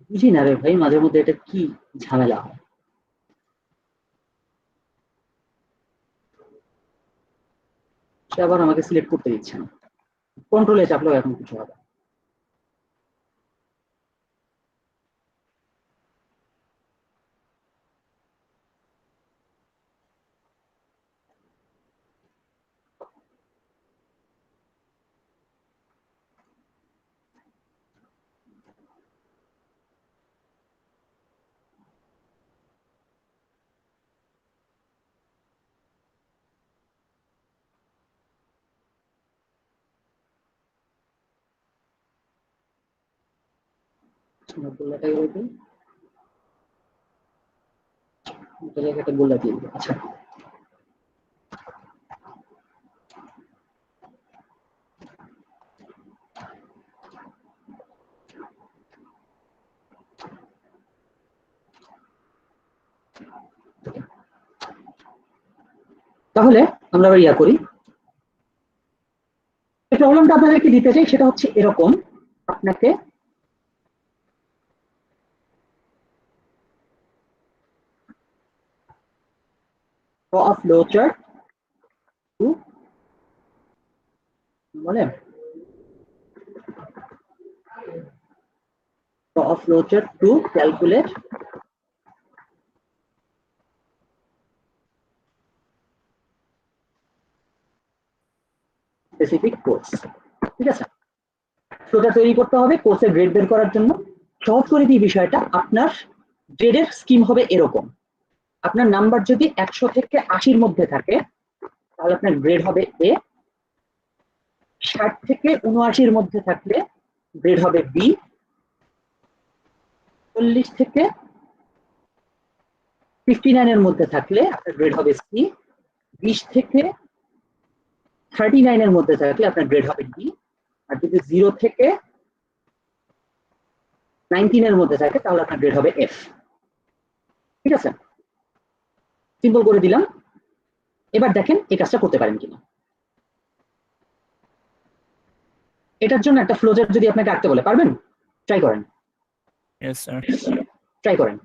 বুঝি না রে ভাই, মাঝে মধ্যে এটা কি ঝামেলা হয়। সে আবার আমাকে সিলেক্ট করতে দিচ্ছে না, কন্ট্রোলে চাপলেও এখন কিছু হবে। একটা জায়গাটা গোলা দিয়ে দিবো। আচ্ছা তাহলে আমরা আবার ইয়া করি, এই প্রবলেমটা আপনাদেরকে দিতে চাই, সেটা হচ্ছে এরকম, আপনাকে draw a flowchart to বলে draw a flowchart to calculate specific course। ঠিক আছে, ফ্লোটা তৈরি করতে হবে কোর্সের গ্রেড বের করার জন্য। সহজ করে দিই বিষয়টা, আপনার গ্রেডের স্কিম হবে এরকম, আপনার নাম্বার যদি 100 থেকে 80-র মধ্যে থাকে তাহলে আপনার গ্রেড হবে এ, 60 থেকে 79-র মধ্যে থাকলে গ্রেড হবে বি, 40 থেকে 59-এর মধ্যে থাকলে আপনার গ্রেড হবে সি, 20 থেকে 39-এর মধ্যে থাকলে আপনার গ্রেড হবে ডি, আর যদি 0 থেকে 19-এর মধ্যে থাকে তাহলে আপনার গ্রেড হবে এফ। ঠিক আছে, সিম্পল করে দিলাম। এবার দেখেন এই কাজটা করতে পারেন কিনা। এটার জন্য একটা ফ্লোচার্ট যদি আপনাকে আঁকতে বলে, পারবেন? ট্রাই করেন, Yes, sir. ট্রাই করেন।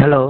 হ্যালো।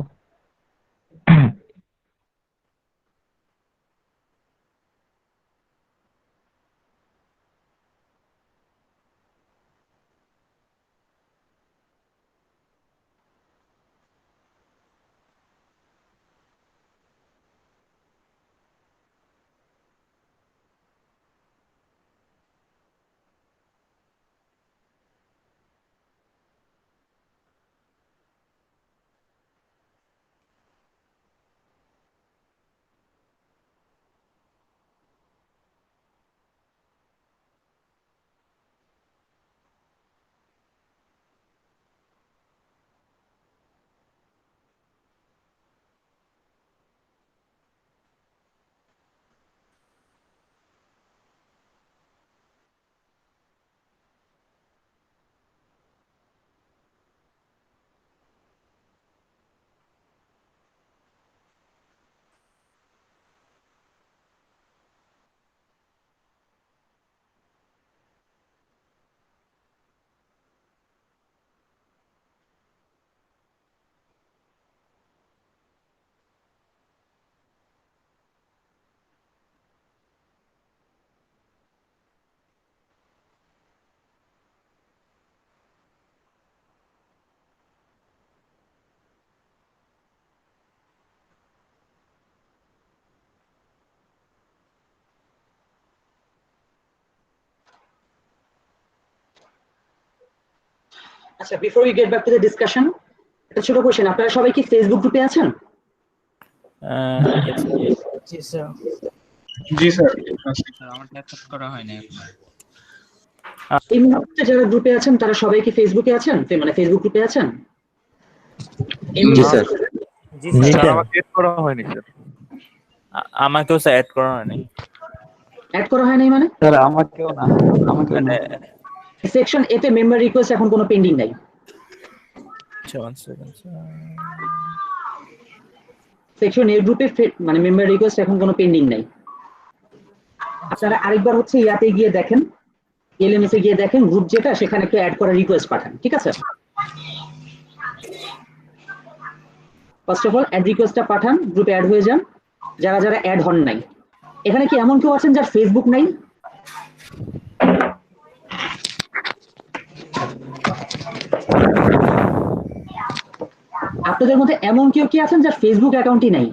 আচ্ছা, before we get back to the discussion, একটা ছোট কোশ্চেন, আপনারা সবাই কি ফেসবুক গ্রুপে আছেন? জি স্যার। জি স্যার। আমার অ্যাকসেপ্ট করা হয়নি। এই মুহূর্তে যারা গ্রুপে আছেন তারা সবাই কি ফেসবুকে আছেন, মানে ফেসবুক গ্রুপে আছেন? জি স্যার। জি স্যার। আমাকে এড করা হয়নি স্যার। আমাকেও স্যার অ্যাড করা হয়নি। অ্যাড করা হয় নাই মানে? স্যার আমাকেও না, আমাকেও না। সেকশন এ তে মেম্বার রিকোয়েস্ট এখন কোনো পেন্ডিং নাই। আচ্ছা, 1 সেকেন্ড। সেকশন এর গ্রুপে মানে মেম্বার রিকোয়েস্ট এখন কোনো পেন্ডিং নাই। আপনারা আরেকবার হচ্ছে ইয়াতে গিয়ে দেখেন, এলএমএস এ গিয়ে দেখেন গ্রুপ যেটা, সেখানে একটু অ্যাড করার রিকোয়েস্ট পাঠান, ঠিক আছে? ফার্স্ট অফ অল অ্যাড রিকোয়েস্টটা পাঠান, গ্রুপে অ্যাড হয়ে যান যারা যারা অ্যাড হন নাই। এখানে কি এমন কেউ আছেন যার ফেসবুক নাই? আপনাদের মধ্যে এমন কেউ কি আছেন যার ফেসবুক অ্যাকাউন্টই নাই?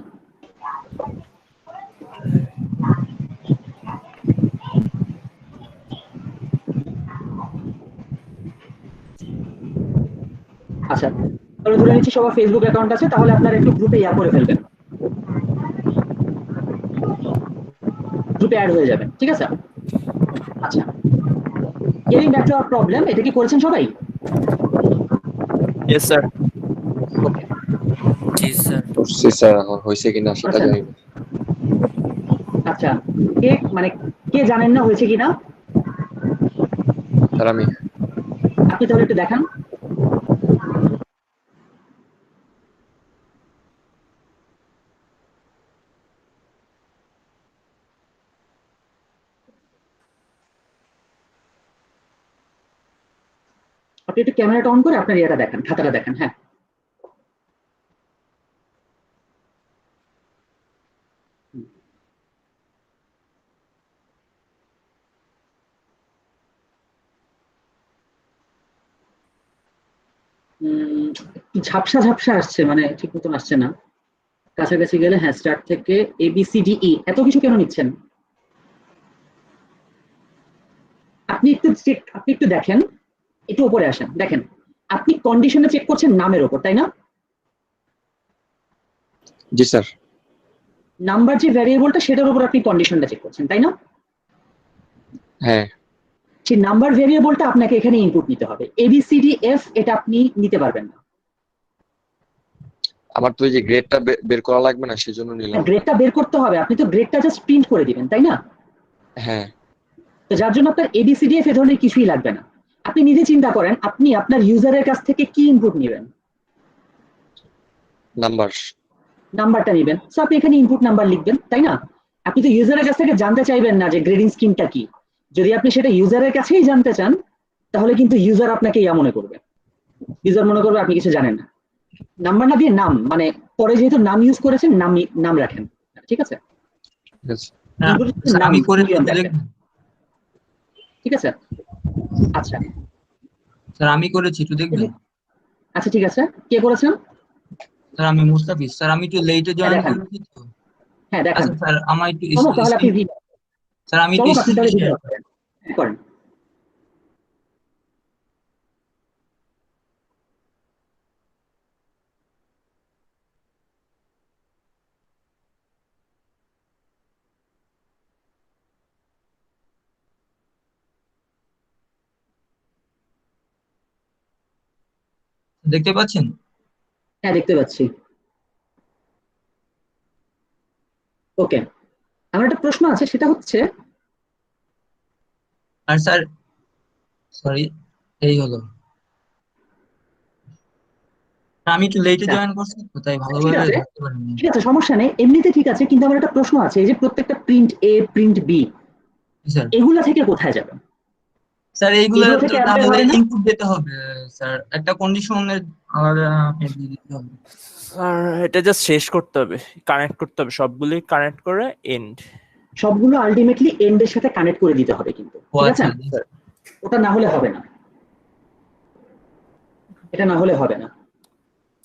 আচ্ছা, তাহলে ধরে নিচ্ছি সবার ফেসবুক অ্যাকাউন্ট আছে, তাহলে আপনারা একটু গ্রুপে ইয়া করে ফেলবেন, গ্রুপে অ্যাড হয়ে যাবেন, ঠিক আছে? আচ্ছা, getting back to our problem, এটা কি করেছেন সবাই? Yes sir. ওকে, জি স্যার। করছি স্যার, হইছে কিনা সেটা জানি না। আচ্ছা, কে মানে কে জানেন না হয়েছে কিনা? স্যার আমি। আপনি তাহলে একটু দেখান। আপনি একটু ক্যামেরাটা অন করে আপনার ইয়েটা দেখান, খাতাটা দেখান। হ্যাঁ, ঝাপসা ঝাপসা আসছে, মানে ঠিক মতন আসছে না। কাছাকাছি গেলে, হ্যাঁ, স্টার্ট থেকে ABCDE এত কিছু কেন নিচ্ছেন? আপনি একটু দেখেন, একটু উপরে আসেন, দেখেন আপনি কন্ডিশনে চেক করছেন নামের উপর, তাই না? জি স্যার। নাম্বার যে ভ্যারিয়েবলটা সেটার উপর আপনি কন্ডিশনটা চেক করছেন, তাই না? হ্যাঁ। সেই নাম্বার ভ্যারিয়েবলটা আপনাকে এখানে ইনপুট নিতে হবে। ABCDF এটা আপনি নিতে পারবেন না। আমার তো এই যে গ্রেডটা বের করা লাগবে না, সেজন্য নিলাম। গ্রেডটা বের করতে হবে, আপনি তো গ্রেডটা জাস্ট প্রিন্ট করে দিবেন, তাই না? হ্যাঁ। তো যার জন্য আপনার ABCDF এ ধরনের কিছুই লাগবে না। আপনি নিজে চিন্তা করেন, আপনি আপনার ইউজারের কাছ থেকে কি ইনপুট নেবেন? নাম্বারটা নেবেন, সো আপনি এখানে ইনপুট নাম্বার লিখবেন, তাই না? আপনি তো ইউজারের কাছ থেকে জানতে চাইবেন না যে গ্রেডিং স্কিমটা কি। যদি আপনি সেটা ইউজারের কাছেই জানতে চান, তাহলে কিন্তু ইউজার আপনাকে ইয়া মনে করবে, ইউজার মনে করবে আপনি কিছু জানেন না। নাম্বার না দিয়ে নাম, মানে পরে যেহেতু নাম ইউজ করেছেন নাম রাখেন, ঠিক আছে? স্যার নাম আমি করে boolean রাখবেন, দেখবেন। ঠিক আছে? আচ্ছা স্যার আমি করেছি, একটু দেখবেন। আচ্ছা ঠিক আছে, কে করেছেন? স্যার আমি মুস্তাফিজ। স্যার আমি একটু লেটে জয়েন দেখান। করেছি তো। হ্যাঁ দেখান। আচ্ছা স্যার আমার একটু তাহলে আপনি স্যার আমি একটু আপনি স্ক্রিন তাহলে শেয়ার করেন। দেখতে পাচ্ছেন? হ্যাঁ দেখতে পাচ্ছি। ওকে, আমার একটা প্রশ্ন আছে, সেটা হচ্ছে আর স্যার সরি এই হলো, আমি একটু লেটে জয়েন করছি তো তাই ঠিক ভালোভাবে আছে, ধরতে পারিনি। ঠিক আছে, সমস্যা নেই, এমনিতে ঠিক আছে, কিন্তু আমার একটা প্রশ্ন আছে, এই যে প্রত্যেকটা প্রিন্ট এ প্রিন্ট বি স্যার এগুলা থেকে কোথায় যাবে? স্যার এইগুলো এগুলো তো থেকে অ্যাপ্লাই তাহলে হবে না? ইনপুট দিতে হবে স্যার, একটা কন্ডিশনের আলাদা দিয়ে দিতে হবে। স্যার এটা জাস্ট শেষ করতে হবে, কানেক্ট করতে হবে, সবগুলি কানেক্ট করে এন্ড। সবগুলো আলটিমেটলি এন্ড এর সাথে কানেক্ট করে দিতে হবে কিন্তু, ও ঠিক আছে? আচ্ছা ওটা না হলে হবে না, এটা না হলে হবে না।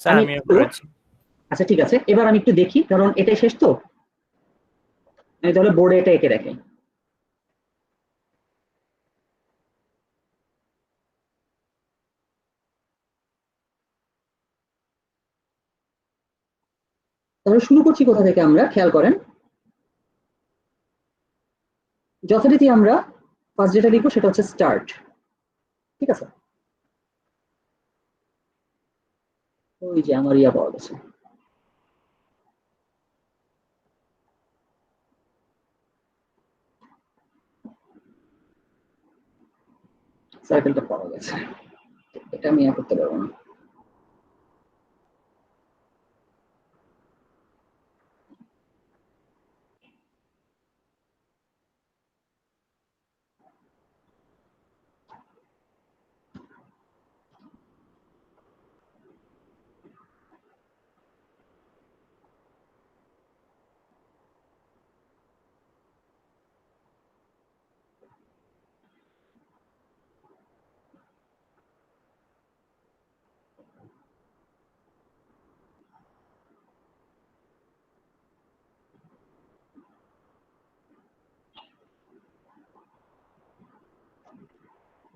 স্যার আমি আমিও করেছি। আচ্ছা ঠিক আছে, এবার আমি একটু দেখি, কারণ এটাই শেষ তো, আমি তাহলে বোর্ডে এটা এঁকে রাখি। তাহলে শুরু করছি কোথা থেকে আমরা, খেয়াল করেন। যথারীতি আমরা ফার্স্ট যেটা লিখবো সেটা হচ্ছে স্টার্ট, ঠিক আছে? ওই যে আমার ইয়া পাওয়া গেছে, সার্কেলটা পাওয়া গেছে, এটা আমি ইয়া করতে পারবো না।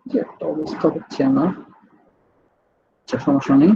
যে একটা অবস্থা হচ্ছে আমার, আচ্ছা সমস্যা নেই।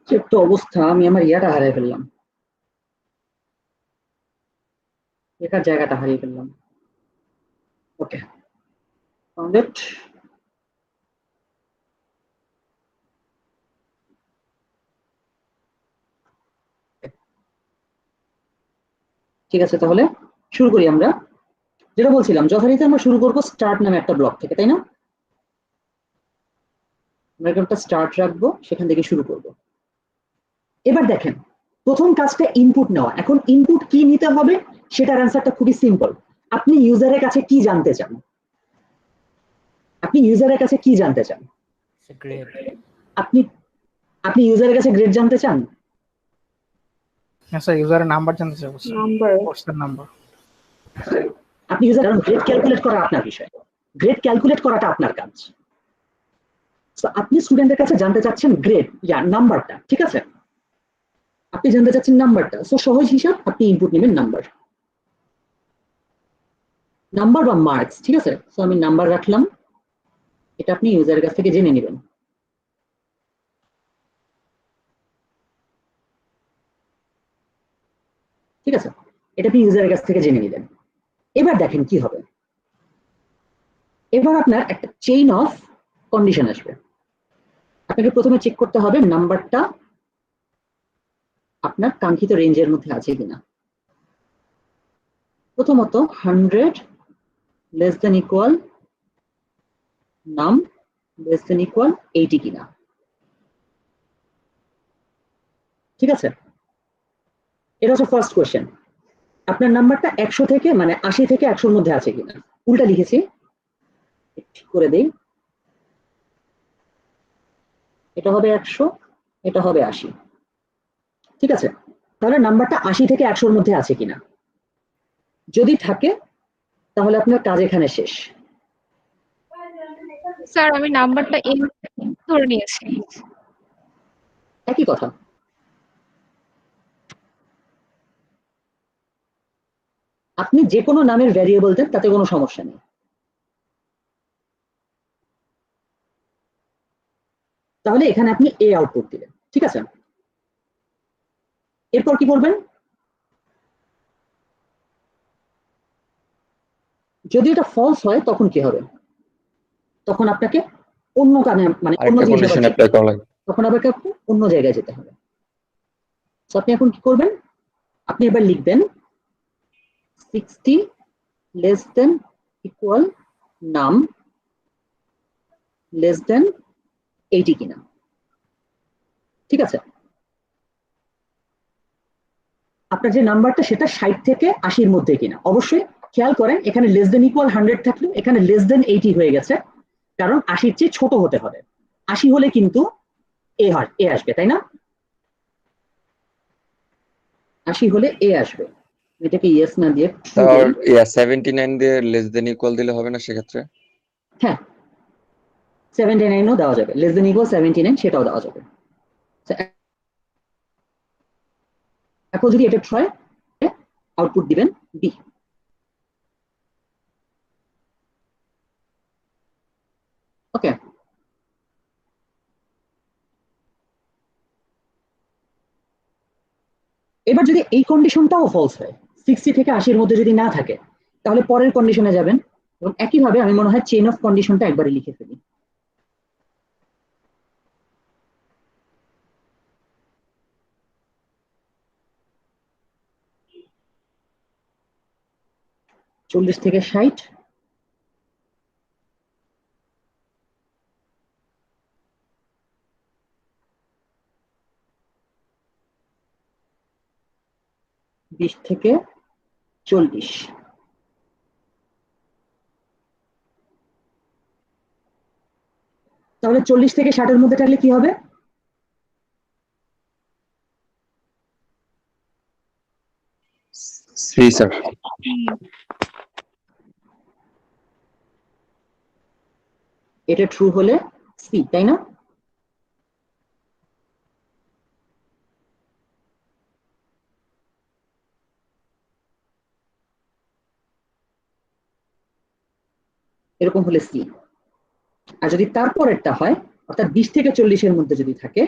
যে একটা অবস্থা, আমি আমার ইয়াটা হারিয়ে ফেললাম, লেখার জায়গাটা হারিয়ে ফেললাম। ওকে, ফাউন্ড ইট। ঠিক আছে, তাহলে শুরু করি আমরা। যেটা বলছিলাম, যথারীতি আমরা শুরু করবো স্টার্ট নামে একটা ব্লক থেকে, তাই না? আমরা একটা স্টার্ট রাখবো, সেখান থেকে শুরু করব। এবার দেখেন, প্রথম কাজটা ইনপুট নেওয়া। এখন ইনপুট কি নিতে হবে সেটার অ্যান্সারটা খুবই সিম্পল। আপনি ইউজারের কাছে কি জানতে চান? আপনি ইউজারের কাছে কি জানতে চান? গ্রেড। আপনি ইউজারের কাছে গ্রেড জানতে চান? স্যার ইউজারের নাম্বার জানতে চাই, কোর্সের নাম্বার। আপনি ইউজার গ্রেড ক্যালকুলেট করা আপনার বিষয়, গ্রেড ক্যালকুলেট করাটা আপনার কাজ। আপনি স্টুডেন্টের কাছে জানতে চাচ্ছেন গ্রেড, নাম্বারটা, ঠিক আছে? আপনি জানতে চাচ্ছেন নাম্বারটা, সো সহজ হিসাব, আপনি ইনপুট নেবেন নাম্বার বা মার্কস, ঠিক আছে। সো আমি নাম্বার রাখলাম, এটা আপনি ইউজারের কাছ থেকে জেনে নেবেন। ঠিক আছে, এটা আপনি ইউজারের কাছ থেকে জেনে নিলেন। এবার দেখেন কি হবে। এবার আপনার একটা চেইন অফ কন্ডিশন আসবে। আপনাকে প্রথমে চেক করতে হবে নাম্বারটা আপনার কাঙ্ক্ষিত রেঞ্জের মধ্যে আছে কিনা। প্রথমত 100 লেস দেন ইকুয়াল নাম লেস দেন ইকুয়াল 80 কিনা, ঠিক আছে। এটা হচ্ছে ফার্স্ট কোয়েশ্চেন। আপনার নাম্বারটা 100 থেকে মানে 80 থেকে 100-র মধ্যে আছে কিনা। উল্টা লিখেছি, ঠিক করে দেই, এটা হবে 100, এটা হবে 80, ঠিক আছে। তাহলে নাম্বারটা 80 থেকে 100-র মধ্যে আছে কিনা, যদি থাকে তাহলে আপনার কাজ এখানে শেষ। স্যার আমি নাম্বারটা এম ধরে নিয়েছি। একই কথা, আপনি যে কোনো নামের ভ্যারিয়েবল দেন, তাতে কোনো সমস্যা নেই। তাহলে এখানে আপনি এ আউটপুট দিলেন, ঠিক আছে। এরপর কি করবেন, যদি এটা ফলস হয় তখন কি হবে, তখন আপনাকে অন্য কানে মানে অন্য আরেকটা জিনিস কন্ডিশন অ্যাপ্লাই করা লাগবে। তখন আপনাকে অন্য জায়গায় যেতে হবে। তো আপনি এখন কি করবেন, আপনি এবার লিখবেন 60 লেস দেন ইকুয়াল নাম লেস দেন 80 কিনা, ঠিক আছে। আপনার যে নাম্বারটা সেটা 60 থেকে 80-র মধ্যে কিনা। অবশ্যই খেয়াল করেন, এখানে লেস দেন ইকুয়াল 100 থাকলেও এখানে লেস দেন 80 হয়ে গেছে, কারণ 80-র চেয়ে ছোট হতে হবে। 80 হলে কিন্তু এ আসবে, তাই না। 80 হলে এ আসবে। এটাকে ইয়েস না দিয়ে আর 79 দিয়ে লেস দেন ইকুয়াল দিলে হবে না সেক্ষেত্রে? হ্যাঁ, 79ও দেওয়া যাবে, লেস দেন ইকুয়াল 79 সেটাও দেওয়া যাবে। এখন যদি এটা হয় আউটপুট দিবেন বি। ওকে, এবার যদি এই কন্ডিশনটাও ফলস হয়, 60 থেকে 80-র মধ্যে যদি না থাকে, তাহলে পরের কন্ডিশনে যাবেন এবং একইভাবে আমি মনে হয় চেইন অফ কন্ডিশনটা একবারে লিখে ফেলি। চল্লিশ থেকে 60, বিশ থেকে 40, তাহলে 40 থেকে 60-এর মধ্যে থাকলে কি হবে, সি স্যার। এটা ট্রু হলে সি, তাই না। এরকম হলে সি। আর যদি তারপরেরটা হয়, অর্থাৎ 20 থেকে 40-এর মধ্যে যদি থাকে,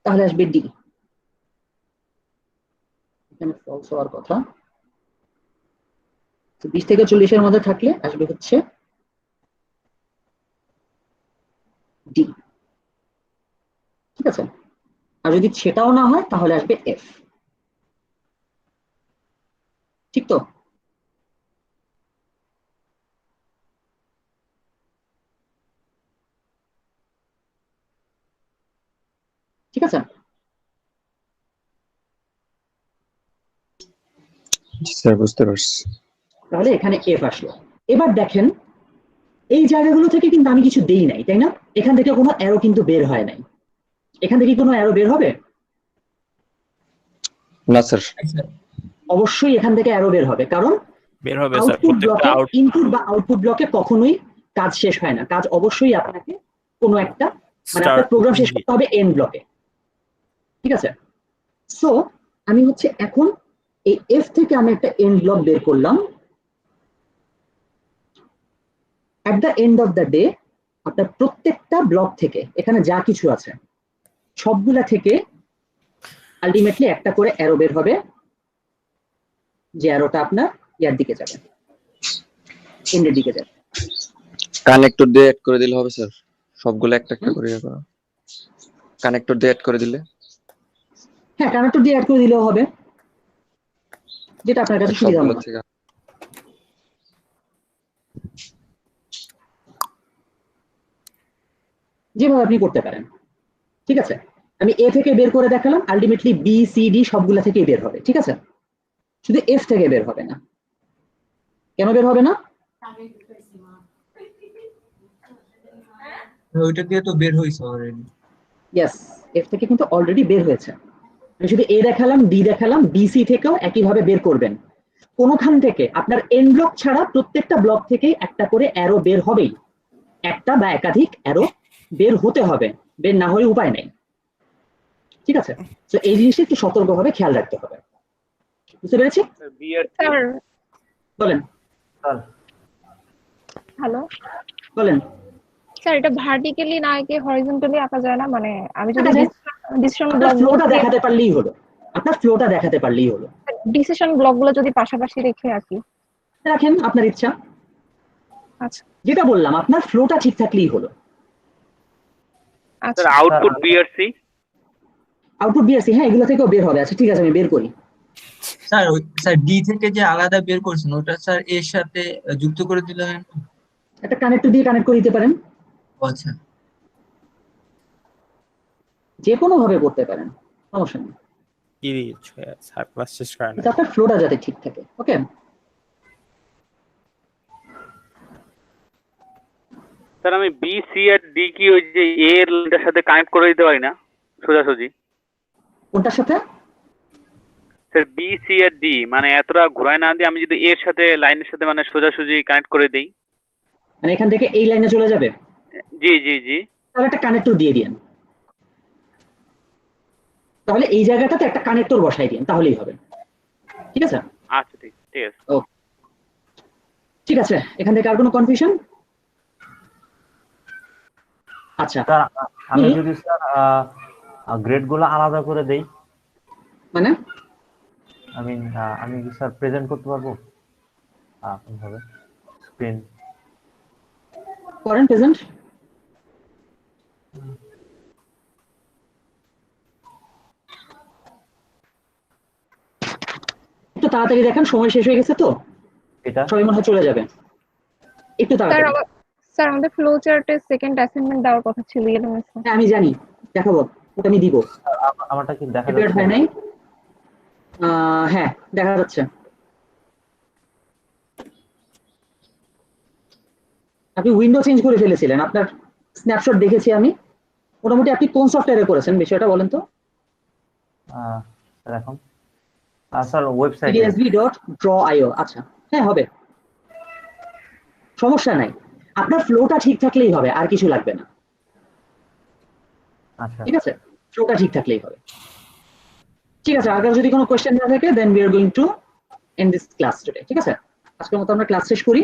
তাহলে আসবে ডি। এখানে ফলস হওয়ার কথা। 20 থেকে 40-এর মধ্যে থাকলে আসবে হচ্ছে ডি, ঠিক আছে। আর যদি সেটাও না হয় তাহলে আসবে এফ, ঠিক তো। ঠিক আছে, স্যার বুঝতে পারছি। তাহলে এখানে এফ আসলো। এবার দেখেন, এই জায়গাগুলো থেকে কিন্তু আমি কিছু দেই নাই, তাই না। এখান থেকে কোনো অ্যারো কিন্তু বের হয় নাই। এখান থেকে কোনো অ্যারো বের হবে না স্যার। অবশ্যই এখান থেকে অ্যারো বের হবে, কারণ বের হবে স্যার আউটপুট প্রত্যেকটা ব্লকে, ইনপুট বা আউটপুট ব্লকে কখনোই কাজ শেষ হয় না। কাজ অবশ্যই আপনাকে কোনো একটা মানে আপনার প্রোগ্রাম শেষ করতে হবে এন্ড ব্লকে, ঠিক আছে। সো আমি হচ্ছে এখন এই এফ থেকে আমি একটা এন্ড ব্লক বের করলাম। At the end of the day আপনার প্রত্যেকটা ব্লক থেকে এখানে যা কিছু আছে সবগুলা থেকে আলটিমেটলি একটা করে অ্যারো বের হবে, যে অ্যারোটা আপনার ইয়ার দিকে যাবে, এন্ডের দিকে যাবে। কানেক্টর দিয়ে অ্যাড করে দিলে হবে স্যার, সবগুলো একটা একটা করে কানেক্টর দিয়ে অ্যাড করে দিলে? হ্যাঁ, কানেক্টর দিয়ে অ্যাড করে দিলেও হবে, যেটা আপনার কাছে সুবিধা মনে হয়। যেভাবে আপনি করতে পারেন, ঠিক আছে। আমি এ থেকে বের করে দেখালাম, আলটিমেটলি বি সি ডি সবগুলা থেকেই বের হবে, ঠিক আছে, শুধু এফ থেকে বের হবে না। কেন বের হবে না? ওইটা দিয়ে তো বের হইছে অলরেডি। ইয়েস, এফ থেকে কিন্তু অলরেডি বের হয়েছে। আমি শুধু এ দেখালাম, ডি দেখালাম, বিসি থেকেও একইভাবে বের করবেন। কোনখান থেকে আপনার এন ব্লক ছাড়া প্রত্যেকটা ব্লক থেকেই একটা করে অ্যারো বের হবেই, একটা বা একাধিক অ্যারো বের হতে হবে, বের না হলে উপায় নেই, ঠিক আছে। তো এই জিনিসটা একটু সতর্কভাবে খেয়াল রাখতে হবে, বুঝতে পেরেছি? বলেন। হ্যালো বলেন। স্যার, এটা ভার্টিক্যালি না একে হরিজন্টালি আঁকা যায় না? মানে আমি যদি ডিসিশন আপনার ব্লক ফ্লোটা দেখাতে পারলেই হলো, আপনার ফ্লোটা দেখাতে পারলেই হলো। ডিসিশন ব্লকগুলো যদি পাশাপাশি রেখে আঁকি, রাখেন, আপনার ইচ্ছা। আচ্ছা, যেটা বললাম, আপনার ফ্লোটা ঠিক থাকলেই হলো। আচ্ছা। আউটপুট বিআরসি, আউটপুট বিআরসি, হ্যাঁ, এগুলো থেকেও বের হবে। আচ্ছা ঠিক আছে, আমি বের করি। স্যার ডি থেকে যে আলাদা বের করছেন ওটা স্যার এর সাথে যুক্ত করে দিলে হয় না? একটা কানেক্টর দিয়ে কানেক্ট করে দিতে পারেন। আচ্ছা, যে কোনো ভাবে করতে পারেন, সমস্যা নেই। কি স্যার ক্লাস শেষ করেন, আপনার ফ্লোটা যাতে ঠিক থাকে। ওকে, স্যার আমি বি সি আর ডি কি ওই যে এ এর লাইনটার সাথে কানেক্ট করে দিতে পারি না সোজাসুজি? কোনটার সাথে? স্যার বি সি আর ডি মানে এতটা ঘুরায় না দিয়ে আমি যদি এর সাথে লাইনের সাথে মানে সোজাসুজি কানেক্ট করে দেই, মানে এখান থেকে এই লাইনে চলে যাবে। জি জি জি, তাহলে একটা কানেক্টর দিয়ে দিন, তাহলে এই জায়গাটাতে একটা কানেক্টর বসাই দিন, তাহলেই হবে, ঠিক আছে। আচ্ছা ঠিক আছে। ওকে, ঠিক আছে। এখান থেকে আর কোনো কনফিউশন? আচ্ছা, আমি যদি স্যার গ্রেডগুলো আলাদা করে দেই, মানে আমি কি স্যার প্রেজেন্ট করতে পারবো? কিভাবে স্ক্রিন করেন প্রেজেন্ট? একটু তাড়াতাড়ি দেখেন, সময় শেষ হয়ে গেছে তো, এটা সবাই মনে হয় চলে যাবে, একটু তাড়াতাড়ি। স্যার আমাদের ফ্লো চার্টে সেকেন্ড অ্যাসাইনমেন্ট দেওয়ার কথা ছিল এলএমএস। হ্যাঁ আমি জানি, দেখাবো, ওটা আমি দিব। আমারটা কি দেখা যাচ্ছে? হয় নাই? হ্যাঁ দেখা যাচ্ছে। আপনি উইন্ডো চেঞ্জ করে ফেলেছিলেন, আপনার স্ন্যাপশট দেখেছি আমি। মোটামুটি আপনি কোন সফটওয়্যারে করেছেন বিষয়টা বলেন তো? স্যার এখন স্যার ওয়েবসাইট pdsb.draw.io। আচ্ছা, হ্যাঁ হবে, সমস্যা নাই। আপনার ফ্লোটা ঠিক থাকলেই হবে, আর কিছু লাগবে না। আচ্ছা ঠিক আছে, ফ্লোটা ঠিক থাকলেই হবে। ঠিক আছে, আগে যদি কোনো কোশ্চেন না থাকে then we are going to end this class today. ঠিক আছে, আজকের মতো আমরা ক্লাস শেষ করি।